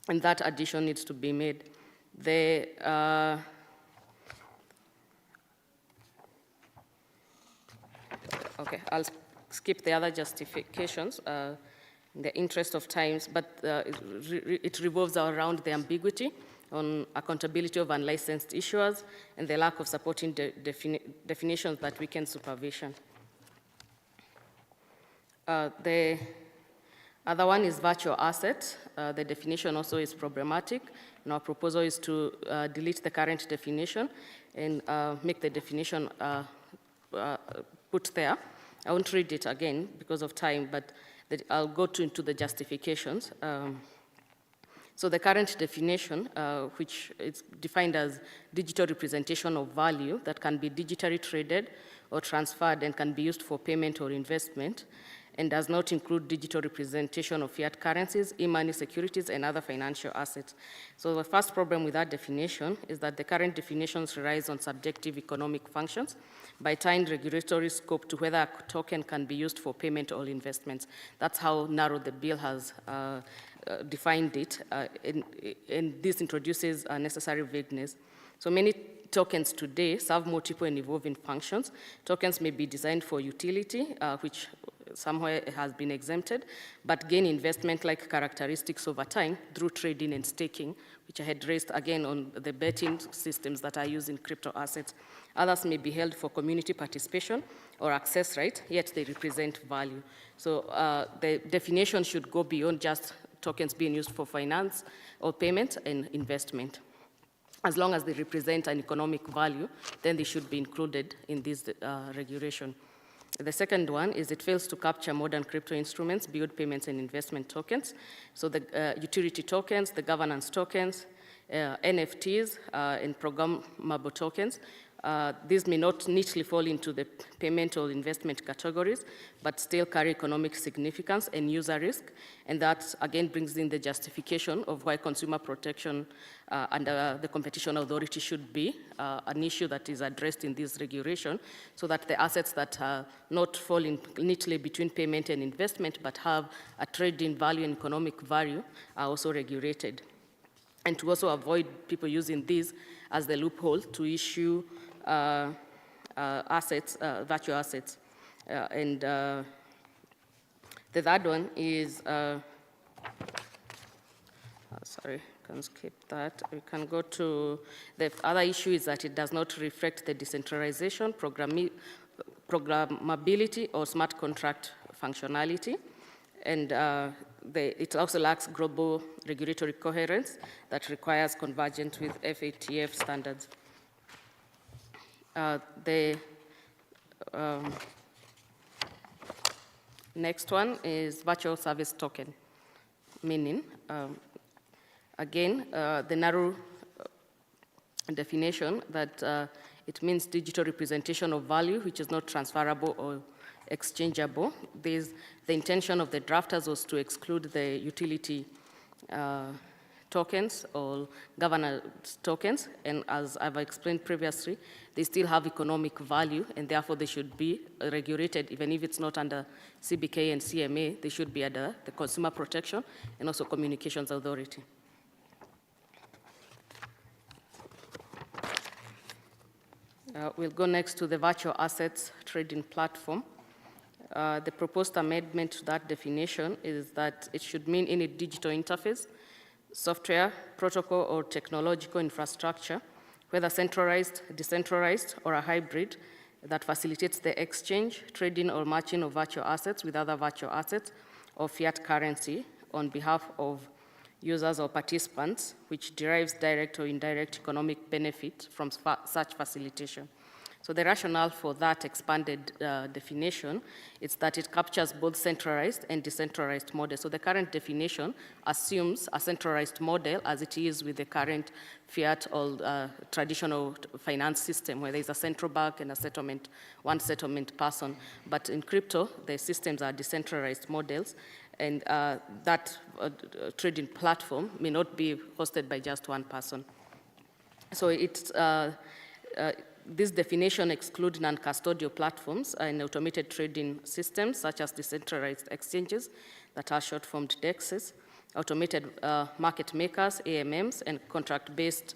And that addition needs to be made. Okay, I'll skip the other justifications in the interest of times, but it revolves around the ambiguity on accountability of unlicensed issuers and the lack of supporting definitions that weaken supervision. The other one is virtual asset. The definition also is problematic, and our proposal is to delete the current definition and make the definition put there. I won't read it again because of time, but I'll go into the justifications. So the current definition, which is defined as digital representation of value that can be digitally traded or transferred and can be used for payment or investment, and does not include digital representation of fiat currencies, e-money securities, and other financial assets. So the first problem with that definition is that the current definitions relies on subjective economic functions by tying regulatory scope to whether a token can be used for payment or investments. That's how narrow the bill has defined it, and this introduces unnecessary vagueness. So many tokens today serve multiple and evolving functions. Tokens may be designed for utility, which somewhere has been exempted, but gain investment-like characteristics over time through trading and staking, which I had raised again on the betting systems that are used in crypto assets. Others may be held for community participation or access right, yet they represent value. So the definition should go beyond just tokens being used for finance or payment and investment. As long as they represent an economic value, then they should be included in this regulation. The second one is it fails to capture modern crypto instruments, beyond payments and investment tokens. So the utility tokens, the governance tokens, NFTs, and programmable tokens. These may not neatly fall into the payment or investment categories, but still carry economic significance and user risk. And that, again, brings in the justification of why consumer protection under the Competition Authority should be an issue that is addressed in this regulation, so that the assets that not fall in neatly between payment and investment, but have a trading value and economic value, are also regulated. And to also avoid people using these as the loophole to issue assets, virtual assets. And the third one is, sorry, can skip that. We can go to, the other issue is that it does not reflect the decentralization, programmability, or smart contract functionality. And it also lacks global regulatory coherence that requires convergence with FATF standards. The next one is virtual service token, meaning, again, the narrow definition that it means digital representation of value which is not transferable or exchangeable. The intention of the drafters was to exclude the utility tokens or governance tokens, and as I've explained previously, they still have economic value, and therefore they should be regulated, even if it's not under CBK and CMA, they should be under the Consumer Protection and also Communications Authority. We'll go next to the virtual assets trading platform. The proposed amendment to that definition is that it should mean any digital interface, software, protocol, or technological infrastructure, whether centralized, decentralized, or a hybrid, that facilitates the exchange, trading, or matching of virtual assets with other virtual assets or fiat currency on behalf of users or participants, which derives direct or indirect economic benefit from such facilitation. So the rationale for that expanded definition is that it captures both centralized and decentralized models. So the current definition assumes a centralized model as it is with the current fiat or traditional finance system, where there's a central bank and one settlement person. But in crypto, the systems are decentralized models, and that trading platform may not be hosted by just one person. So it's this definition excludes non-custodial platforms and automated trading systems, such as decentralized exchanges that are short-formed DEXs, automated market makers, AMMs, and contract-based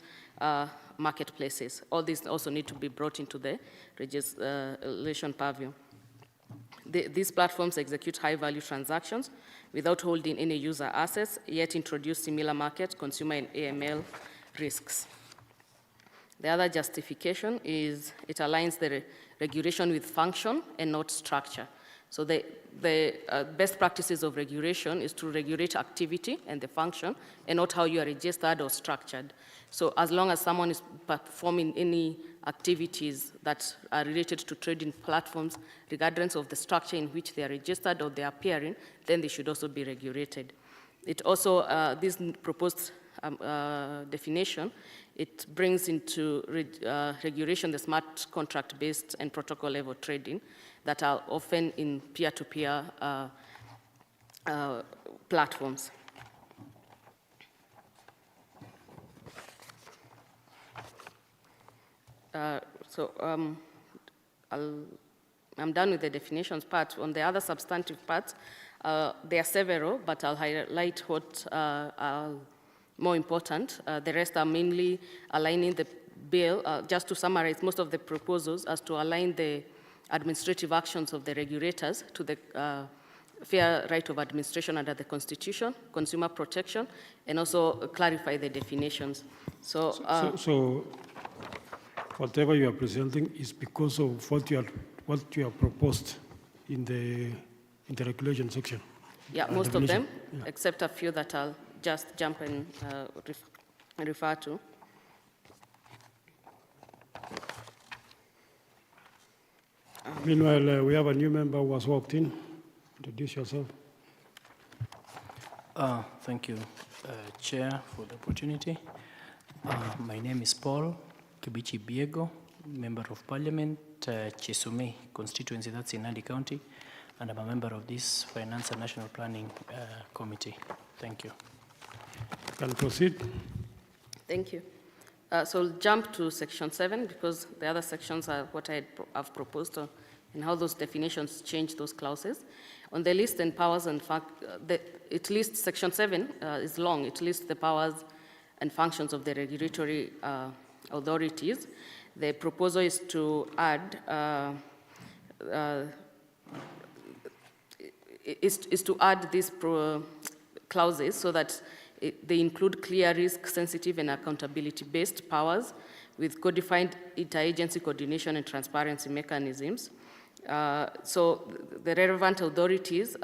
marketplaces. All these also need to be brought into the regulation purview. These platforms execute high-value transactions without holding any user assets, yet introduce similar market, consumer, and AML risks. The other justification is it aligns the regulation with function and not structure. So the best practices of regulation is to regulate activity and the function, and not how you are registered or structured. So as long as someone is performing any activities that are related to trading platforms, regardless of the structure in which they are registered or they are appearing, then they should also be regulated. It also, this proposed definition, it brings into regulation the smart contract-based and protocol-level trading that are often in peer-to-peer platforms. I'm done with the definitions part. On the other substantive parts, there are several, but I'll highlight what are more important. The rest are mainly aligning the bill, just to summarize most of the proposals, as to align the administrative actions of the regulators to the fair right of administration under the Constitution, consumer protection, and also clarify the definitions. So whatever you are presenting is because of what you have proposed in the regulation section. Yeah, most of them, yeah. except a few that I'll just jump and refer to. Meanwhile, we have a new member who has walked in. Introduce yourself. Thank you, Chair, for the opportunity. My name is Paul Kibichi Biego, Member of Parliament, Chesumei constituency, that's in Nandi County, and I'm a member of this Finance and National Planning Committee. Thank you. Can proceed. Thank you. So I'll jump to section 7 because the other sections are what I've proposed and how those definitions change those clauses. On the list and powers and it lists, section 7 is long. It lists the powers and functions of the regulatory authorities. The proposal is to add these clauses so that they include clear risk, sensitive, and accountability-based powers with codified interagency coordination and transparency mechanisms. So the relevant authorities,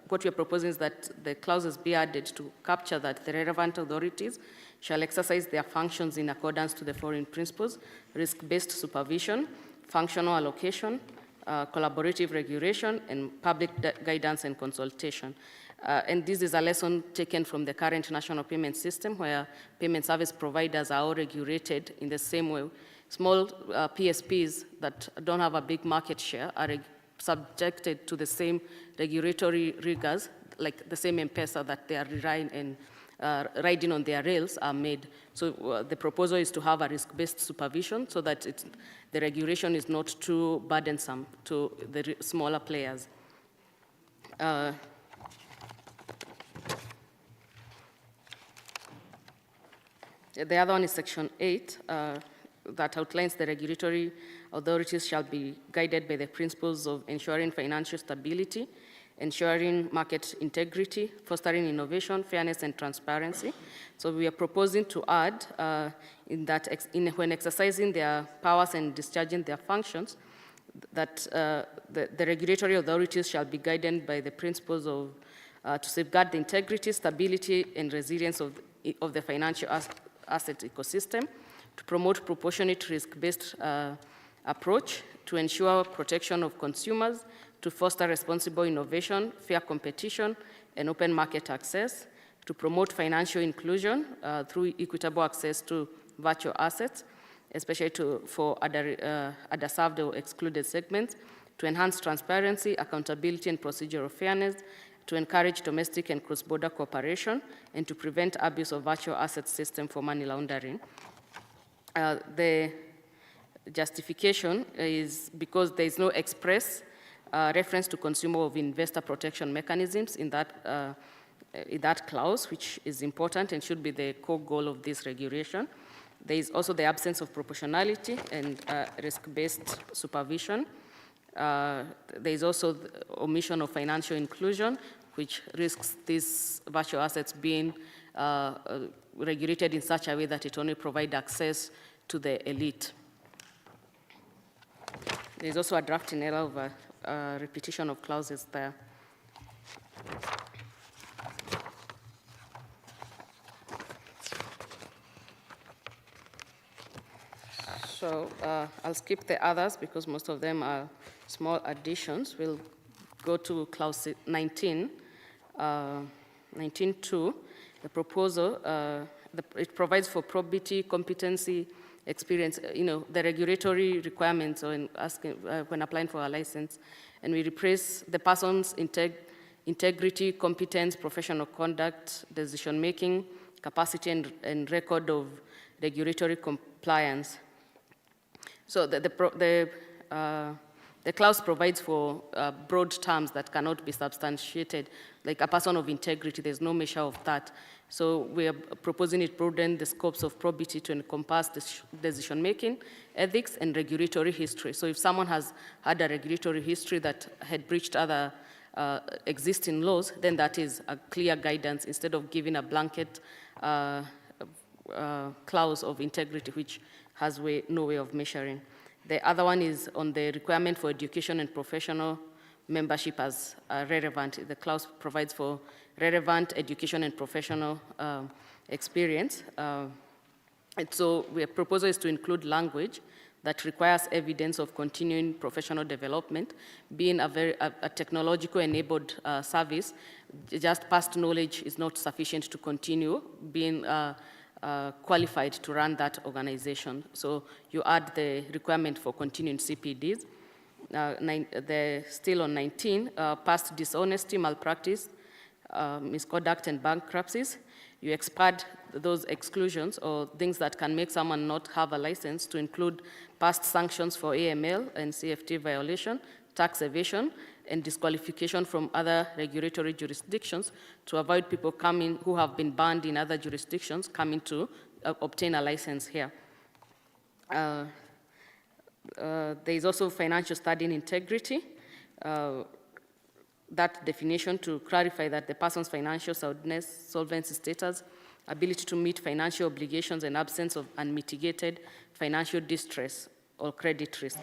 what we are proposing is that the clauses be added to capture that the relevant authorities shall exercise their functions in accordance to the following principles: risk-based supervision, functional allocation, collaborative regulation, and public guidance and consultation. And this is a lesson taken from the current national payment system, where payment service providers are all regulated in the same way. Small PSPs that don't have a big market share are subjected to the same regulatory rigors, like the same M-Pesa that they are relying and riding on their rails are made. So the proposal is to have a risk-based supervision so that the regulation is not too burdensome to the smaller players. The other one is section 8 that outlines the regulatory authorities shall be guided by the principles of ensuring financial stability, ensuring market integrity, fostering innovation, fairness, and transparency. So we are proposing to add when exercising their powers and discharging their functions, that the regulatory authorities shall be guided by the principles of to safeguard the integrity, stability, and resilience of the financial asset ecosystem, to promote proportionate risk-based approach, to ensure protection of consumers, to foster responsible innovation, fair competition, and open market access, to promote financial inclusion through equitable access to virtual assets, especially for underserved or excluded segments, to enhance transparency, accountability, and procedural fairness, to encourage domestic and cross-border cooperation, and to prevent abuse of virtual asset system for money laundering. The justification is because there is no express reference to consumer or investor protection mechanisms in that clause, which is important and should be the core goal of this regulation. There is also the absence of proportionality and risk-based supervision. There is also the omission of financial inclusion, which risks these virtual assets being regulated in such a way that it only provides access to the elite. There is also a drafting error of a repetition of clauses there. So I'll skip the others because most of them are small additions. We'll go to clause 19. 19.2, the proposal, it provides for probity, competency, experience, the regulatory requirements when applying for a license. And we replace the person's integrity, competence, professional conduct, decision-making, capacity, and record of regulatory compliance. So the The clause provides for broad terms that cannot be substantiated, like a person of integrity. There's no measure of that. So we are proposing it broaden the scopes of probity to encompass decision-making, ethics, and regulatory history. So if someone has had a regulatory history that had breached other existing laws, then that is a clear guidance instead of giving a blanket clause of integrity, which has no way of measuring. The other one is on the requirement for education and professional membership as relevant. The clause provides for relevant education and professional experience. And so our proposal is to include language that requires evidence of continuing professional development. Being a technological enabled service, just past knowledge is not sufficient to continue being qualified to run that organization. So you add the requirement for continuing CPDs. Still on 19, past dishonesty, malpractice, misconduct, and bankruptcies. You expand those exclusions or things that can make someone not have a license to include past sanctions for AML and CFT violation, tax evasion, and disqualification from other regulatory jurisdictions to avoid people coming who have been banned in other jurisdictions coming to obtain a license here. There is also financial studying integrity. That definition to clarify that the person's financial soundness, solvency status, ability to meet financial obligations, and absence of unmitigated financial distress or credit risk.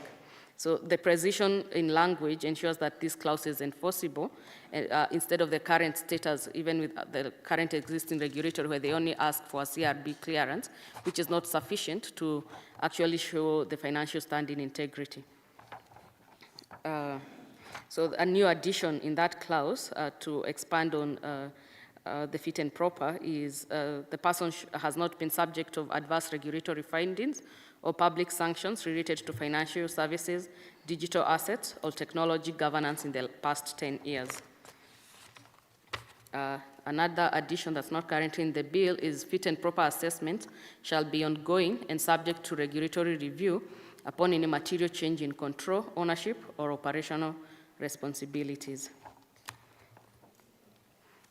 So the precision in language ensures that this clause is enforceable instead of the current status, even with the current existing regulator where they only ask for a CRB clearance, which is not sufficient to actually show the financial standing integrity. So a new addition in that clause to expand on the fit and proper is the person has not been subject of adverse regulatory findings or public sanctions related to financial services, digital assets, or technology governance in the past 10 years. Another addition that's not currently in the bill is fit and proper assessment shall be ongoing and subject to regulatory review upon any material change in control, ownership, or operational responsibilities.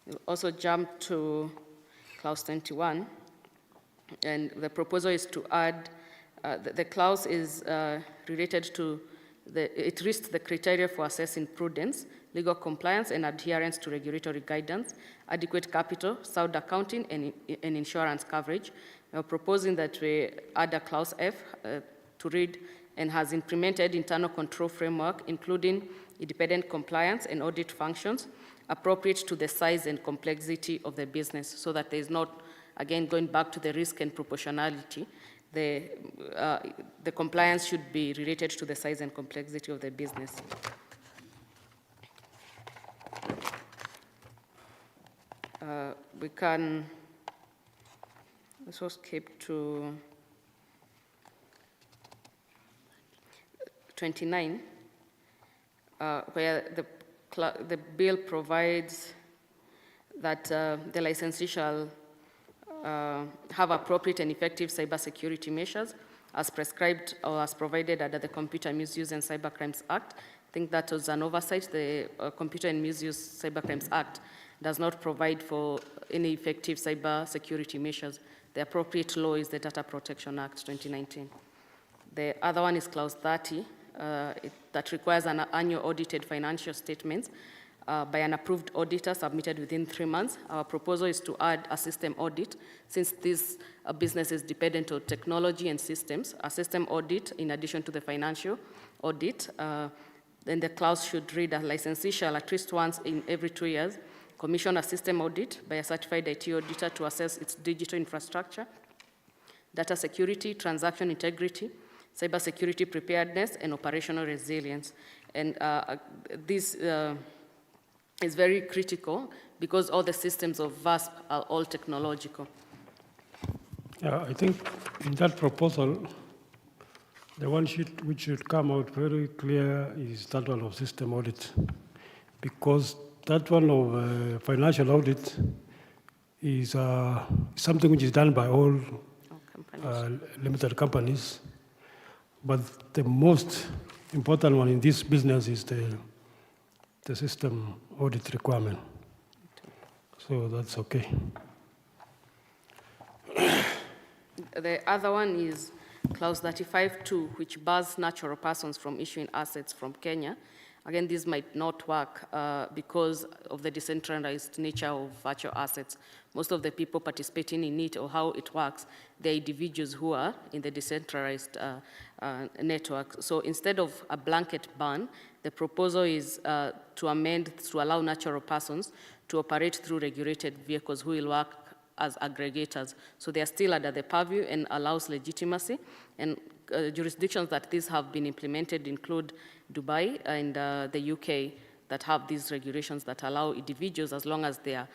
We'll also jump to clause 21, and the proposal is to add, the clause is related to, it lists the criteria for assessing prudence, legal compliance, and adherence to regulatory guidance, adequate capital, sound accounting, and insurance coverage. We're proposing that we add a clause F to read, and has implemented internal control framework, including independent compliance and audit functions, appropriate to the size and complexity of the business, so that there is not, again, going back to the risk and proportionality, the compliance should be related to the size and complexity of the business. We can also skip to 29, where the bill provides that the licensee shall have appropriate and effective cybersecurity measures as prescribed or as provided under the Computer Misuse and Cybercrimes Act. I think that was an oversight. The Computer and Misuse Cybercrimes Act does not provide for any effective cybersecurity measures. The appropriate law is the Data Protection Act 2019. The other one is clause 30, that requires an annual audited financial statements by an approved auditor submitted within 3 months. Our proposal is to add a system audit. Since this business is dependent on technology and systems, a system audit in addition to the financial audit, then the clause should read, a licensee shall at least once in every 2 years commission a system audit by a certified IT auditor to assess its digital infrastructure, data security, transaction integrity, cybersecurity preparedness, and operational resilience. And this is very critical because all the systems of VASP are all technological. I think in that proposal, the one sheet which should come out very clear is that one of system audit, because that one of financial audit is something which is done by all limited companies. But the most important one in this business is the system audit requirement. So that's okay. The other one is clause 35.2, which bars natural persons from issuing assets from Kenya. Again, this might not work because of the decentralized nature of virtual assets. Most of the people participating in it or how it works, they're individuals who are in the decentralized network. So instead of a blanket ban, the proposal is to amend to allow natural persons to operate through regulated vehicles who will work as aggregators. So they are still under the purview and allows legitimacy. And jurisdictions that these have been implemented include Dubai and the UK that have these regulations that allow individuals, as long as they are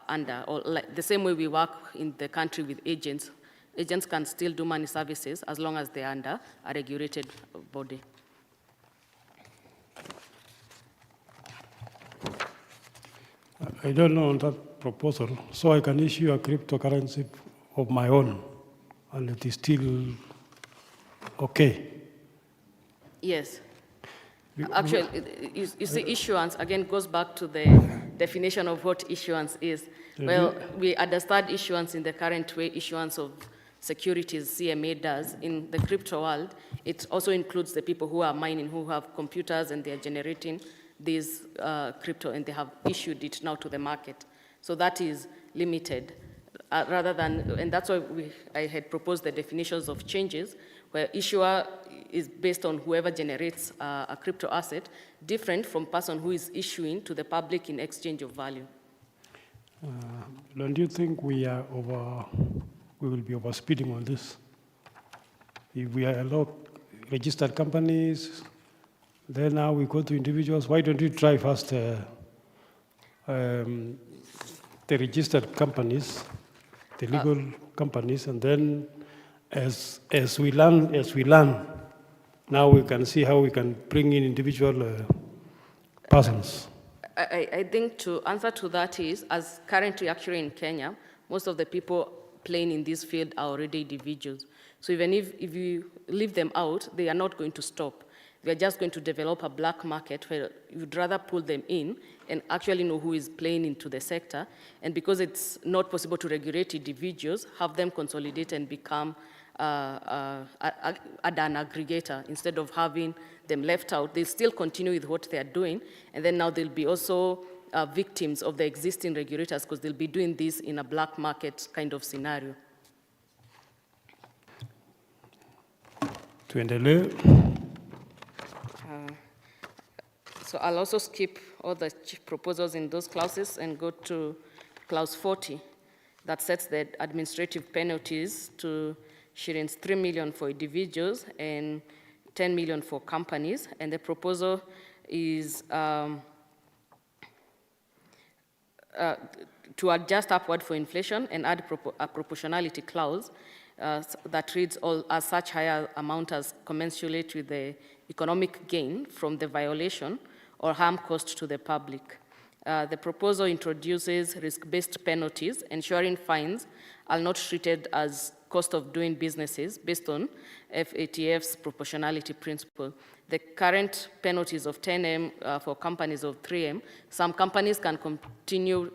under, or like the same way we work in the country with agents, agents can still do money services as long as they are under a regulated body. I don't know on that proposal, so I can issue a cryptocurrency of my own, and it is still okay. Yes. Actually, you see, issuance, again, goes back to the definition of what issuance is. Well, we understand issuance in the current way issuance of securities CMA does. In the crypto world, it also includes the people who are mining, who have computers, and they're generating these crypto, and they have issued it now to the market. So that is limited, rather than, and that's why I had proposed the definitions of changes, where issuer is based on whoever generates a crypto asset, different from person who is issuing to the public in exchange of value. Don't you think we will be overspeeding on this? If we allow registered companies, then now we go to individuals. Why don't we try first the registered companies, the legal companies, and then as we learn, now we can see how we can bring in individual persons. I think to answer to that is, as currently actually in Kenya, most of the people playing in this field are already individuals. So even if you leave them out, they are not going to stop. We are just going to develop a black market where you'd rather pull them in and actually know who is playing into the sector. And because it's not possible to regulate individuals, have them consolidate and become an aggregator instead of having them left out. They'll still continue with what they are doing. And then now they'll be also victims of the existing regulators because they'll be doing this in a black market kind of scenario. So I'll also skip all the proposals in those clauses and go to clause 40 that sets the administrative penalties to shillings 3 million for individuals and 10 million for companies. And the proposal is to adjust upward for inflation and add a proportionality clause that reads all as such higher amount as commensurate with the economic gain from the violation or harm caused to the public. The proposal introduces risk-based penalties, ensuring fines are not treated as cost of doing businesses based on FATF's proportionality principle. The current penalties of 10M for companies of 3M, some companies can continue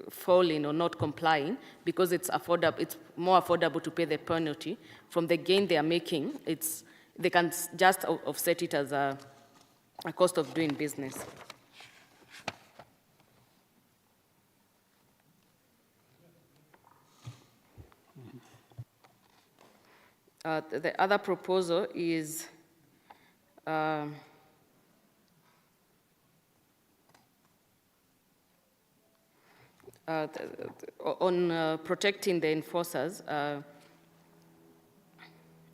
falling or not complying because it's affordable. It's more affordable to pay the penalty from the gain they are making. They can just offset it as a cost of doing business. The other proposal is on protecting the enforcers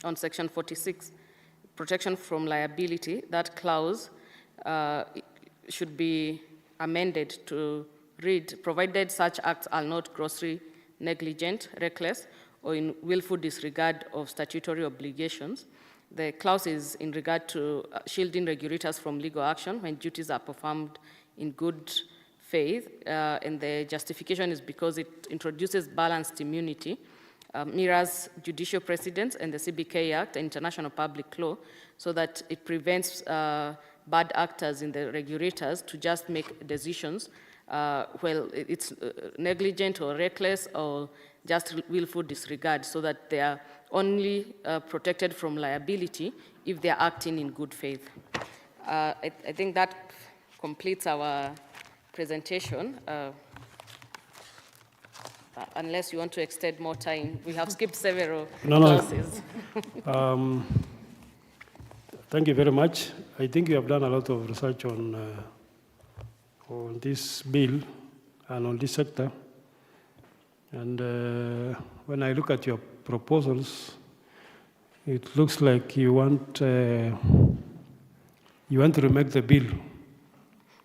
on section 46, protection from liability. That clause should be amended to read, provided such acts are not grossly negligent, reckless, or in willful disregard of statutory obligations. The clause is in regard to shielding regulators from legal action when duties are performed in good faith, and the justification is because it introduces balanced immunity mirrors judicial precedents and the CBK Act, international public law, so that it prevents bad actors in the regulators to just make decisions well, it's negligent or reckless or just willful disregard, so that they are only protected from liability if they are acting in good faith. I think that completes our presentation. Unless you want to extend more time, we have skipped several clauses. Thank you very much. I think you have done a lot of research on this bill and on this sector. And when I look at your proposals, it looks like you want to remake the bill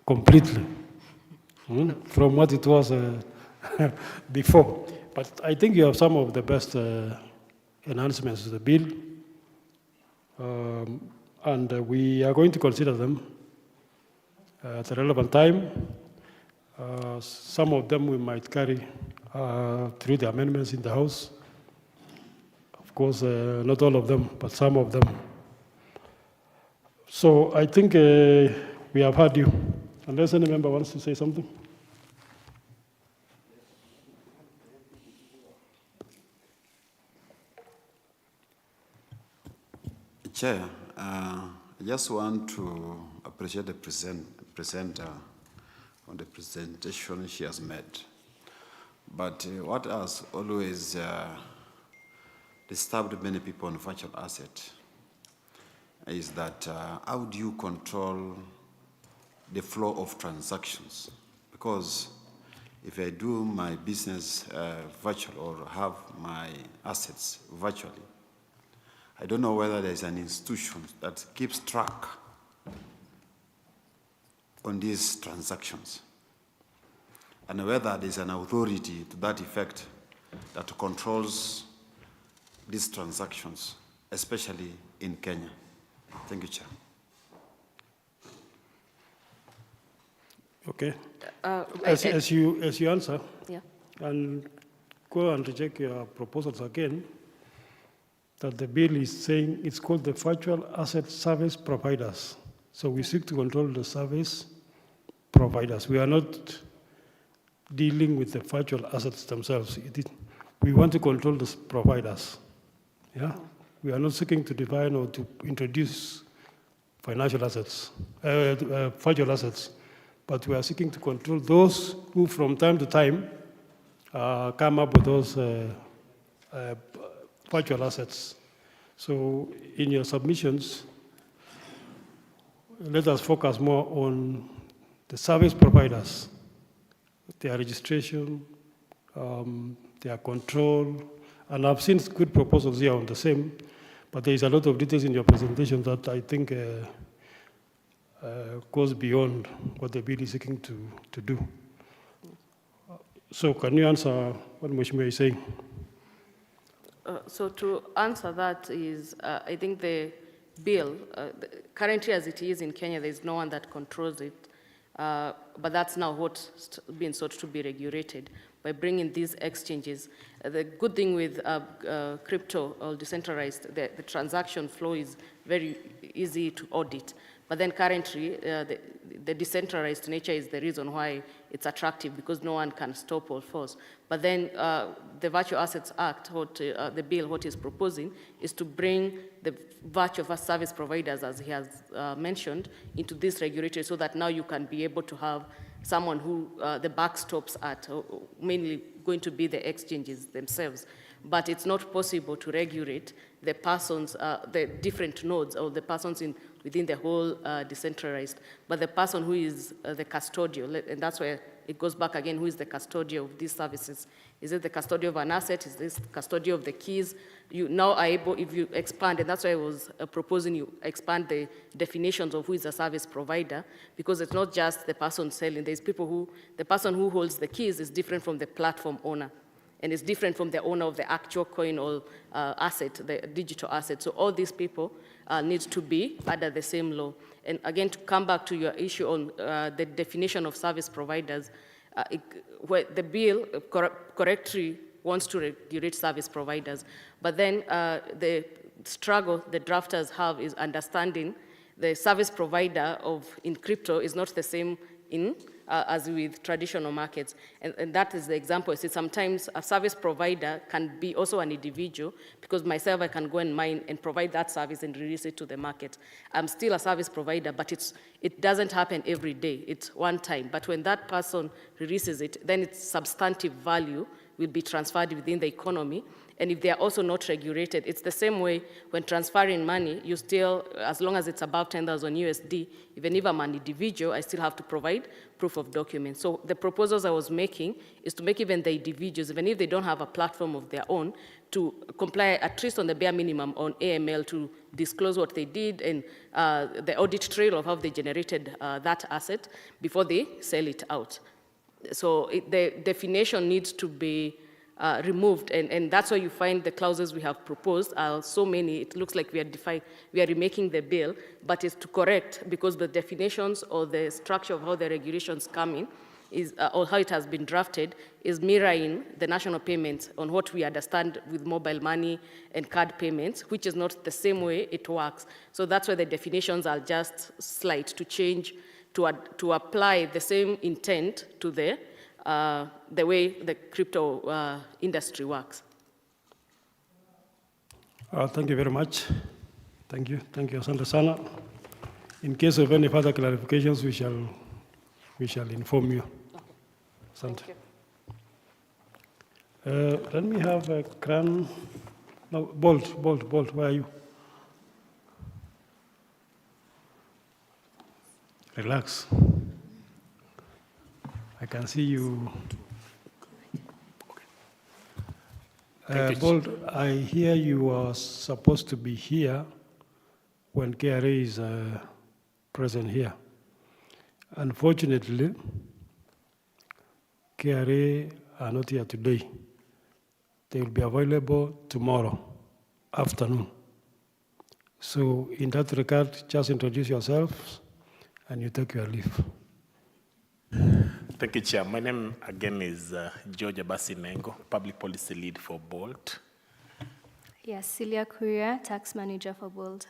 completely from what it was before. But I think you have some of the best enhancements to the bill, and we are going to consider them at the relevant time. Some of them we might carry through the amendments in the House. Of course, not all of them, but some of them. So I think we have heard you. Unless any member wants to say something. Chair, I just want to appreciate the presenter on the presentation she has made. But what has always disturbed many people on virtual asset is that how do you control the flow of transactions? Because if I do my business virtual or have my assets virtually, I don't know whether there's an institution that keeps track on these transactions, and whether there's an authority to that effect that controls these transactions, especially in Kenya. Thank you, Chair. Okay. As you answer, yeah, and go and reject your proposals again, that the bill is saying it's called the virtual asset service providers. So we seek to control the service providers. We are not dealing with the virtual assets themselves. We want to control the providers. Yeah? We are not seeking to define or to introduce financial assets, virtual assets, but we are seeking to control those who from time to time come up with those virtual assets. So in your submissions, let us focus more on the service providers, their registration, their control, and I've seen good proposals here on the same, but there is a lot of details in your presentation that I think goes beyond what the bill is seeking to do. So can you answer what Mheshimiwa is saying? So to answer that is, I think the bill, currently as it is in Kenya, there is no one that controls it, but that's now what's being sought to be regulated by bringing these exchanges. The good thing with crypto or decentralized, the transaction flow is very easy to audit. But then currently, the decentralized nature is the reason why it's attractive, because no one can stop or force. But then the Virtual Assets Act, the bill, what is proposing, is to bring the virtual service providers, as he has mentioned, into this regulatory, so that now you can be able to have someone who the backstops at, mainly going to be the exchanges themselves. But it's not possible to regulate the persons, the different nodes, or the persons within the whole decentralized. But the person who is the custodial, and that's where it goes back again, who is the custodian of these services? Is it the custodian of an asset? Is this custodian of the keys? You now are able, if you expand, and that's why I was proposing you expand the definitions of who is a service provider, because it's not just the person selling. There's people who, the person who holds the keys is different from the platform owner, and it's different from the owner of the actual coin or asset, the digital asset. So all these people need to be under the same law. And again, to come back to your issue on the definition of service providers, where the bill correctly wants to regulate service providers. But then the struggle the drafters have is understanding the service provider in crypto is not the same as with traditional markets. And that is the example. I see sometimes a service provider can be also an individual, because myself, I can go and mine and provide that service and release it to the market. I'm still a service provider, but it doesn't happen every day. It's one time. But when that person releases it, then its substantive value will be transferred within the economy. And if they are also not regulated, it's the same way when transferring money, you still, as long as it's above 10,000 USD, even if I'm an individual, I still have to provide proof of document. So the proposals I was making is to make even the individuals, even if they don't have a platform of their own, to comply at least on the bare minimum on AML to disclose what they did and the audit trail of how they generated that asset before they sell it out. So the definition needs to be removed, and that's why you find the clauses we have proposed are so many. It looks like we are remaking the bill, but it's to correct, because the definitions or the structure of how the regulations come in is, or how it has been drafted, is mirroring the national payments on what we understand with mobile money and card payments, which is not the same way it works. So that's why the definitions are just slight to change to apply the same intent to the way the crypto industry works. Thank you very much. Thank you, Asante Sana. In case of any further clarifications, we shall inform you. Asante. Let me have Kran. No, Bolt, where are you? Relax. I can see you. Bolt, I hear you are supposed to be here when KRA is present here. Unfortunately, KRA are not here today. They will be available tomorrow afternoon. So in that regard, just introduce yourselves and you take your leave. Thank you, Chair. My name again is George Abasi Nengo, Public Policy Lead for Bolt. Yes, Celia Kuria, Tax Manager for Bolt.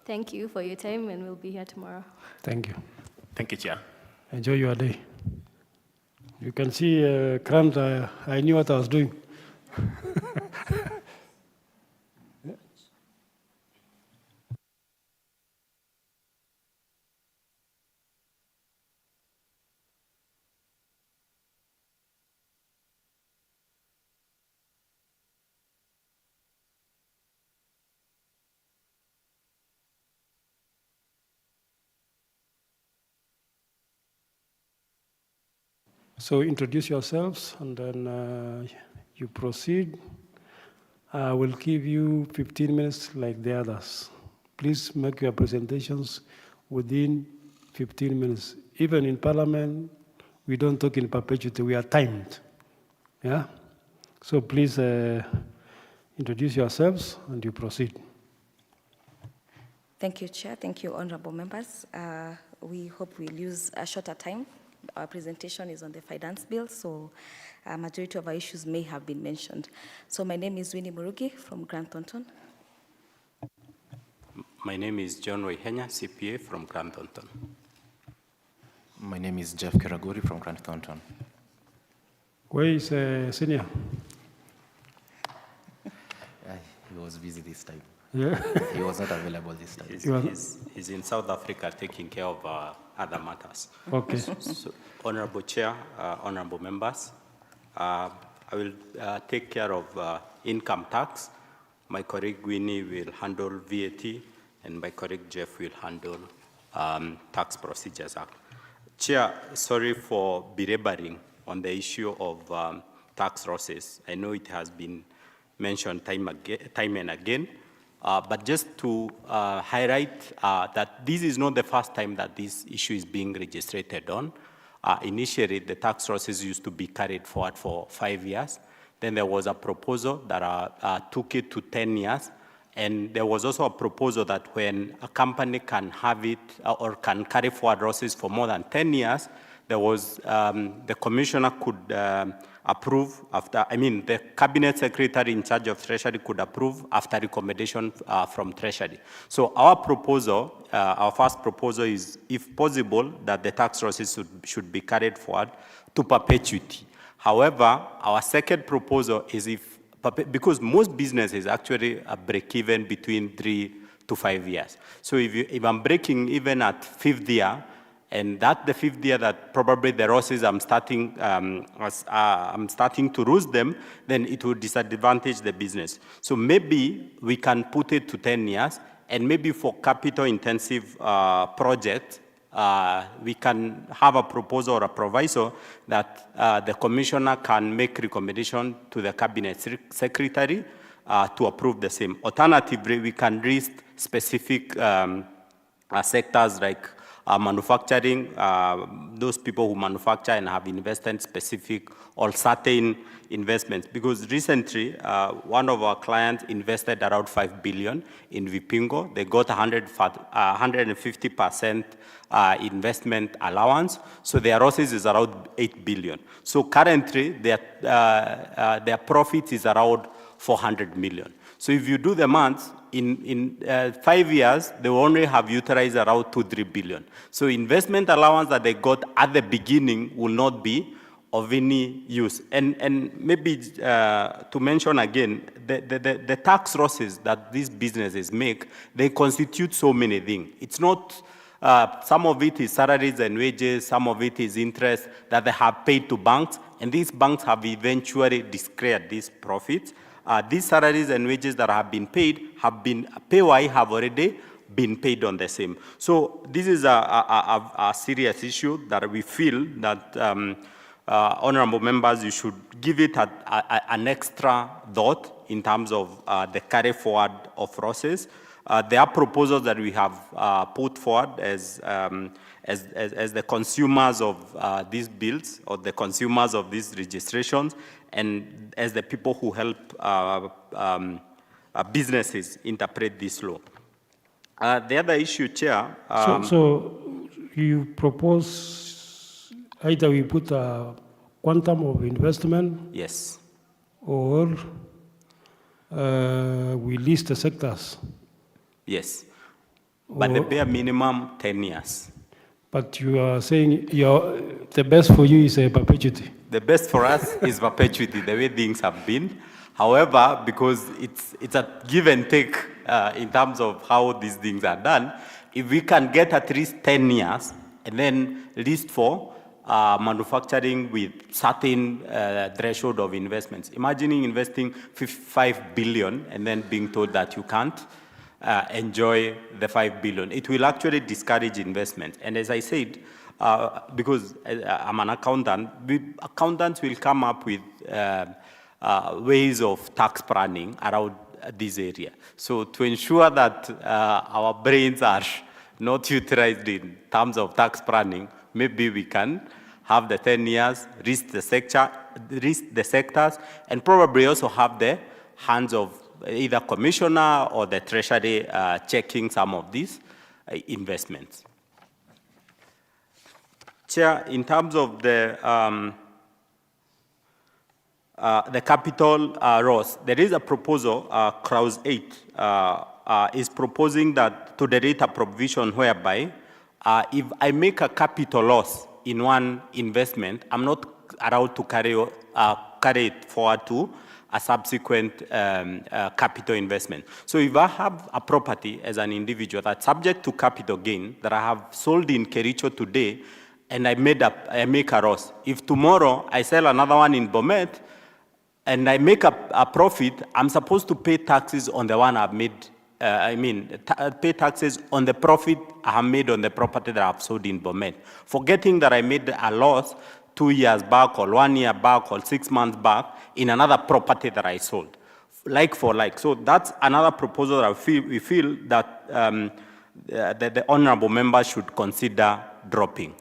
Thank you for your time, and we'll be here tomorrow. Thank you. Thank you, Chair. Enjoy your day. You can see, Grant, I knew what I was doing. So introduce yourselves, and then you proceed. I will give you 15 minutes like the others. Please make your presentations within 15 minutes. Even in Parliament, we don't talk in perpetuity, we are timed. Yeah? So please introduce yourselves and you proceed. Thank you, Chair. Thank you, honorable members. We hope we'll use a shorter time. Our presentation is on the finance bill, so a majority of our issues may have been mentioned. So my name is Winnie Murugi from Grant Thornton. My name is John Waihenya, CPA from Grant Thornton. My name is Jeff Keraguri from Grant Thornton. Where is Senior? He was busy this time. Yeah. He was not available this time. He's in South Africa taking care of other matters. Okay. So, Honorable Chair, honorable members, I will take care of income tax. My colleague Winnie will handle VAT, and my colleague Jeff will handle Tax Procedures Act. Chair, sorry for belaboring on the issue of tax losses. I know it has been mentioned time and again. But just to highlight that this is not the first time that this issue is being registered on. Initially, the tax losses used to be carried forward for 5 years. Then there was a proposal that took it to 10 years. And there was also a proposal that when a company can have it or can carry forward losses for more than 10 years, there was, the commissioner could approve after, the cabinet secretary in charge of treasury could approve after recommendation from treasury. So our proposal, our first proposal is, if possible, that the tax losses should be carried forward to perpetuity. However, our second proposal is because most businesses actually break even between 3 to 5 years. So if I'm breaking even at 5th year, and that's the 5th year that probably the losses I'm starting to lose them, then it will disadvantage the business. So maybe we can put it to 10 years, and maybe for capital-intensive projects, we can have a proposal or a proviso that the commissioner can make recommendation to the cabinet secretary to approve the same. Alternatively, we can list specific sectors like manufacturing, those people who manufacture and have invested specific or certain investments. Because recently, one of our clients invested around 5 billion in Vipingo. They got 150% investment allowance. So their losses is around 8 billion. So currently, their profit is around 400 million. So if you do the math, in 5 years, they will only have utilized around 2-3 billion. So investment allowance that they got at the beginning will not be of any use. And maybe to mention again, the tax losses that these businesses make, they constitute so many things. It's not, some of it is salaries and wages, some of it is interest that they have paid to banks, and these banks have eventually declared these profits. These salaries and wages that have been paid have already been paid on the same. So this is a serious issue that we feel that honorable members, you should give it an extra thought in terms of the carry forward of losses. There are proposals that we have put forward as the consumers of these bills or the consumers of these registrations, and as the people who help businesses interpret this law. The other issue, Chair. So you propose either we put a quantum of investment. Yes. Or we list the sectors. Yes. But the bare minimum, 10 years. But you are saying the best for you is a perpetuity. The best for us is perpetuity, the way things have been. However, because it's a give and take in terms of how these things are done, if we can get at least 10 years and then list for manufacturing with certain threshold of investments. Imagining investing 55 billion and then being told that you can't enjoy the 5 billion. It will actually discourage investment. And as I said, because I'm an accountant, accountants will come up with ways of tax planning around this area. So to ensure that our brains are not utilized in terms of tax planning, maybe we can have the 10 years, risk the sectors, and probably also have the hands of either commissioner or the treasury checking some of these investments. Chair, in terms of the capital loss, there is a proposal, clause 8, is proposing that to delete a provision whereby if I make a capital loss in one investment, I'm not allowed to carry it forward to a subsequent capital investment. So if I have a property as an individual that's subject to capital gain that I have sold in Kericho today, and I make a loss, if tomorrow I sell another one in Bomet and I make a profit, I'm supposed to pay taxes on the one I've made. Pay taxes on the profit I have made on the property that I've sold in Bomet, forgetting that I made a loss 2 years back or 1 year back or 6 months back in another property that I sold, like for like. So that's another proposal that we feel that the honorable members should consider dropping.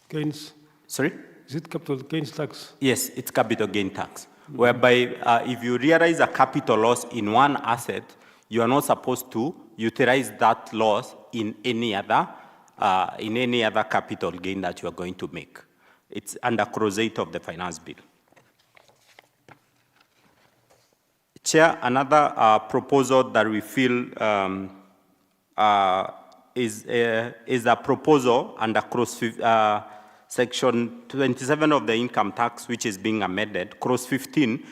Gains? Sorry? Is it capital gains tax? Yes, it's capital gain tax, whereby if you realize a capital loss in one asset, you are not supposed to utilize that loss in any other capital gain that you are going to make. It's under clause 8 of the finance bill. Chair, another proposal that we feel is a proposal under clause section 27 of the income tax, which is being amended. Clause 15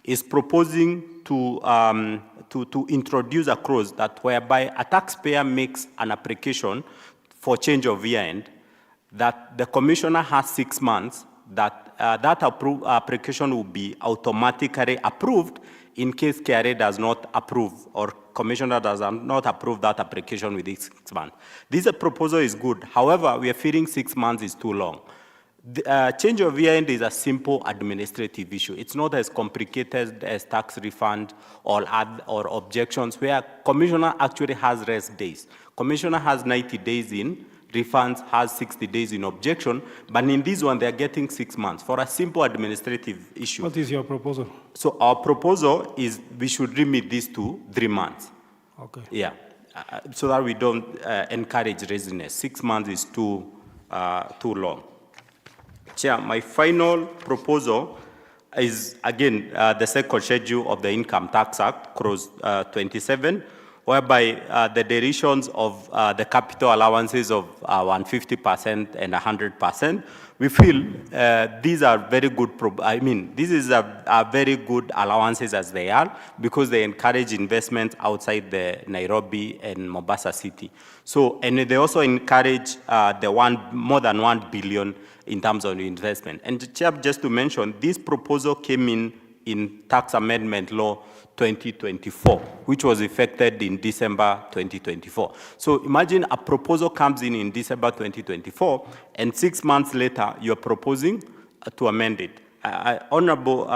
is proposing to introduce a clause that whereby a taxpayer makes an application for change of year end, that the commissioner has 6 months, that that application will be automatically approved in case KRA does not approve or commissioner does not approve that application within 6 months. This proposal is good. However, we are feeling 6 months is too long. The, change of year end is a simple administrative issue. It's not as complicated as tax refund or objections, where commissioner actually has rest days. Commissioner has 90 days in, refunds has 60 days in objection, but in this one, they're getting 6 months for a simple administrative issue. What is your proposal? So our proposal is we should limit this to 3 months. Okay. Yeah, so that we don't encourage readiness. 6 months is too long. Chair, my final proposal is, again, the second schedule of the Income Tax Act, clause 27, whereby the deletions of the capital allowances of 150% and 100%, we feel these are very good, this is a very good allowances as they are, because they encourage investment outside the Nairobi and Mombasa city. So, and they also encourage more than 1 billion in terms of investment. And Chair, just to mention, this proposal came in Tax Amendment Law 2024, which was effected in December 2024. So imagine a proposal comes in December 2024, and 6 months later, you're proposing to amend it. Honorable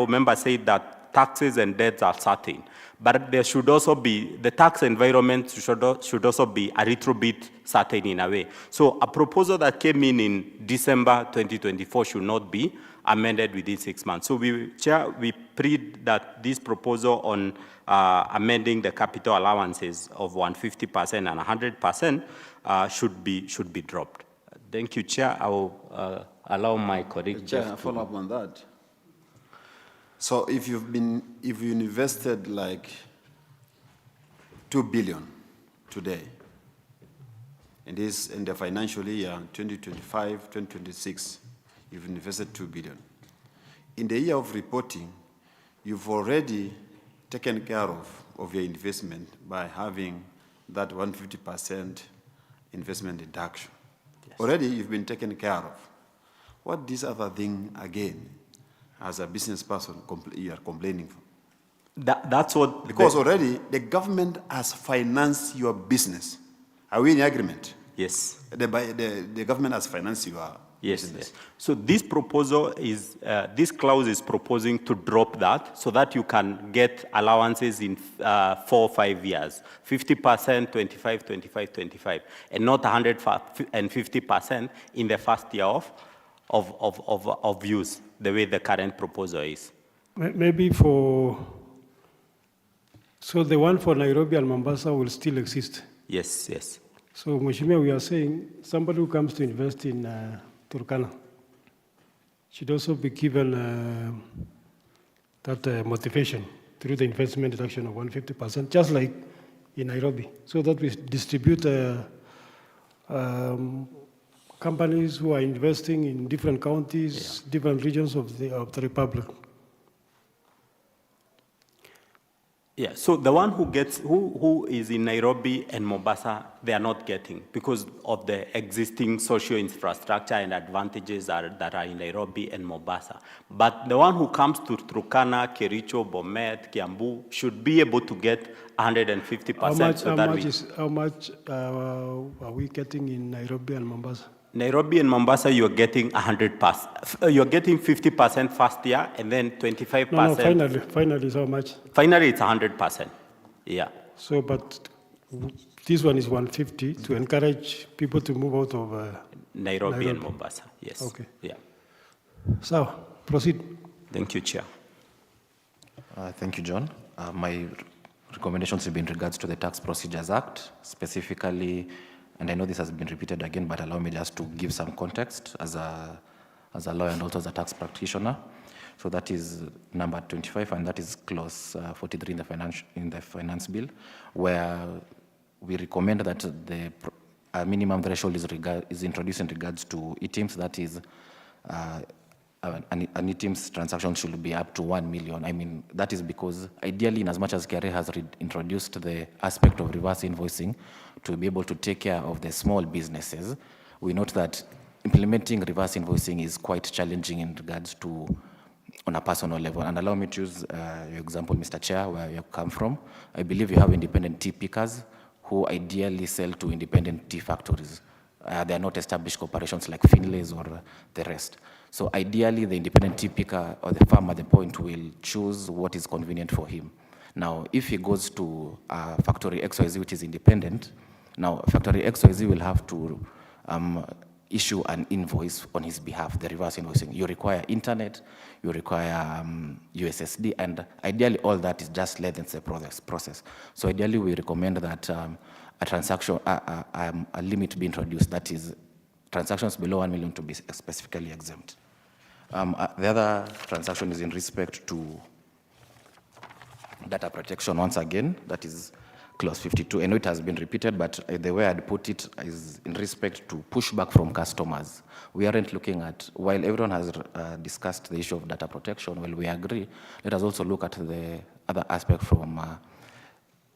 member said that taxes and debts are certain, but there should also be, the tax environment should also be a little bit certain in a way. So a proposal that came in December 2024 should not be amended within 6 months. So Chair, we plead that this proposal on amending the capital allowances of 150% and 100% should be dropped. Thank you, Chair. I will allow my colleague. Chair, follow up on that. So if you invested like 2 billion today, in the financial year 2025, 2026, you've invested 2 billion. In the year of reporting, you've already taken care of your investment by having that 150% investment deduction. Yes. Already you've been taken care of. What this other thing again, as a business person, you are complaining for? That's what... Because already the government has financed your business. Are we in agreement? Yes. The government has financed your business. Yes. So this proposal is, this clause is proposing to drop that so that you can get allowances in 4 or 5 years, 50%, 25, 25, 25, and not 150% in the first year of use, the way the current proposal is. Maybe so the one for Nairobi and Mombasa will still exist? Yes, yes. So, Mheshimiwa, we are saying somebody who comes to invest in Turkana should also be given that motivation through the investment deduction of 150%, just like in Nairobi, so that we distribute companies who are investing in different counties, different regions of the Republic. Yeah, so the one who gets, who is in Nairobi and Mombasa, they are not getting because of the existing social infrastructure and advantages that are in Nairobi and Mombasa. But the one who comes to Turkana, Kericho, Bomet, Kiambu should be able to get 150%. How much are we getting in Nairobi and Mombasa? Nairobi and Mombasa, you're getting 100%. You're getting 50% first year, and then 25%. No, finally is how much? Finally, it's 100%. Yeah. So, but this one is 150 to encourage people to move out of Nairobi and Mombasa. Yes. Okay. Yeah. So, proceed. Thank you, Chair. Thank you, John. My recommendations will be in regards to the Tax Procedures Act, specifically And I know this has been repeated again, but allow me just to give some context as a lawyer and also as a tax practitioner. So that is number 25, and that is clause 43 in the finance bill, where we recommend that a minimum threshold is introduced in regards to e-teams. That is, an e-teams transaction should be up to 1 million. I mean, that is because ideally, in as much as KRA has introduced the aspect of reverse invoicing to be able to take care of the small businesses, we note that implementing reverse invoicing is quite challenging in regards to on a personal level. And allow me to use your example, Mr. Chair, where you come from. I believe you have independent tea pickers who ideally sell to independent tea factories. They are not established corporations like Finlay's or the rest. So ideally, the independent tea picker or the farmer at the point will choose what is convenient for him. Now, if he goes to factory XYZ, which is independent, now factory XYZ will have to issue an invoice on his behalf, the reverse invoicing. You require internet, you require USSD, and ideally all that is just lengthens the process. So ideally we recommend that a transaction, a limit be introduced, that is transactions below 1 million to be specifically exempt. The other transaction is in respect to data protection once again, that is clause 52. I know it has been repeated, but the way I'd put it is in respect to pushback from customers. We aren't looking at, while everyone has discussed the issue of data protection, well, we agree, let us also look at the other aspect from,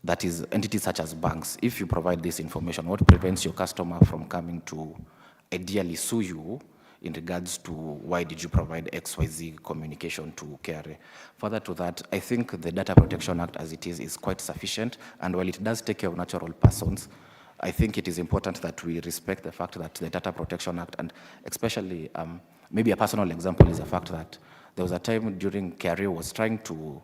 that is entities such as banks. If you provide this information, what prevents your customer from coming to ideally sue you in regards to why did you provide XYZ communication to KRA. Further to that, I think the Data Protection Act as it is quite sufficient, and while it does take care of natural persons, I think it is important that we respect the fact that the Data Protection Act, and especially maybe a personal example is the fact that there was a time during KRA was trying to,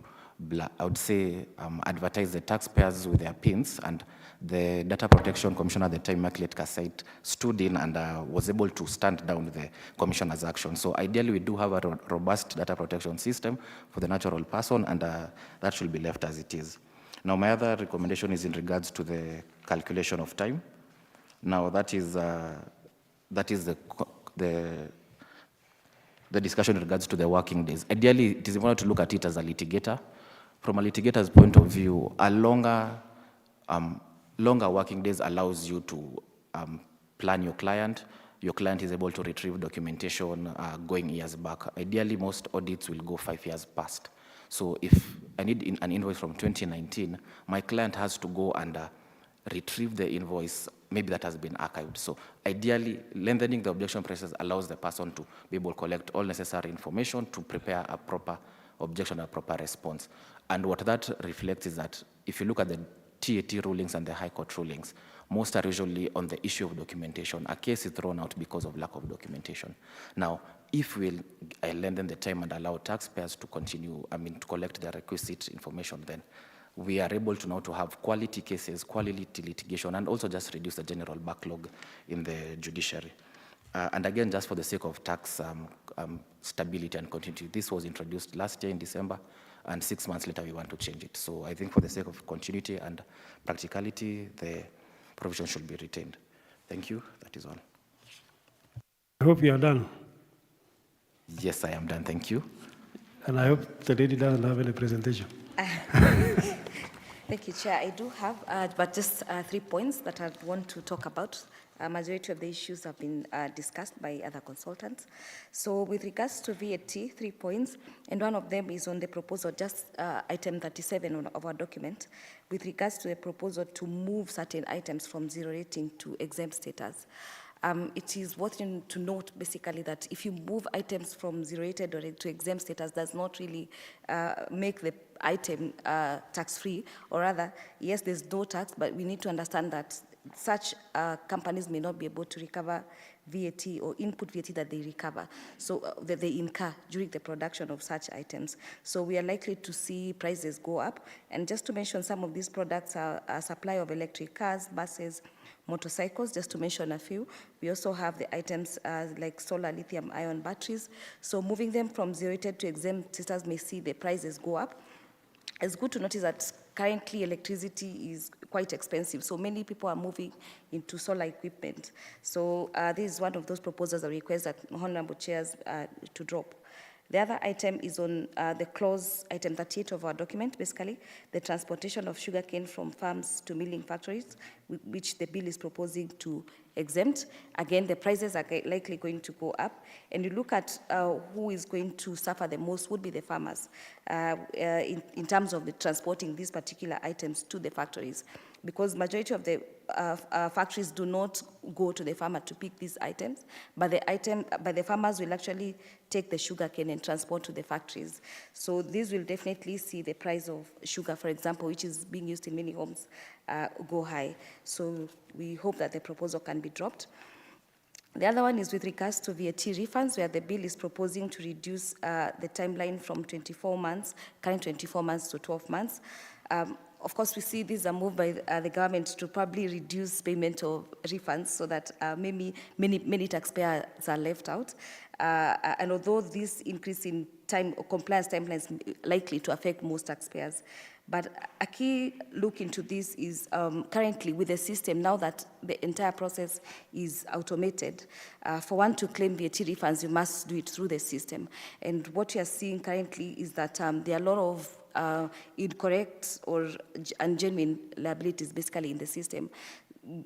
I would say, advertise the taxpayers with their PINs, and the Data Protection Commissioner at the time, Immaculate Kasait, stood in and was able to stand down the Commissioner's action. So ideally, we do have a robust data protection system for the natural person, and that should be left as it is. Now, my other recommendation is in regards to the calculation of time. Now, that is the discussion in regards to the working days. Ideally, it is important to look at it as a litigator. From a litigator's point of view, a longer working days allows you to plan your client. Your client is able to retrieve documentation going years back. Ideally, most audits will go 5 years past. So if I need an invoice from 2019, my client has to go and retrieve the invoice, maybe that has been archived. So ideally, lengthening the objection process allows the person to be able to collect all necessary information to prepare a proper objection, a proper response. And what that reflects is that if you look at the TAT rulings and the High Court rulings, most are usually on the issue of documentation. A case is thrown out because of lack of documentation. Now, if we lengthen the time and allow taxpayers to continue, to collect the requisite information, then we are able to now to have quality cases, quality litigation, and also just reduce the general backlog in the judiciary. And again, just for the sake of tax stability and continuity, this was introduced last year in December, and 6 months later we want to change it. So I think for the sake of continuity and practicality, the provision should be retained. Thank you. That is all. I hope you are done. Yes, I am done. Thank you. And I hope the lady doesn't have any presentation. Thank you, Chair. I do have, but just 3 points that I want to talk about. A majority of the issues have been discussed by other consultants. So with regards to VAT, 3 points, and one of them is on the proposal, just item 37 of our document, with regards to the proposal to move certain items from zero rating to exempt status. It is worth to note, basically, that if you move items from zero rated or to exempt status, does not really make the item tax-free, or rather, yes, there's no tax, but we need to understand that such companies may not be able to recover VAT or input VAT that they recover, so that they incur during the production of such items. So we are likely to see prices go up. And just to mention, some of these products are a supply of electric cars, buses, motorcycles, just to mention a few. We also have the items like solar lithium-ion batteries. So moving them from zero rated to exempt status may see the prices go up. It's good to notice that currently electricity is quite expensive, so many people are moving into solar equipment. So this is one of those proposals that request that honorable chairs to drop. The other item is on the clause, item 38 of our document, basically, the transportation of sugarcane from farms to milling factories, which the bill is proposing to exempt. Again, the prices are likely going to go up. And you look at who is going to suffer the most would be the farmers in terms of the transporting these particular items to the factories, because majority of the factories do not go to the farmer to pick these items, but the farmers will actually take the sugarcane and transport to the factories. So this will definitely see the price of sugar, for example, which is being used in many homes, go high. So we hope that the proposal can be dropped. The other one is with regards to VAT refunds, where the bill is proposing to reduce the timeline from 24 months, current 24 months to 12 months. Of course, we see this is a move by the government to probably reduce payment of refunds so that maybe many taxpayers are left out. And although this increase in time or compliance timelines is likely to affect most taxpayers, but a key look into this is currently with the system, now that the entire process is automated, for one to claim VAT refunds, you must do it through the system. And what you are seeing currently is that there are a lot of incorrect or ungenuine liabilities basically in the system,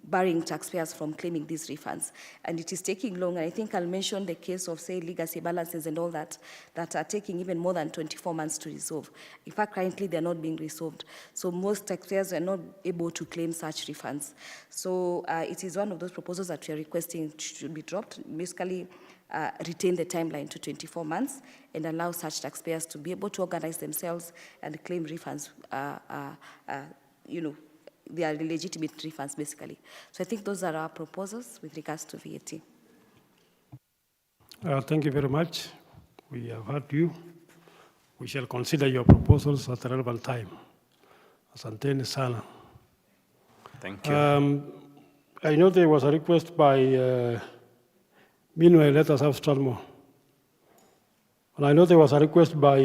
barring taxpayers from claiming these refunds. And it is taking long. And I think I'll mention the case of, say, legacy balances and all that are taking even more than 24 months to resolve. In fact, currently they're not being resolved. So most taxpayers are not able to claim such refunds. So it is one of those proposals that we are requesting should be dropped, basically retain the timeline to 24 months and allow such taxpayers to be able to organize themselves and claim refunds, they are legitimate refunds, basically. So I think those are our proposals with regards to VAT. Thank you very much. We have heard you. We shall consider your proposals at a relevant time. Asanteni sana. Thank you. I know there was a request by, meanwhile, let us have Strathmore. And I know there was a request by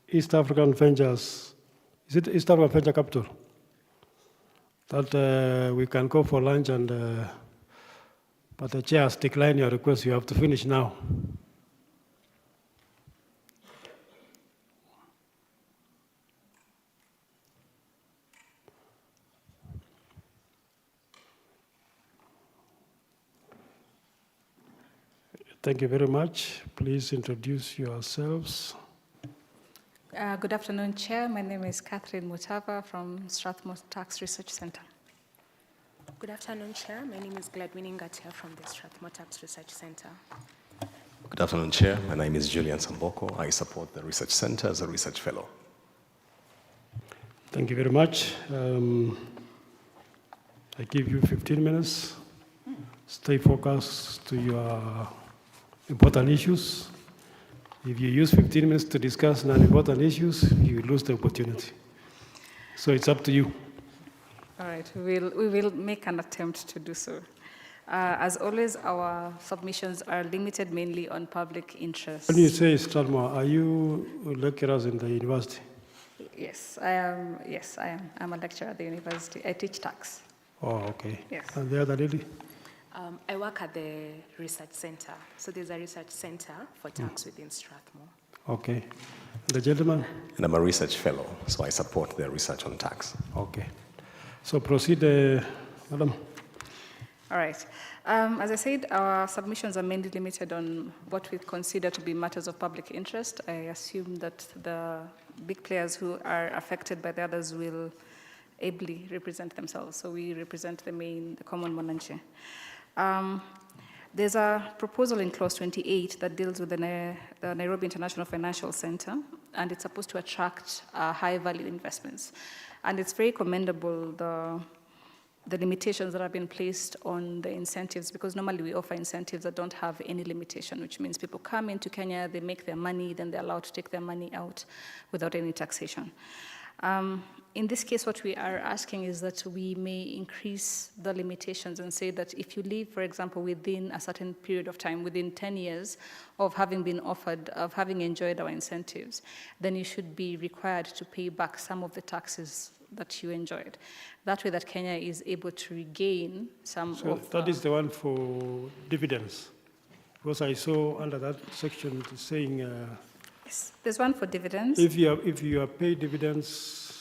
East African Ventures, is it East African Venture Capital? That we can go for lunch, and but the chair has declined your request. You have to finish now. Thank you very much. Please introduce yourselves. Good afternoon, Chair. My name is Catherine Mutava from Strathmore Tax Research Center. Good afternoon, Chair. My name is Gladwin Ngatia from the Strathmore Tax Research Center. Good afternoon, Chair. My name is Julian Samboko. I support the Research Center as a research fellow. Thank you very much. I give you 15 minutes. Stay focused to your important issues. If you use 15 minutes to discuss non-important issues, you lose the opportunity. So it's up to you. All right, we will make an attempt to do so. As always, our submissions are limited mainly on public interest. When you say Strathmore, are you lecturers in the university? Yes, I am. Yes, I am. I'm a lecturer at the university. I teach tax. Oh, okay. Yes. And the other lady? I work at the research center. So there's a research center for tax within Strathmore. Okay. The gentleman? And I'm a research fellow, so I support the research on tax. Okay. So proceed, Madam. All right. As I said, our submissions are mainly limited on what we consider to be matters of public interest. I assume that the big players who are affected by the others will ably represent themselves. So we represent the common mwananchi. There's a proposal in clause 28 that deals with the Nairobi International Financial Center, and it's supposed to attract high-value investments. And it's very commendable, the limitations that have been placed on the incentives, because normally we offer incentives that don't have any limitation, which means people come into Kenya, they make their money, then they're allowed to take their money out without any taxation. In this case, what we are asking is that we may increase the limitations and say that if you leave, for example, within a certain period of time, within 10 years of having been offered, of having enjoyed our incentives, then you should be required to pay back some of the taxes that you enjoyed. That way that Kenya is able to regain some So of... that is the one for dividends. Because I saw under that section it is saying... yes, there's one for dividends. If you have paid dividends,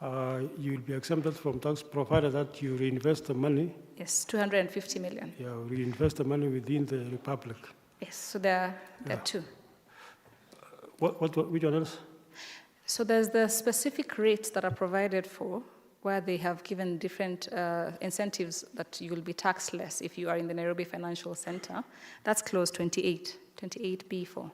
you will be exempted from tax provided that you reinvest the money. Yes, 250 million. Yeah, reinvest the money within the republic. Yes, so there are two. Which one else? So there's the specific rates that are provided for, where they have given different incentives that you will be taxed less if you are in the Nairobi Financial Center. That's clause 28, 28B4.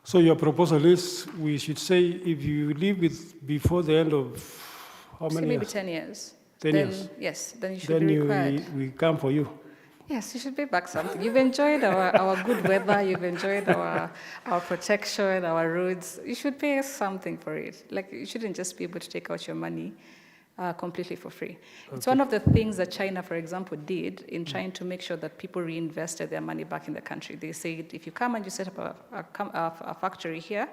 So your proposal is we should say if you leave with before the end of how many maybe years? 10 years. 10 then, years. Yes, then you should be required. We come for you. Yes, you should pay back something. You've enjoyed our good weather, you've enjoyed our protection, our roads. You should pay us something for it. Like, you shouldn't just be able to take out your money completely for free. Okay. It's one of the things that China, for example, did in trying to make sure that people reinvested their money back in the country. They said, if you come and you set up a factory here,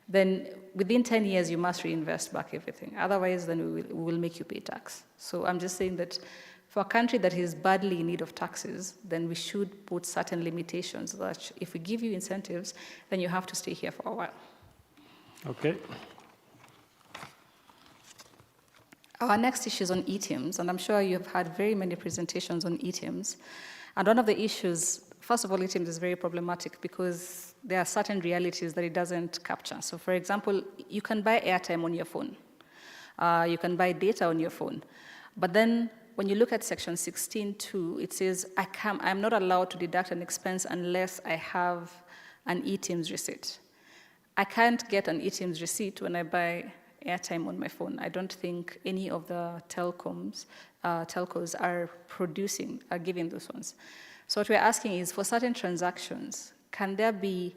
then within 10 years, you must reinvest back everything. Otherwise, then we will make you pay tax. So I'm just saying that for a country that is badly in need of taxes, then we should put certain limitations that if we give you incentives, then you have to stay here for a while. Okay. Our next issue is on ETIMs, and I'm sure you've had very many presentations on ETIMs. And one of the issues, first of all, ETIMs is very problematic because there are certain realities that it doesn't capture. So for example, you can buy airtime on your phone. You can buy data on your phone. But then when you look at section 16.2, it says, I'm not allowed to deduct an expense unless I have an ETIMs receipt. I can't get an ETIMs receipt when I buy airtime on my phone. I don't think any of the telcos are giving those ones. So what we're asking is, for certain transactions, can there be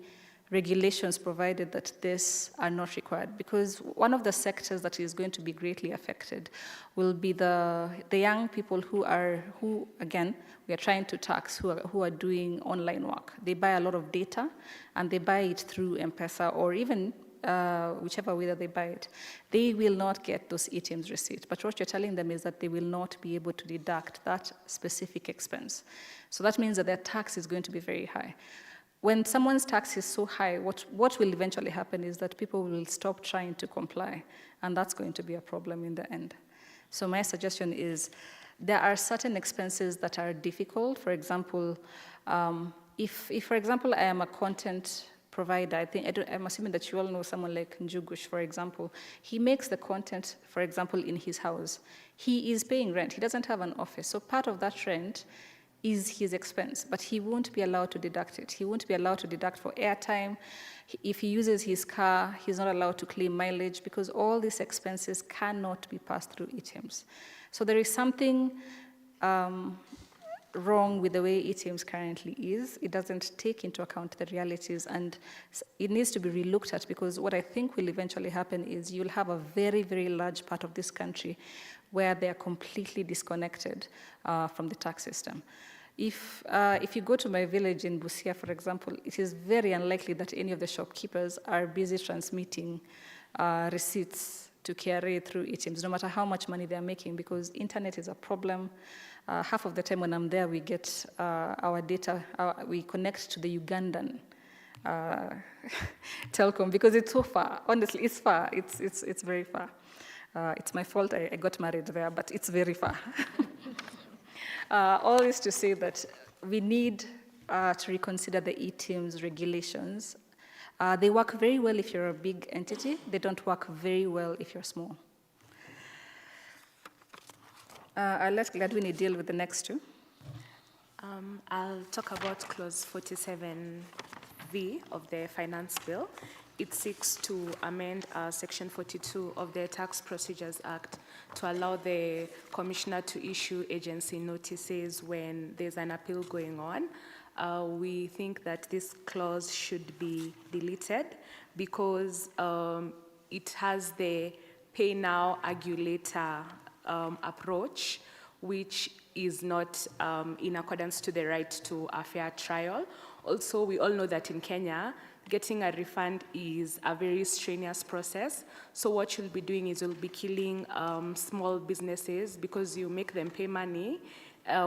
regulations provided that this are not required? Because one of the sectors that is going to be greatly affected will be the young people who again, we are trying to tax, who are doing online work. They buy a lot of data, and they buy it through M-Pesa or even whichever way that they buy it. They will not get those ETIMs receipts. But what you're telling them is that they will not be able to deduct that specific expense. So that means that their tax is going to be very high. When someone's tax is so high, what will eventually happen is that people will stop trying to comply, and that's going to be a problem in the end. So my suggestion is there are certain expenses that are difficult. For example, if for example, I am a content provider, I'm assuming that you all know someone like Njugush, for example. He makes the content, for example, in his house. He is paying rent. He doesn't have an office. So part of that rent is his expense, but he won't be allowed to deduct it. He won't be allowed to deduct for airtime. If he uses his car, he's not allowed to claim mileage because all these expenses cannot be passed through ETIMs. So there is something wrong with the way ETIMs currently is. It doesn't take into account the realities, and it needs to be relooked at, because what I think will eventually happen is you'll have a very, very large part of this country where they are completely disconnected from the tax system. If you go to my village in Busia, for example, it is very unlikely that any of the shopkeepers are busy transmitting receipts to KRA through ETIMs, no matter how much money they're making, because internet is a problem. Half of the time when I'm there, we get our data, we connect to the Ugandan telecom, because it's so far. Honestly, it's far. It's very far. It's my fault I got married there, but it's very far. All this to say that we need to reconsider the ETIMs regulations. They work very well if you're a big entity. They don't work very well if you're small. I'll let Gladwini deal with the next two. I'll talk about clause 47V of the finance bill. It seeks to amend section 42 of the Tax Procedures Act to allow the commissioner to issue agency notices when there's an appeal going on. we think that this clause should be deleted because it has the pay now, argue later approach, which is not in accordance to the right to a fair trial. Also, we all know that in Kenya, getting a refund is a very strenuous process. So what you'll be doing is you'll be killing small businesses because you make them pay money,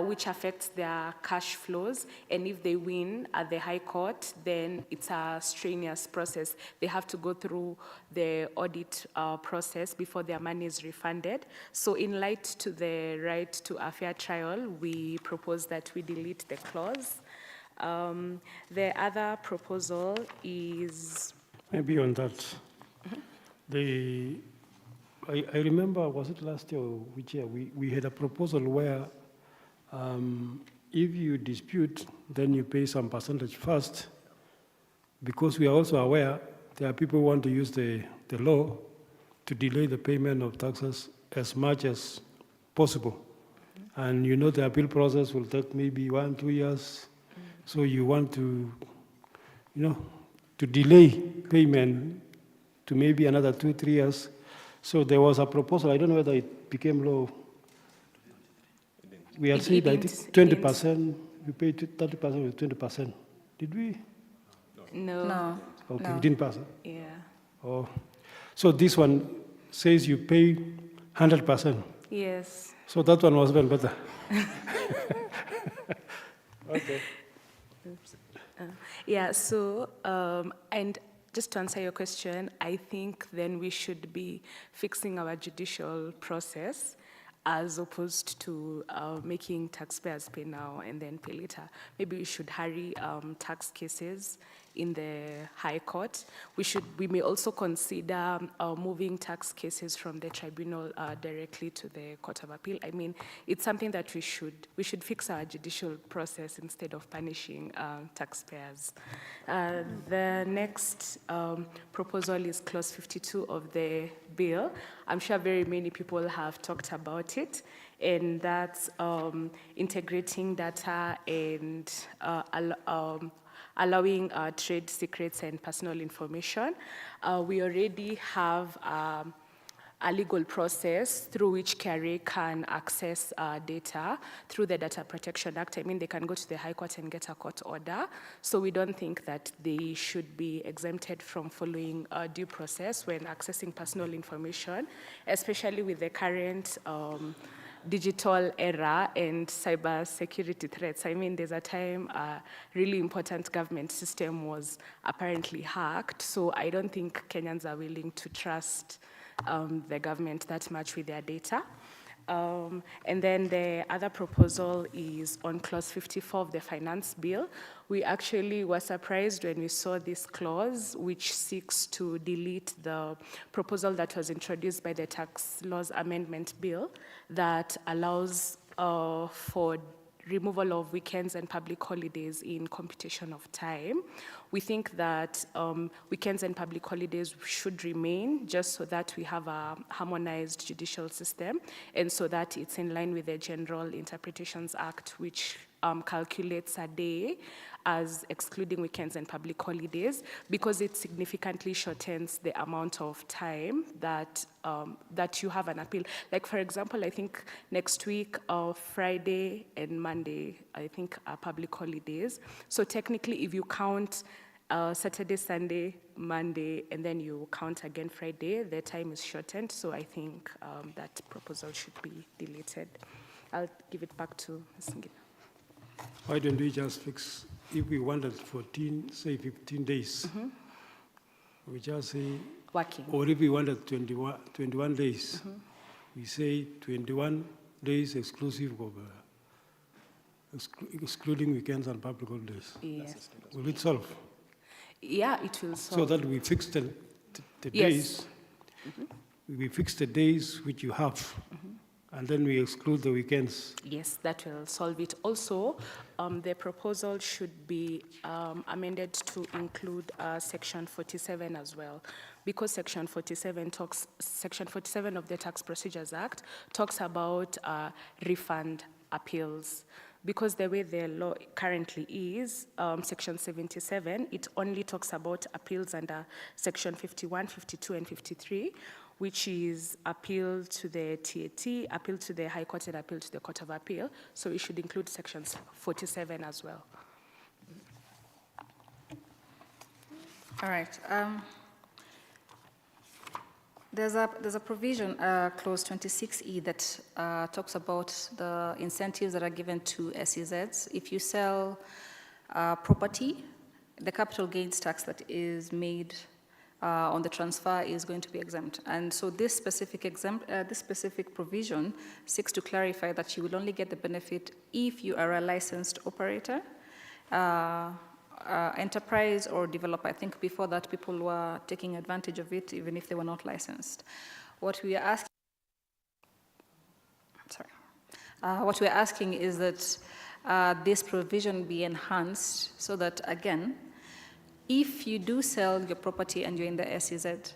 which affects their cash flows. And if they win at the High Court, then it's a strenuous process. They have to go through the audit process before their money is refunded. So in light to the right to a fair trial, we propose that we delete the clause. The other proposal is... Maybe on that. I remember, was it last year or which year, we had a proposal where if you dispute, then you pay some percentage first, because we are also aware there are people who want to use the law to delay the payment of taxes as much as possible. And you know the appeal process will take maybe 1-2 years. So you want to, to delay payment to maybe another 2-3 years. So there was a proposal, I don't know whether it became law. We had said, I think 20%, we paid 30% with 20%. Did we? No. No. Okay, No. it didn't pass. Yeah. Oh. So this one says you pay 100%. Yes. So that one was even better. Okay. Oops. Yeah, so, and just to answer your question, I think then we should be fixing our judicial process as opposed to making taxpayers pay now and then pay later. Maybe we should hurry tax cases in the High Court. We may also consider moving tax cases from the tribunal directly to the Court of Appeal. I mean, it's something that we should fix our judicial process instead of punishing taxpayers. The next proposal is clause 52 of the bill. I'm sure very many people have talked about it, and that's integrating data and allowing trade secrets and personal information. We already have a legal process through which KRA can access data through the Data Protection Act. I mean, they can go to the High Court and get a court order. So we don't think that they should be exempted from following due process when accessing personal information, especially with the current digital era and cyber security threats. I mean, there's a time a really important government system was apparently hacked, so I don't think Kenyans are willing to trust the government that much with their data. And then the other proposal is on clause 54 of the finance bill. We actually were surprised when we saw this clause, which seeks to delete the proposal that was introduced by the Tax Laws Amendment Bill that allows for removal of weekends and public holidays in computation of time. We think that weekends and public holidays should remain just so that we have a harmonized judicial system and so that it's in line with the General Interpretations Act, which calculates a day as excluding weekends and public holidays, because it significantly shortens the amount of time that that you have an appeal. Like, for example, I think next week, Friday and Monday, I think are public holidays. So technically, if you count Saturday, Sunday, Monday, and then you count again Friday, the time is shortened. So I think that proposal should be deleted. I'll give it back to Ms. Ngina. Why don't we just fix, if we wanted 14, say 15 days, we just say, working. Or if we wanted 21 days, we say 21 days exclusive of, excluding weekends and public holidays. Yes. Will it solve? Yeah, it will solve. So that we fix the Yes. days, we fix the days which you have, and then we exclude the weekends. Yes, that will solve it. Also, the proposal should be amended to include Section 47 as well, because Section 47 of the Tax Procedures Act talks about refund appeals. because the way the law currently is, Section 77, it only talks about appeals under Section 51, 52, and 53, which is appeal to the TAT, appeal to the High Court, and appeal to the Court of Appeal. So it should include Section 47 as well. All right. There's a provision, clause 26E, that talks about the incentives that are given to SEZs. If you sell property, the capital gains tax that is made on the transfer is going to be exempt. And so this specific provision seeks to clarify that you will only get the benefit if you are a licensed operator, enterprise, or developer. I think before that, people were taking advantage of it even if they were not licensed. What we are asking is that this provision be enhanced so that, again, if you do sell your property and you're in the SEZ,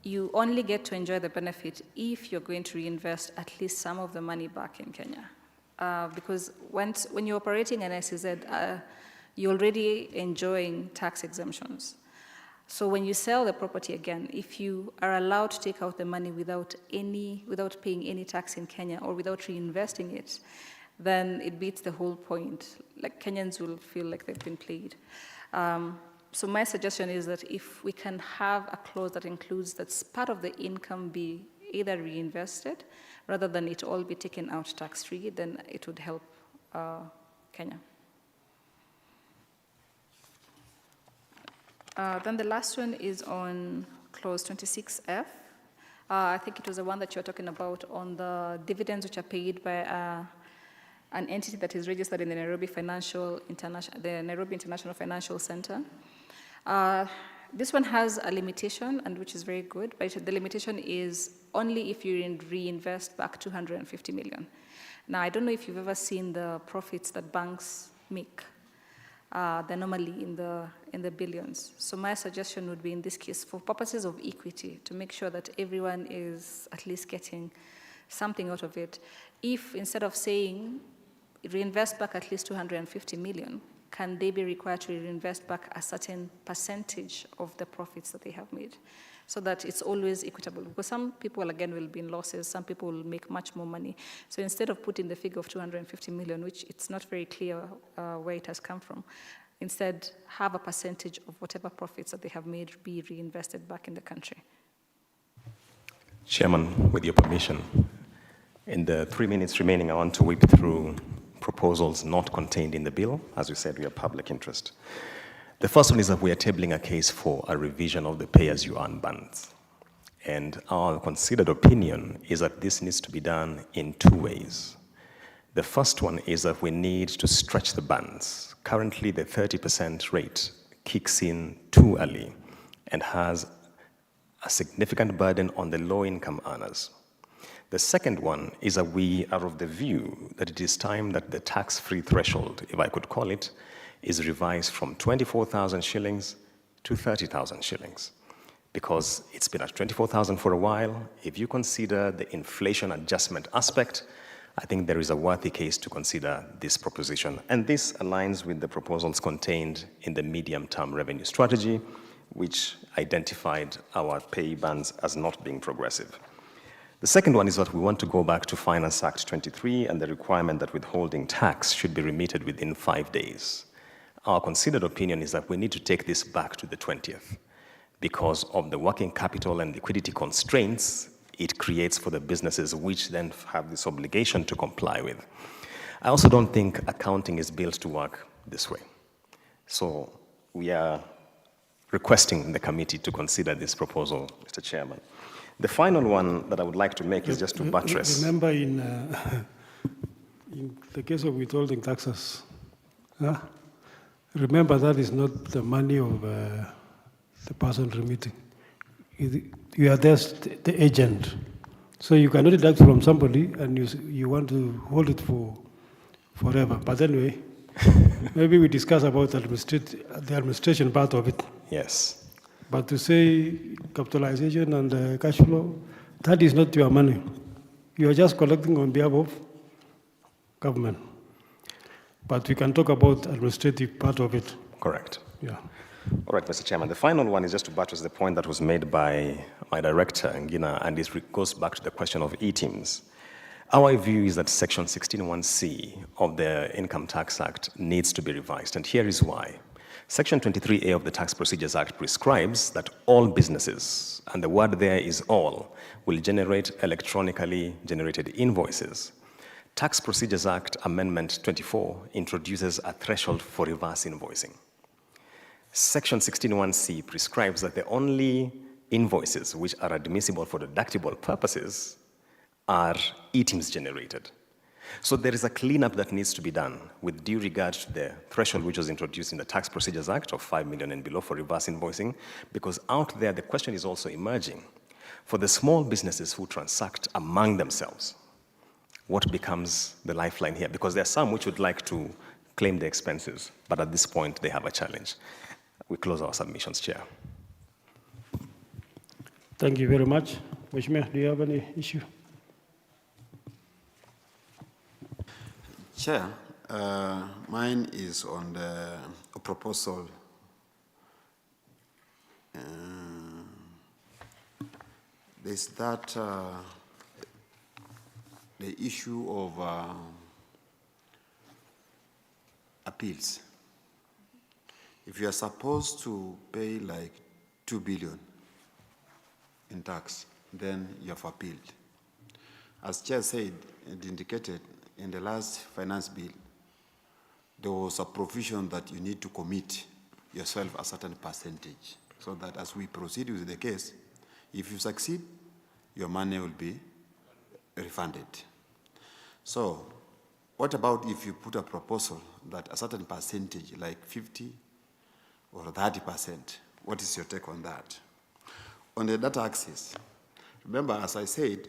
you only get to enjoy the benefit if you're going to reinvest at least some of the money back in Kenya. Because when you're operating an SEZ, you're already enjoying tax exemptions. So when you sell the property again, if you are allowed to take out the money without paying any tax in Kenya or without reinvesting it, then it beats the whole point. Like, Kenyans will feel like they've been played. So my suggestion is that if we can have a clause that includes that part of the income be either reinvested rather than it all be taken out tax-free, then it would help Kenya. Then the last one is on clause 26F. I think it was the one that you're talking about on the dividends which are paid by an entity that is registered in the Nairobi International Financial Center. This one has a limitation, and which is very good, but the limitation is only if you reinvest back 250 million. Now, I don't know if you've ever seen the profits that banks make. They're normally in the billions. So my suggestion would be, in this case, for purposes of equity, to make sure that everyone is at least getting something out of it. If instead of saying reinvest back at least 250 million, can they be required to reinvest back a certain percentage of the profits that they have made, so that it's always equitable? Because some people, again, will be in losses, some people will make much more money. So instead of putting the figure of 250 million, which it's not very clear where it has come from, instead have a percentage of whatever profits that they have made be reinvested back in the country. Chairman, with your permission, in the 3 minutes remaining, I want to whip through proposals not contained in the bill. As we said, we are public interest. The first one is that we are tabling a case for a revision of the pay-as-you-earn bans. And our considered opinion is that this needs to be done in two ways. The first one is that we need to stretch the bans. Currently, the 30% rate kicks in too early and has a significant burden on the low-income earners. The second one is that we are of the view that it is time that the tax-free threshold, if I could call it, is revised from 24,000 shillings to 30,000 shillings. Because it's been at 24,000 for a while. If you consider the inflation adjustment aspect, I think there is a worthy case to consider this proposition. And this aligns with the proposals contained in the medium-term revenue strategy, which identified our pay bans as not being progressive. The second one is that we want to go back to Finance Act 23 and the requirement that withholding tax should be remitted within 5 days. Our considered opinion is that we need to take this back to the 20th because of the working capital and liquidity constraints it creates for the businesses, which then have this obligation to comply with. I also don't think accounting is built to work this way. So we are requesting the committee to consider this proposal, Mr. Chairman. The final one that I would like to make is just to buttress. Remember in the case of withholding taxes, remember that is not the money of the person remitting. You are just the agent. So you cannot deduct from somebody and you want to hold it for forever. But anyway, maybe we discuss about the administration part of it. Yes. But to say capitalization and cash flow, that is not your money. You are just collecting on behalf of government. But we can talk about administrative part of it. Correct. Yeah. All right, Mr. Chairman. The final one is just to buttress the point that was made by my director, Ngina, and it goes back to the question of e-teams. Our view is that Section 16(1)(c) of the Income Tax Act needs to be revised, and here is why. Section 23A of the Tax Procedures Act prescribes that all businesses, and the word there is all, will generate electronically generated invoices. Tax Procedures Act Amendment 24 introduces a threshold for reverse invoicing. Section 16(1)(c) prescribes that the only invoices which are admissible for deductible purposes are e-teams generated. So there is a cleanup that needs to be done with due regard to the threshold which was introduced in the Tax Procedures Act of 5 million and below for reverse invoicing, because out there the question is also emerging for the small businesses who transact among themselves. What becomes the lifeline here? Because there are some which would like to claim the expenses, but at this point they have a challenge. We close our submissions, Chair. Thank you very much. Mheshimiwa, do you have any issue? Chair, mine is on the proposal. There's that the issue of appeals. If you are supposed to pay like 2 billion in tax, then you have appealed. As Chair said, it indicated in the last finance bill, there was a provision that you need to commit yourself a certain percentage, so that as we proceed with the case, if you succeed, your money will be refunded. So, what about if you put a proposal that a certain percentage, like 50 or 30%, what is your take on that? On the data access, remember, as I said,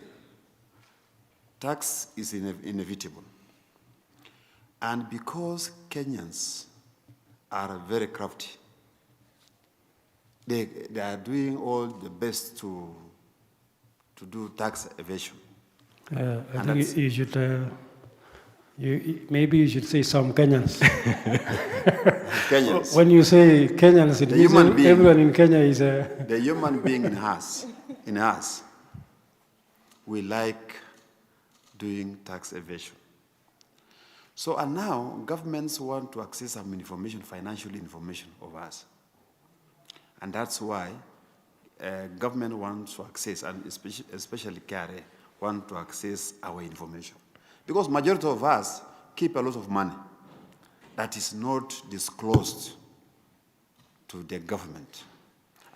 tax is inevitable. And because Kenyans are very crafty, they are doing all the best to do tax evasion. I think you should, maybe you should say some Kenyans. Kenyans. When you say Kenyans, it means everyone in Kenya is a... The human being in us, we like doing tax evasion. So, and now governments want to access some information, financial information of us. And that's why government wants to access, and especially KRA, want to access our information. Because majority of us keep a lot of money that is not disclosed to the government.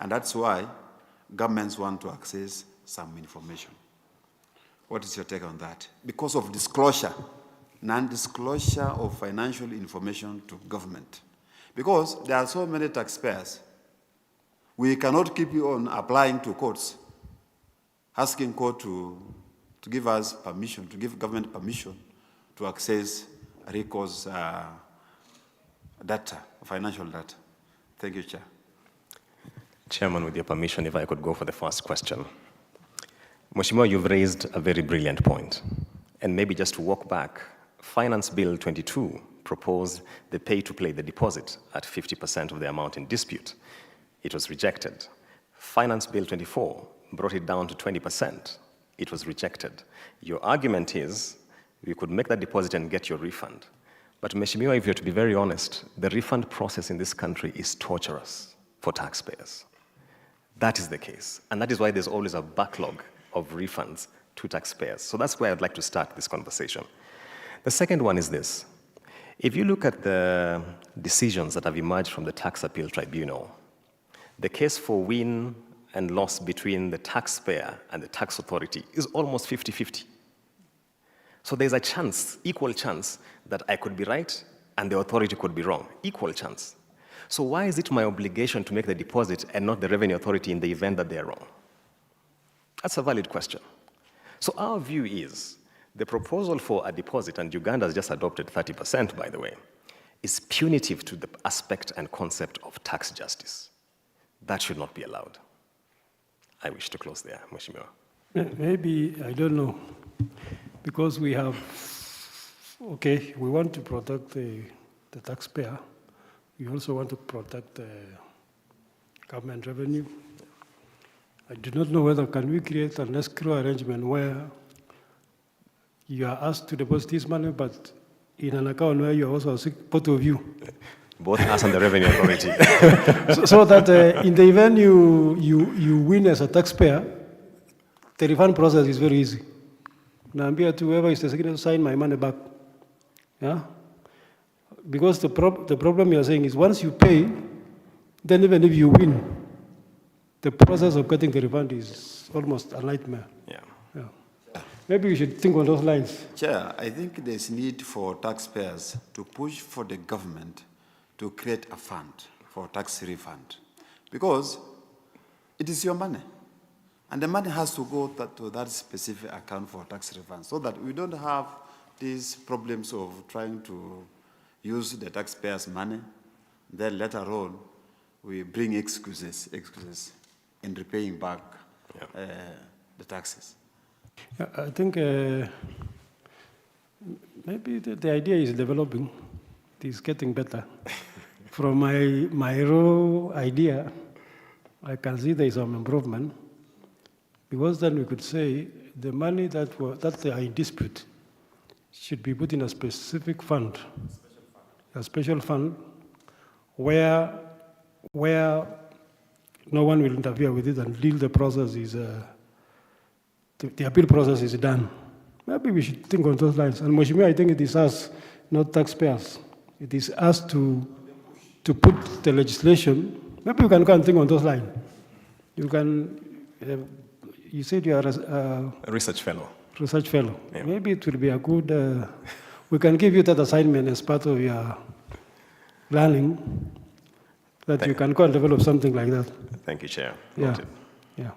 And that's why governments want to access some information. What is your take on that? Because of disclosure, non-disclosure of financial information to government. Because there are so many taxpayers, we cannot keep you on applying to courts, asking court to give us permission, to give government permission to access records data, financial data. Thank you, Chair. Chairman, with your permission, if I could go for the first question. Mheshimiwa, you've raised a very brilliant point. And maybe just to walk back, Finance Bill 22 proposed the pay-to-play the deposit at 50% of the amount in dispute. It was rejected. Finance Bill 24 brought it down to 20%. It was rejected. Your argument is you could make that deposit and get your refund. But Mheshimiwa, if you're to be very honest, the refund process in this country is torturous for taxpayers. That is the case. And that is why there's always a backlog of refunds to taxpayers. So that's where I'd like to start this conversation. The second one is this. If you look at the decisions that have emerged from the Tax Appeal Tribunal, the case for win and loss between the taxpayer and the tax authority is almost 50-50. So there's a chance, equal chance, that I could be right and the authority could be wrong. Equal chance. So why is it my obligation to make the deposit and not the revenue authority in the event that they're wrong? That's a valid question. So our view is the proposal for a deposit, and Uganda has just adopted 30%, by the way, is punitive to the aspect and concept of tax justice. That should not be allowed. I wish to close there, Mheshimiwa. Maybe, I don't know, because we have okay, we want to protect the taxpayer. We also want to protect government revenue. I do not know whether can we create an escrow arrangement where you are asked to deposit this money, but in an account where you are also both of you. Both us and the Revenue Authority. so that in the event you win as a taxpayer, the refund process is very easy. Now I'm here to whoever is the secretary to sign my money back. Yeah? Because the problem you're saying is once you pay, then even if you win, the process of getting the refund is almost a nightmare. Yeah. Yeah. Maybe we should think on those lines. Chair, I think there's need for taxpayers to push for the government to create a fund for tax refund, because it is your money. And the money has to go to that specific account for tax refund so that we don't have these problems of trying to use the taxpayers' money. Then later on, we bring excuses in repaying back the taxes. Yeah, I think maybe the idea is developing. It is getting better. From my raw idea, I can see there is some improvement. Because then we could say the money that are in dispute should be put in a specific fund, a special fund, where no one will interfere with it until the process is the appeal process is done. Maybe we should think on those lines. And Mheshimiwa, I think it is us, not taxpayers. It is us to put the legislation. Maybe we can go and think on those lines. You can. You said you are A research fellow. Research fellow. Yeah. Maybe it will be a good. We can give you that assignment as part of your planning, that you can go and develop something like that. Thank you, Chair. Yeah. Noted. Yeah.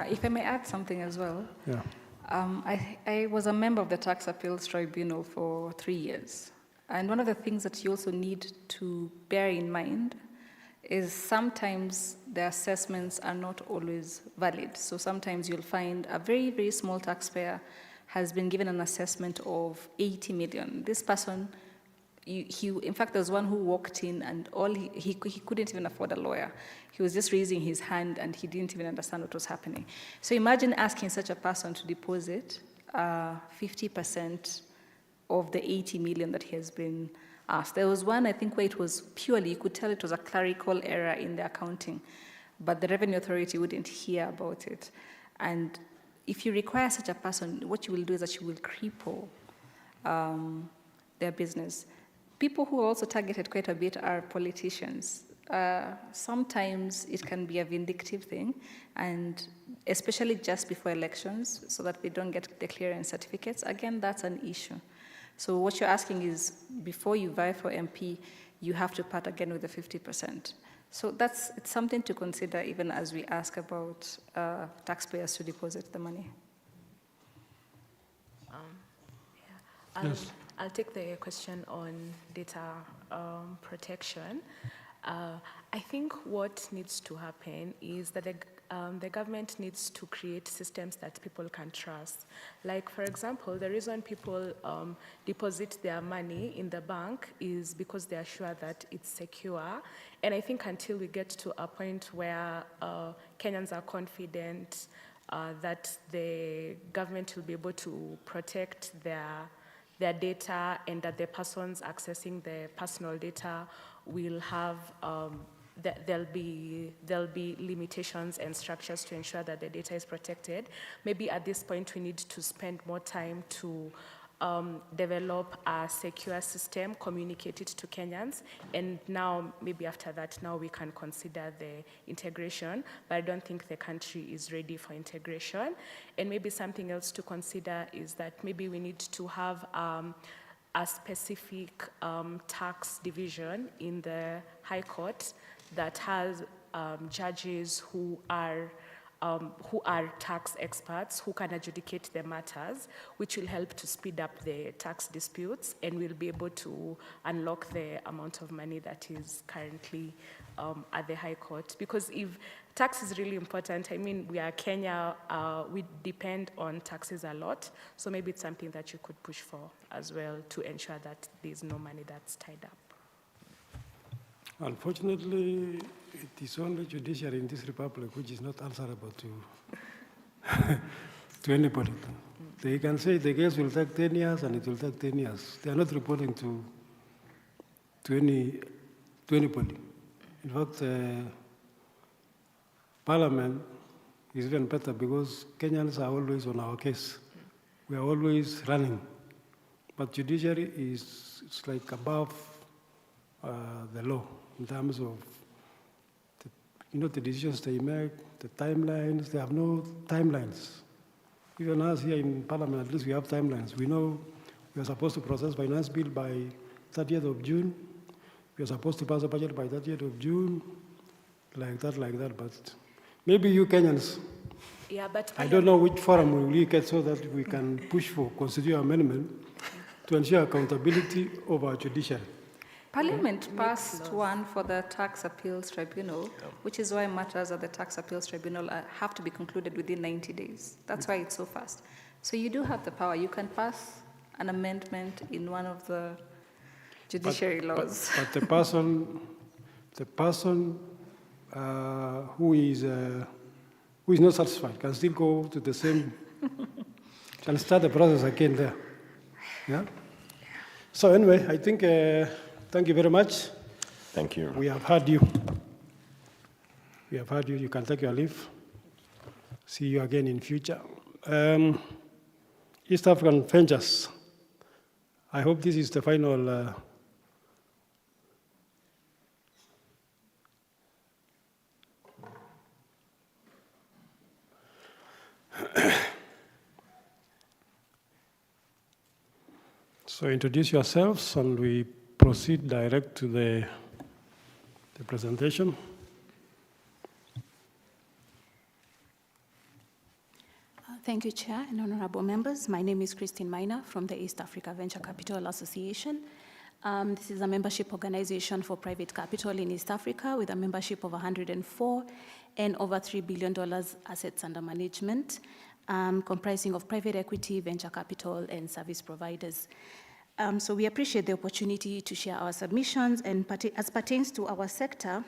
If I may add something as well. Yeah. I was a member of the Tax Appeals Tribunal for 3 years. And one of the things that you also need to bear in mind is sometimes the assessments are not always valid. So sometimes you'll find a very, very small taxpayer has been given an assessment of 80 million. This person, in fact, there was one who walked in and he couldn't even afford a lawyer. He was just raising his hand and he didn't even understand what was happening. So imagine asking such a person to deposit 50% of the 80 million that he has been asked. There was one, I think, where it was purely, you could tell it was a clerical error in the accounting, but the Revenue Authority wouldn't hear about it. And if you require such a person, what you will do is that you will cripple their business. People who are also targeted quite a bit are politicians. Sometimes it can be a vindictive thing, and especially just before elections, so that they don't get the clearance certificates. Again, that's an issue. So what you're asking is, before you vie for MP, you have to part again with the 50%. So it's something to consider even as we ask about taxpayers to deposit the money. I'll take the question on data protection. I think what needs to happen is that the government needs to create systems that people can trust. Like, for example, the reason people deposit their money in the bank is because they are sure that it's secure. And I think until we get to a point where Kenyans are confident that the government will be able to protect their data, and that the persons accessing the personal data will have there'll be limitations and structures to ensure that the data is protected. Maybe at this point we need to spend more time to develop a secure system, communicate it to Kenyans, and now maybe after that now we can consider the integration, but I don't think the country is ready for integration. And maybe something else to consider is that maybe we need to have a specific tax division in the High Court that has judges who are tax experts, who can adjudicate the matters, which will help to speed up the tax disputes, and will be able to unlock the amount of money that is currently at the High Court. Because if tax is really important, I mean, we are Kenya, we depend on taxes a lot, so maybe it's something that you could push for as well to ensure that there's no money that's tied up. Unfortunately, it is only judiciary in this republic which is not answerable to, to anybody. They can say the case will take 10 years and it will take 10 years. They are not reporting to anybody. In fact, Parliament is even better because Kenyans are always on our case. We are always running. But judiciary is like above the law in terms of the decisions they make, the timelines. They have no timelines. Even us here in Parliament, at least we have timelines. We know we are supposed to process finance bill by 30th of June. We are supposed to pass a budget by 30th of June, like that. But maybe you Kenyans, yeah, but I don't know which forum we will get so that we can push for constitutional amendment to ensure accountability of our judiciary. Parliament passed one for the Tax Appeals Tribunal, which is why matters at the Tax Appeals Tribunal have to be concluded within 90 days. That's why it's so fast. So you do have the power. You can pass an amendment in one of the judiciary laws. But the person who is not satisfied can still go to the same, can start the process again there. Yeah. So anyway, I think. Thank you very much. Thank you. We have heard you. You can take your leave. See you again in future. East African Ventures. I hope this is the final. So introduce yourselves and we proceed direct to the presentation. Thank you, Chair and honorable members. My name is Christine Maina from the East Africa Venture Capital Association. This is a membership organization for private capital in East Africa with a membership of 104 and over $3 billion assets under management, comprising of private equity, venture capital, and service providers. So we appreciate the opportunity to share our submissions, and as pertains to our sector,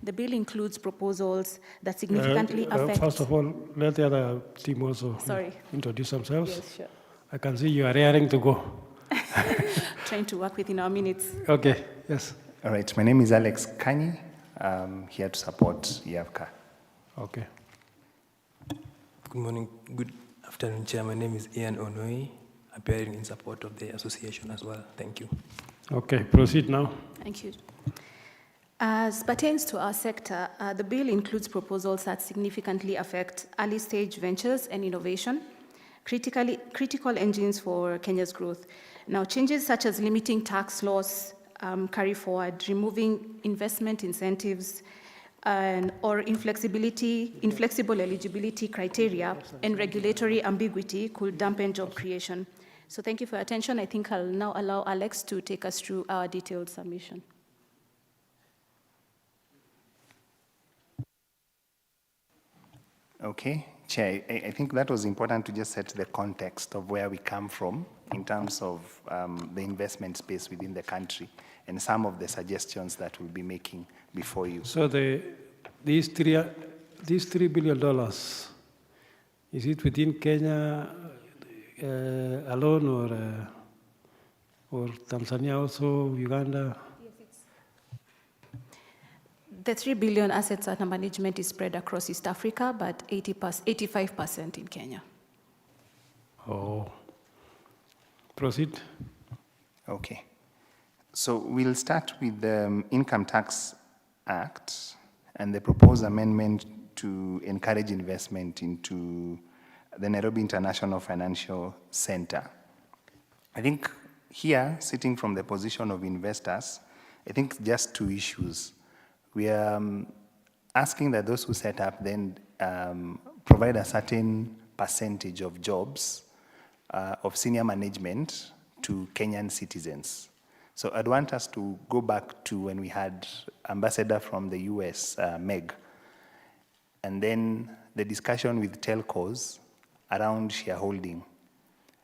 the bill includes proposals that significantly affect... First of all, let the other team also introduce themselves. Yes, sure. I can see you are raring to go. Trying to work within our minutes. Okay, yes. All right, my name is Alex Kanyi. I'm here to support YAVCA. Okay. Good morning, good afternoon, Chair. My name is Ian Onoi, appearing in support of the association as well. Thank you. Okay, proceed now. Thank you. As pertains to our sector, the bill includes proposals that significantly affect early stage ventures and innovation, critical engines for Kenya's growth. Now, changes such as limiting tax laws carry forward, removing investment incentives, or inflexible eligibility criteria and regulatory ambiguity could dampen job creation. So thank you for your attention. I think I'll now allow Alex to take us through our detailed submission. Okay, Chair, I think that was important to just set the context of where we come from in terms of the investment space within the country and some of the suggestions that we'll be making before you. So these $3 billion, is it within Kenya alone or Tanzania also, Uganda? The 3 billion assets under management is spread across East Africa, but 85% in Kenya. Oh. Proceed. Okay. So we'll start with the Income Tax Act and the proposed amendment to encourage investment into the Nairobi International Financial Center. I think here, sitting from the position of investors, I think just two issues. We are asking that those who set up then provide a certain percentage of jobs of senior management to Kenyan citizens. So I'd want us to go back to when we had ambassador from the US, Meg, and then the discussion with telcos around shareholding.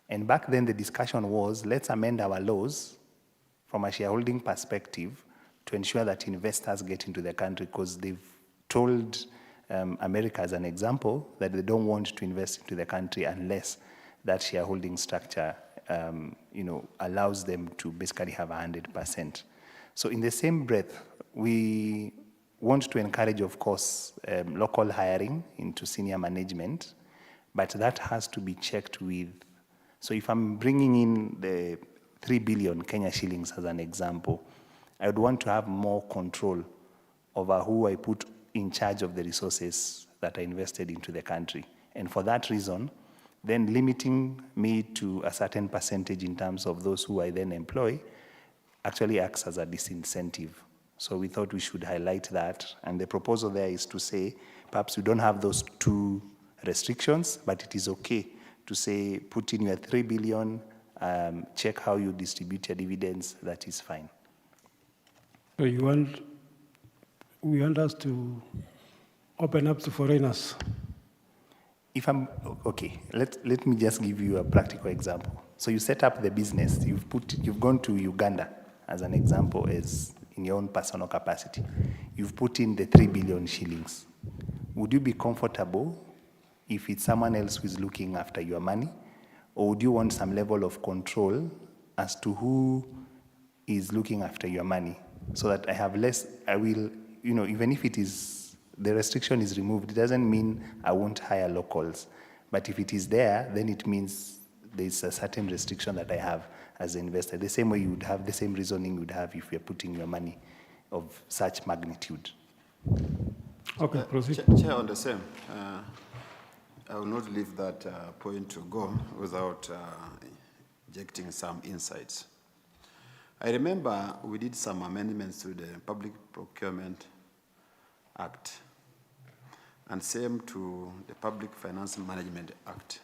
And back then the discussion was, let's amend our laws from a shareholding perspective to ensure that investors get into the country, because they've told America as an example that they don't want to invest into the country unless that shareholding structure allows them to basically have 100%. So in the same breath, we want to encourage, of course, local hiring into senior management, but that has to be checked with, so if I'm bringing in the 3 billion Kenya shillings as an example, I would want to have more control over who I put in charge of the resources that I invested into the country. And for that reason, then limiting me to a certain percentage in terms of those who I then employ actually acts as a disincentive. So we thought we should highlight that. And the proposal there is to say, perhaps we don't have those two restrictions, but it is okay to say, put in your 3 billion, check how you distribute your dividends, that is fine. So we want us to open up to foreigners. If I'm, okay, let me just give you a practical example. So you set up the business, you've gone to Uganda as an example, as in your own personal capacity. You've put in the 3 billion shillings. Would you be comfortable if it's someone else who is looking after your money? Or would you want some level of control as to who is looking after your money? So that I have less, I will, even if it is, the restriction is removed, it doesn't mean I won't hire locals. But if it is there, then it means there's a certain restriction that I have as an investor. The same way you would have, the same reasoning you would have if you're putting your money of such magnitude. Okay, proceed. Chair, on the same, I will not leave that point to go without injecting some insights. I remember we did some amendments to the Public Procurement Act and same to the Public Finance Management Act.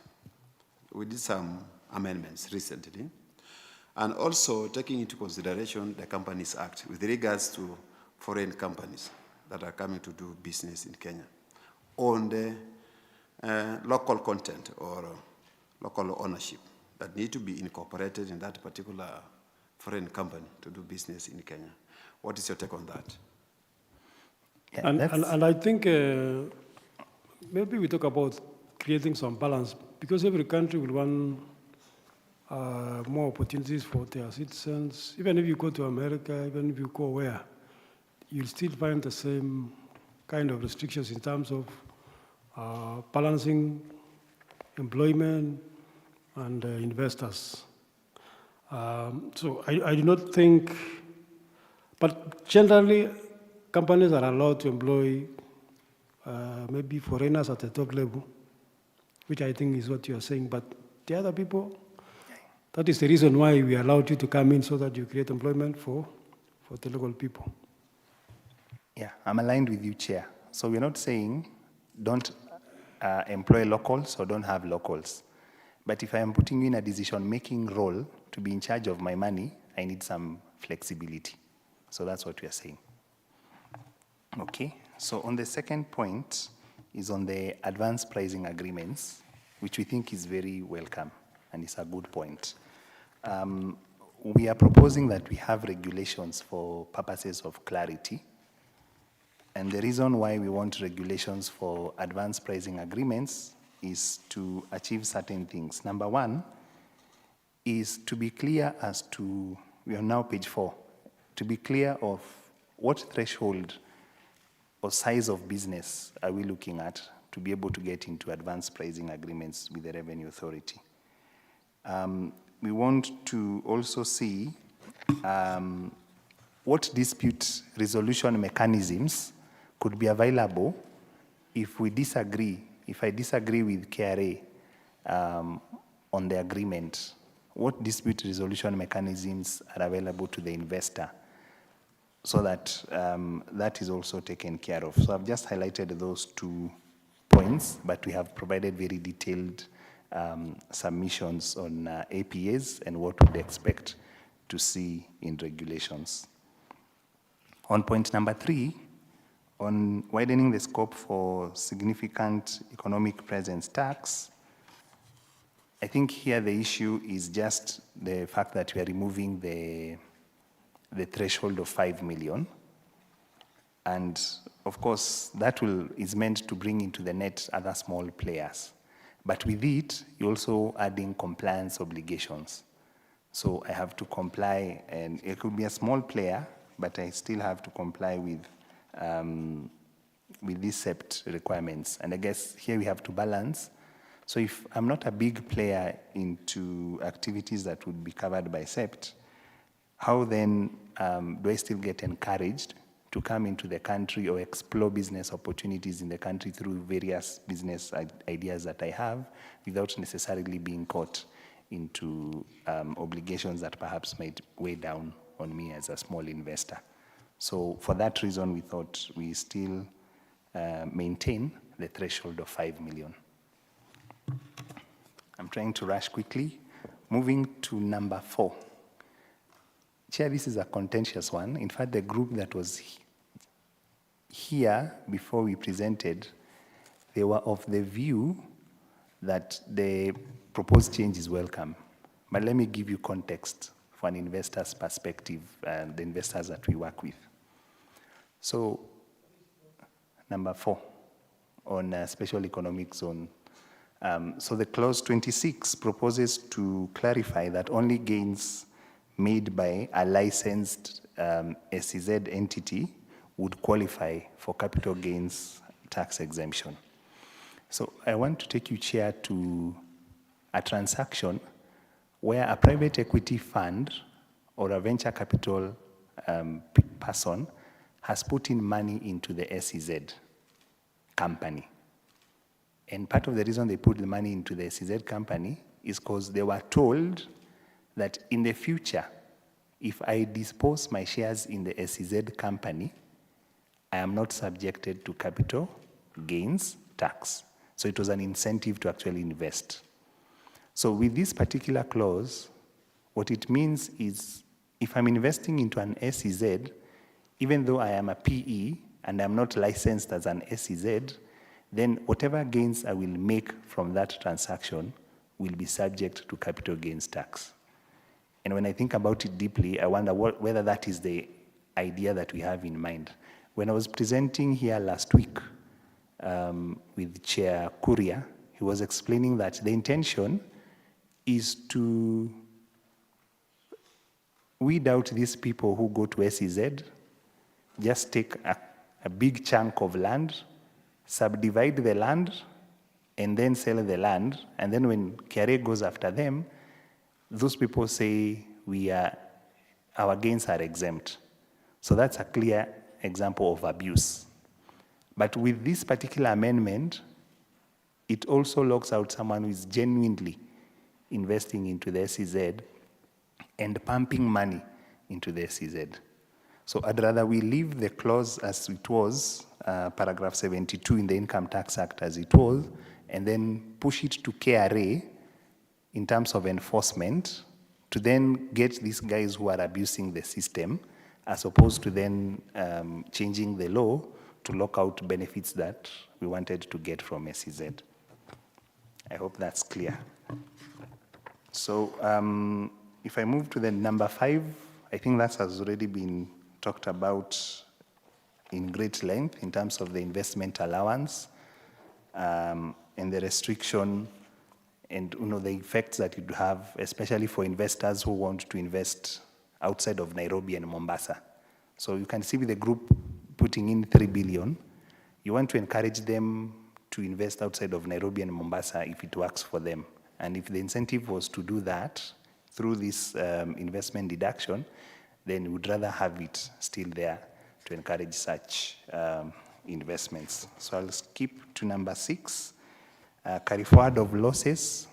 We did some amendments recently, and also taking into consideration the Companies Act with regards to foreign companies that are coming to do business in Kenya on the local content or local ownership that need to be incorporated in that particular foreign company to do business in Kenya. What is your take on that? Yeah, and I think maybe we talk about creating some balance, because every country will want more opportunities for their citizens. Even if you go to America, even if you go where, you'll still find the same kind of restrictions in terms of balancing employment and investors. So I do not think, but generally companies are allowed to employ maybe foreigners at the top level, which I think is what you are saying. But the other people, that is the reason why we allowed you to come in, so that you create employment for the local people. Yeah, I'm aligned with you, Chair. So we're not saying don't employ locals or don't have locals. But if I am putting you in a decision-making role to be in charge of my money, I need some flexibility. So that's what we are saying. Okay, so on the second point is on the advanced pricing agreements, which we think is very welcome and is a good point. We are proposing that we have regulations for purposes of clarity. And the reason why we want regulations for advanced pricing agreements is to achieve certain things. Number one is to be clear as to, we are now page 4, to be clear of what threshold or size of business are we looking at to be able to get into advanced pricing agreements with the Revenue Authority. We want to also see what dispute resolution mechanisms could be available if we disagree, if I disagree with KRA on the agreement. What dispute resolution mechanisms are available to the investor, so that that is also taken care of. So I've just highlighted those 2 points, but we have provided very detailed submissions on APAs and what we'd expect to see in regulations. On point number 3, on widening the scope for significant economic presence tax, I think here the issue is just the fact that we are removing the threshold of 5 million. And of course, that is meant to bring into the net other small players. But with it, you're also adding compliance obligations. So I have to comply, and it could be a small player, but I still have to comply with these SEPT requirements. And I guess here we have to balance. So if I'm not a big player into activities that would be covered by SEPT, how then do I still get encouraged to come into the country or explore business opportunities in the country through various business ideas that I have without necessarily being caught into obligations that perhaps might weigh down on me as a small investor? So for that reason, we thought we still maintain the threshold of 5 million. I'm trying to rush quickly. Moving to number 4. Chair, this is a contentious one. In fact, the group that was here before we presented, they were of the view that the proposed change is welcome. But let me give you context for an investor's perspective and the investors that we work with. So, number 4, on a special economic zone. So the clause 26 proposes to clarify that only gains made by a licensed SEZ entity would qualify for capital gains tax exemption. So I want to take you, Chair, to a transaction where a private equity fund or a venture capital person has put in money into the SEZ company. And part of the reason they put the money into the SEZ company is because they were told that in the future, if I dispose my shares in the SEZ company, I am not subjected to capital gains tax. So it was an incentive to actually invest. So with this particular clause, what it means is if I'm investing into an SEZ, even though I am a PE and I'm not licensed as an SEZ, then whatever gains I will make from that transaction will be subject to capital gains tax. And when I think about it deeply, I wonder whether that is the idea that we have in mind. When I was presenting here last week with Chair Kuria, he was explaining that the intention is to weed out these people who go to SEZ, just take a big chunk of land, subdivide the land, and then sell the land. And then when KRA goes after them, those people say our gains are exempt. So that's a clear example of abuse. But with this particular amendment, it also locks out someone who is genuinely investing into the SEZ and pumping money into the SEZ. So I'd rather we leave the clause as it was, paragraph 72 in the Income Tax Act as it was, and then push it to KRA in terms of enforcement to then get these guys who are abusing the system, as opposed to then changing the law to lock out benefits that we wanted to get from SEZ. I hope that's clear. So if I move to the number 5, I think that has already been talked about in great length in terms of the investment allowance and the restriction and the effects that it would have, especially for investors who want to invest outside of Nairobi and Mombasa. So you can see with the group putting in 3 billion, you want to encourage them to invest outside of Nairobi and Mombasa if it works for them. And if the incentive was to do that through this investment deduction, then we would rather have it still there to encourage such investments. So I'll skip to number 6. Carry forward of losses.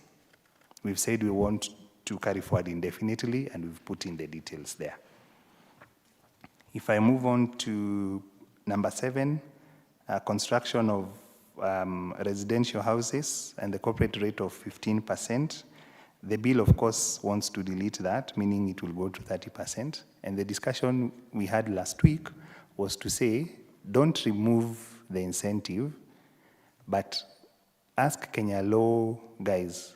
We've said we want to carry forward indefinitely, and we've put in the details there. If I move on to number 7, construction of residential houses and the corporate rate of 15%. The bill, of course, wants to delete that, meaning it will go to 30%. And the discussion we had last week was to say, don't remove the incentive, but ask Kenya Law guys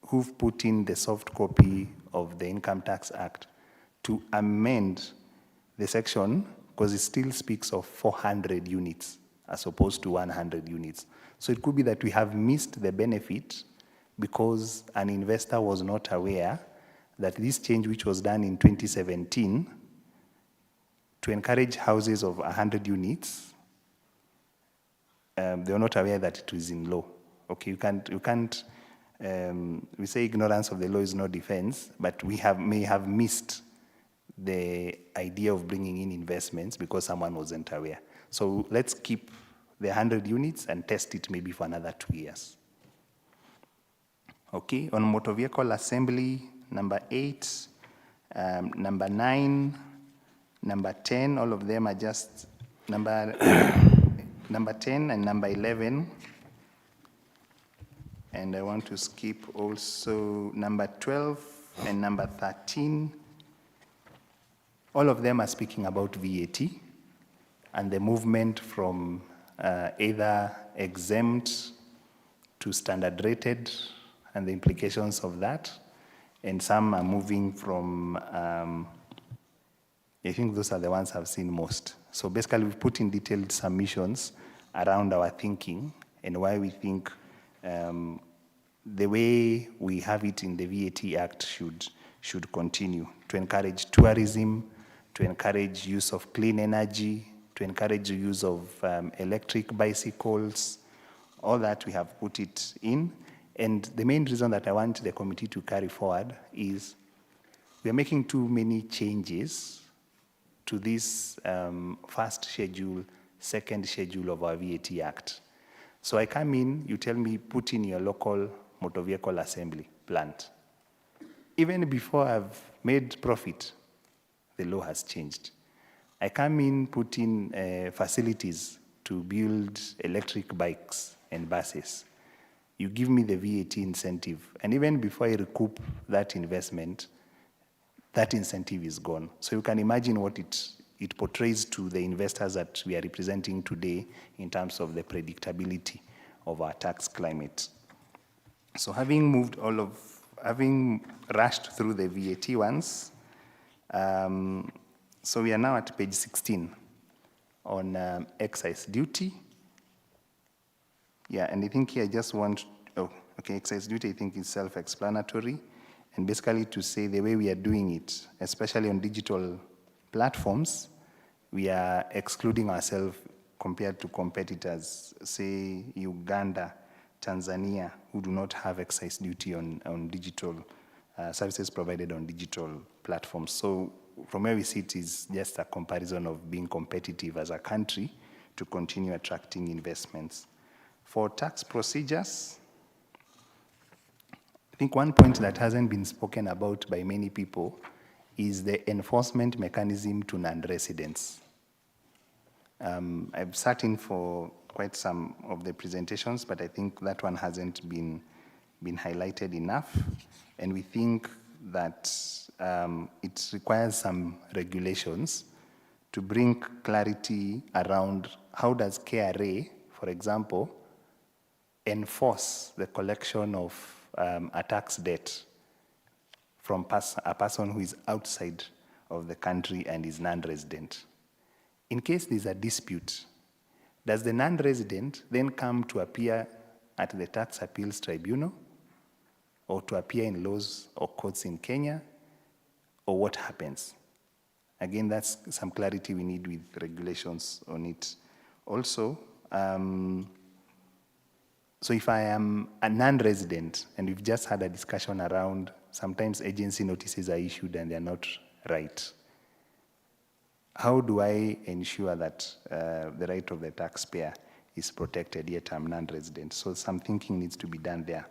who've put in the soft copy of the Income Tax Act to amend the section, because it still speaks of 400 units as opposed to 100 units. So it could be that we have missed the benefit because an investor was not aware that this change, which was done in 2017 to encourage houses of 100 units, they were not aware that it was in law. Okay, you can't. We say ignorance of the law is no defense, but we may have missed the idea of bringing in investments because someone wasn't aware. So let's keep the 100 units and test it maybe for another 2 years. Okay, on motor vehicle assembly, number 8, number 9, number 10, all of them are just number 10 and number 11. And I want to skip also number 12 and number 13. All of them are speaking about VAT and the movement from either exempt to standard rated and the implications of that. And some are moving from, I think those are the ones I've seen most. So basically we've put in detailed submissions around our thinking and why we think the way we have it in the VAT Act should continue to encourage tourism, to encourage use of clean energy, to encourage the use of electric bicycles. All that we have put it in. And the main reason that I want the committee to carry forward is we are making too many changes to this first schedule, second schedule of our VAT Act. So I come in, you tell me, put in your local motor vehicle assembly plant. Even before I've made profit, the law has changed. I come in, put in facilities to build electric bikes and buses. You give me the VAT incentive. And even before I recoup that investment, that incentive is gone. So you can imagine what it portrays to the investors that we are representing today in terms of the predictability of our tax climate. So having rushed through the VAT ones, so we are now at page 16 on excise duty. Yeah, and I think here I just want, excise duty I think is self-explanatory, and basically to say the way we are doing it, especially on digital platforms, we are excluding ourselves compared to competitors, say Uganda, Tanzania, who do not have excise duty on digital services provided on digital platforms. So from where we sit is just a comparison of being competitive as a country to continue attracting investments. For tax procedures, I think one point that hasn't been spoken about by many people is the enforcement mechanism to non-residents. I've sat in for quite some of the presentations, but I think that one hasn't been highlighted enough. And we think that it requires some regulations to bring clarity around how does KRA, for example, enforce the collection of a tax debt from a person who is outside of the country and is non-resident. In case there's a dispute, does the non-resident then come to appear at the Tax Appeals Tribunal or to appear in laws or courts in Kenya, or what happens? Again, that's some clarity we need with regulations on it. Also, so if I am a non-resident, and we've just had a discussion around sometimes agency notices are issued and they're not right, how do I ensure that the right of the taxpayer is protected, yet I'm non-resident? So some thinking needs to be done there.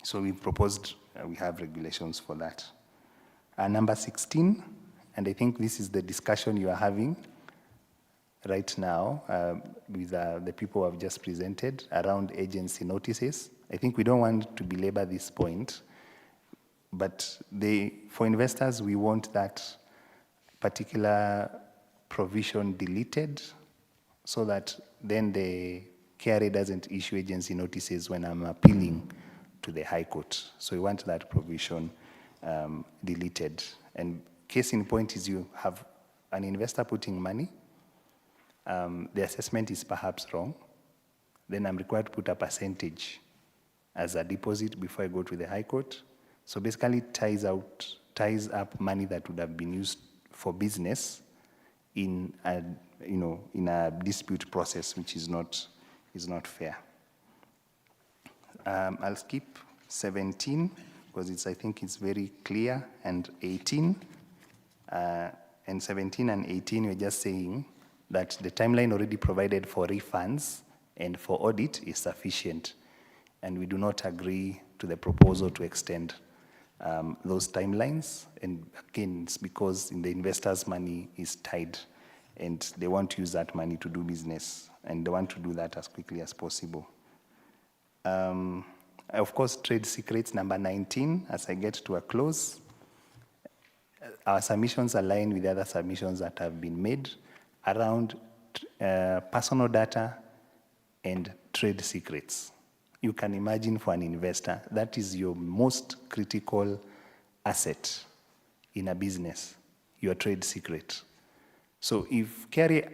So we've proposed, we have regulations for that. Number 16, and I think this is the discussion you are having right now with the people who have just presented around agency notices. I think we don't want to belabor this point, But for investors, we want that particular provision deleted so that then the KRA doesn't issue agency notices when I'm appealing to the High Court. So we want that provision deleted. And case in point is you have an investor putting money, the assessment is perhaps wrong, then I'm required to put a percentage as a deposit before I go to the High Court. So basically it ties up money that would have been used for business in a dispute process, which is not fair. I'll skip 17 because I think it's very clear, and 18. And 17 and 18, we're just saying that the timeline already provided for refunds and for audit is sufficient, and we do not agree to the proposal to extend those timelines. And again, it's because the investors' money is tied and they want to use that money to do business, and they want to do that as quickly as possible. Of course, trade secrets, number 19, as I get to a close, our submissions align with the other submissions that have been made around personal data and trade secrets. You can imagine for an investor, that is your most critical asset in a business, your trade secret. So if KRA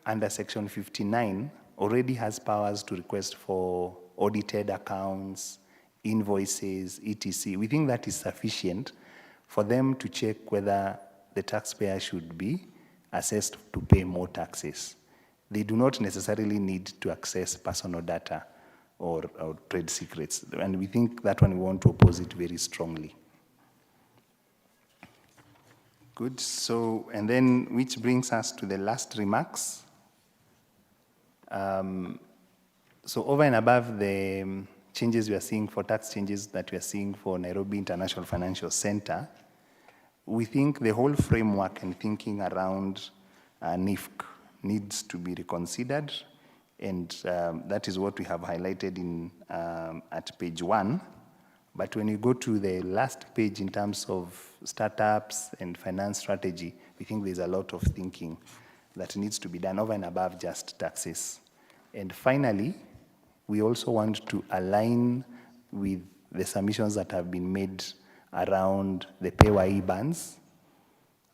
under Section 59 already has powers to request for audited accounts, invoices, etc., we think that is sufficient for them to check whether the taxpayer should be assessed to pay more taxes. They do not necessarily need to access personal data or trade secrets. And we think that one we want to oppose it very strongly. Good, so, and then which brings us to the last remarks. So over and above the changes we are seeing for tax changes that we are seeing for Nairobi International Financial Center, we think the whole framework and thinking around NIFC needs to be reconsidered, and that is what we have highlighted in at page 1. But when you go to the last page in terms of startups and finance strategy, we think there's a lot of thinking that needs to be done over and above just taxes. And finally, we also want to align with the submissions that have been made around the PAYE bans.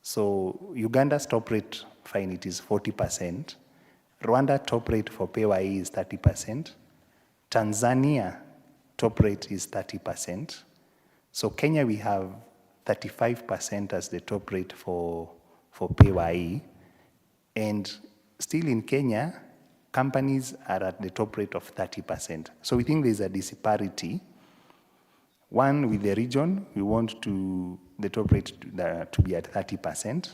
So Uganda's top rate fine, it is 40%. Rwanda top rate for PAYE is 30%. Tanzania top rate is 30%. So Kenya, we have 35% as the top rate for PAYE. And still in Kenya, companies are at the top rate of 30%. So we think there's a disparity. One, with the region, we want the top rate to be at 30%.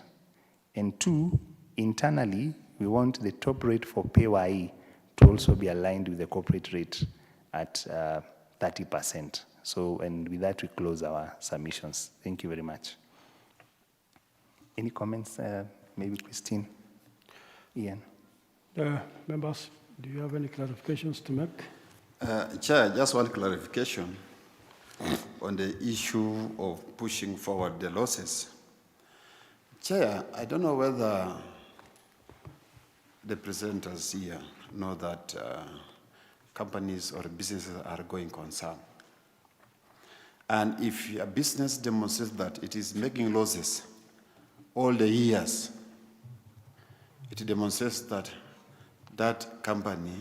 And two, internally, we want the top rate for PAYE to also be aligned with the corporate rate at 30%. So, and with that, we close our submissions. Thank you very much. Any comments, maybe Christine, Ian? Members, do you have any clarifications to make? Chair, just one clarification on the issue of pushing forward the losses. Chair, I don't know whether the presenters here know that companies or businesses are going concern. And if a business demonstrates that it is making losses all the years, it demonstrates that that company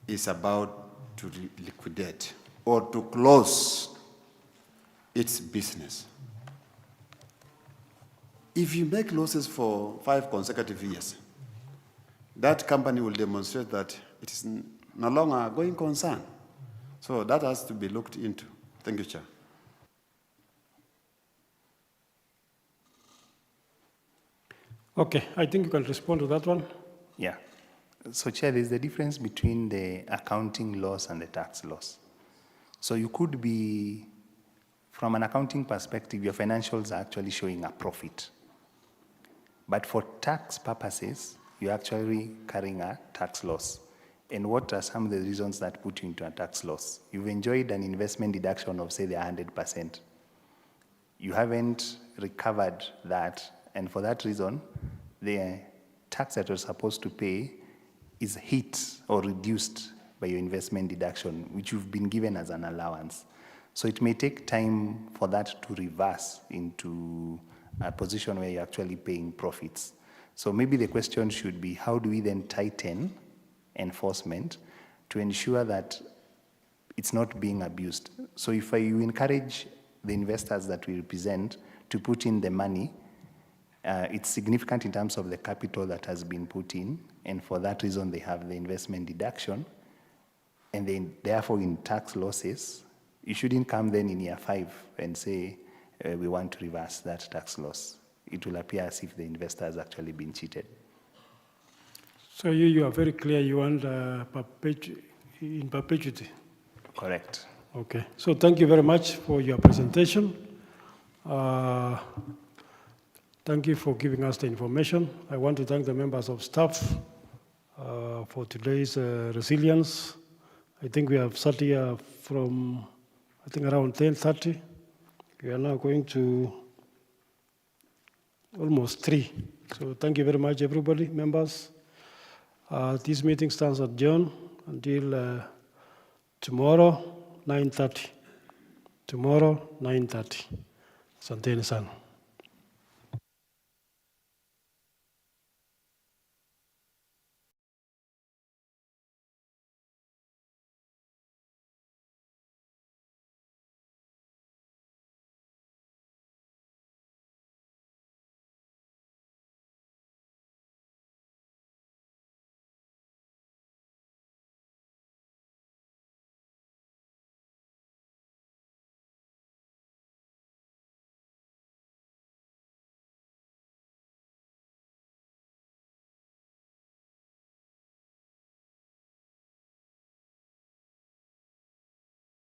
is about to liquidate or to close its business. If you make losses for 5 consecutive years, that company will demonstrate that it is no longer a going concern. So that has to be looked into. Thank you, Chair. Okay, I think you can respond to that one. Yeah. So, Chair, there's the difference between the accounting loss and the tax loss. So you could be, from an accounting perspective, your financials are actually showing a profit. But for tax purposes, you're actually carrying a tax loss. And what are some of the reasons that put you into a tax loss? You've enjoyed an investment deduction of, say, the 100%. You haven't recovered that, and for that reason, the tax that you're supposed to pay is hit or reduced by your investment deduction, which you've been given as an allowance. So it may take time for that to reverse into a position where you're actually paying profits. So maybe the question should be, how do we then tighten enforcement to ensure that it's not being abused? So if you encourage the investors that we represent to put in the money, it's significant in terms of the capital that has been put in, and for that reason they have the investment deduction, and then therefore in tax losses, you shouldn't come then in year 5 and say, we want to reverse that tax loss. It will appear as if the investor has actually been cheated. So you are very clear, you want in perpetuity? Correct. Okay, so thank you very much for your presentation. Thank you for giving us the information. I want to thank the members of staff for today's resilience. I think we have sat here from, I think, around 10:30. We are now going to almost 3. So thank you very much, everybody, members. This meeting stands adjourned until tomorrow, 9:30. Tomorrow, 9:30. Asanteni sana.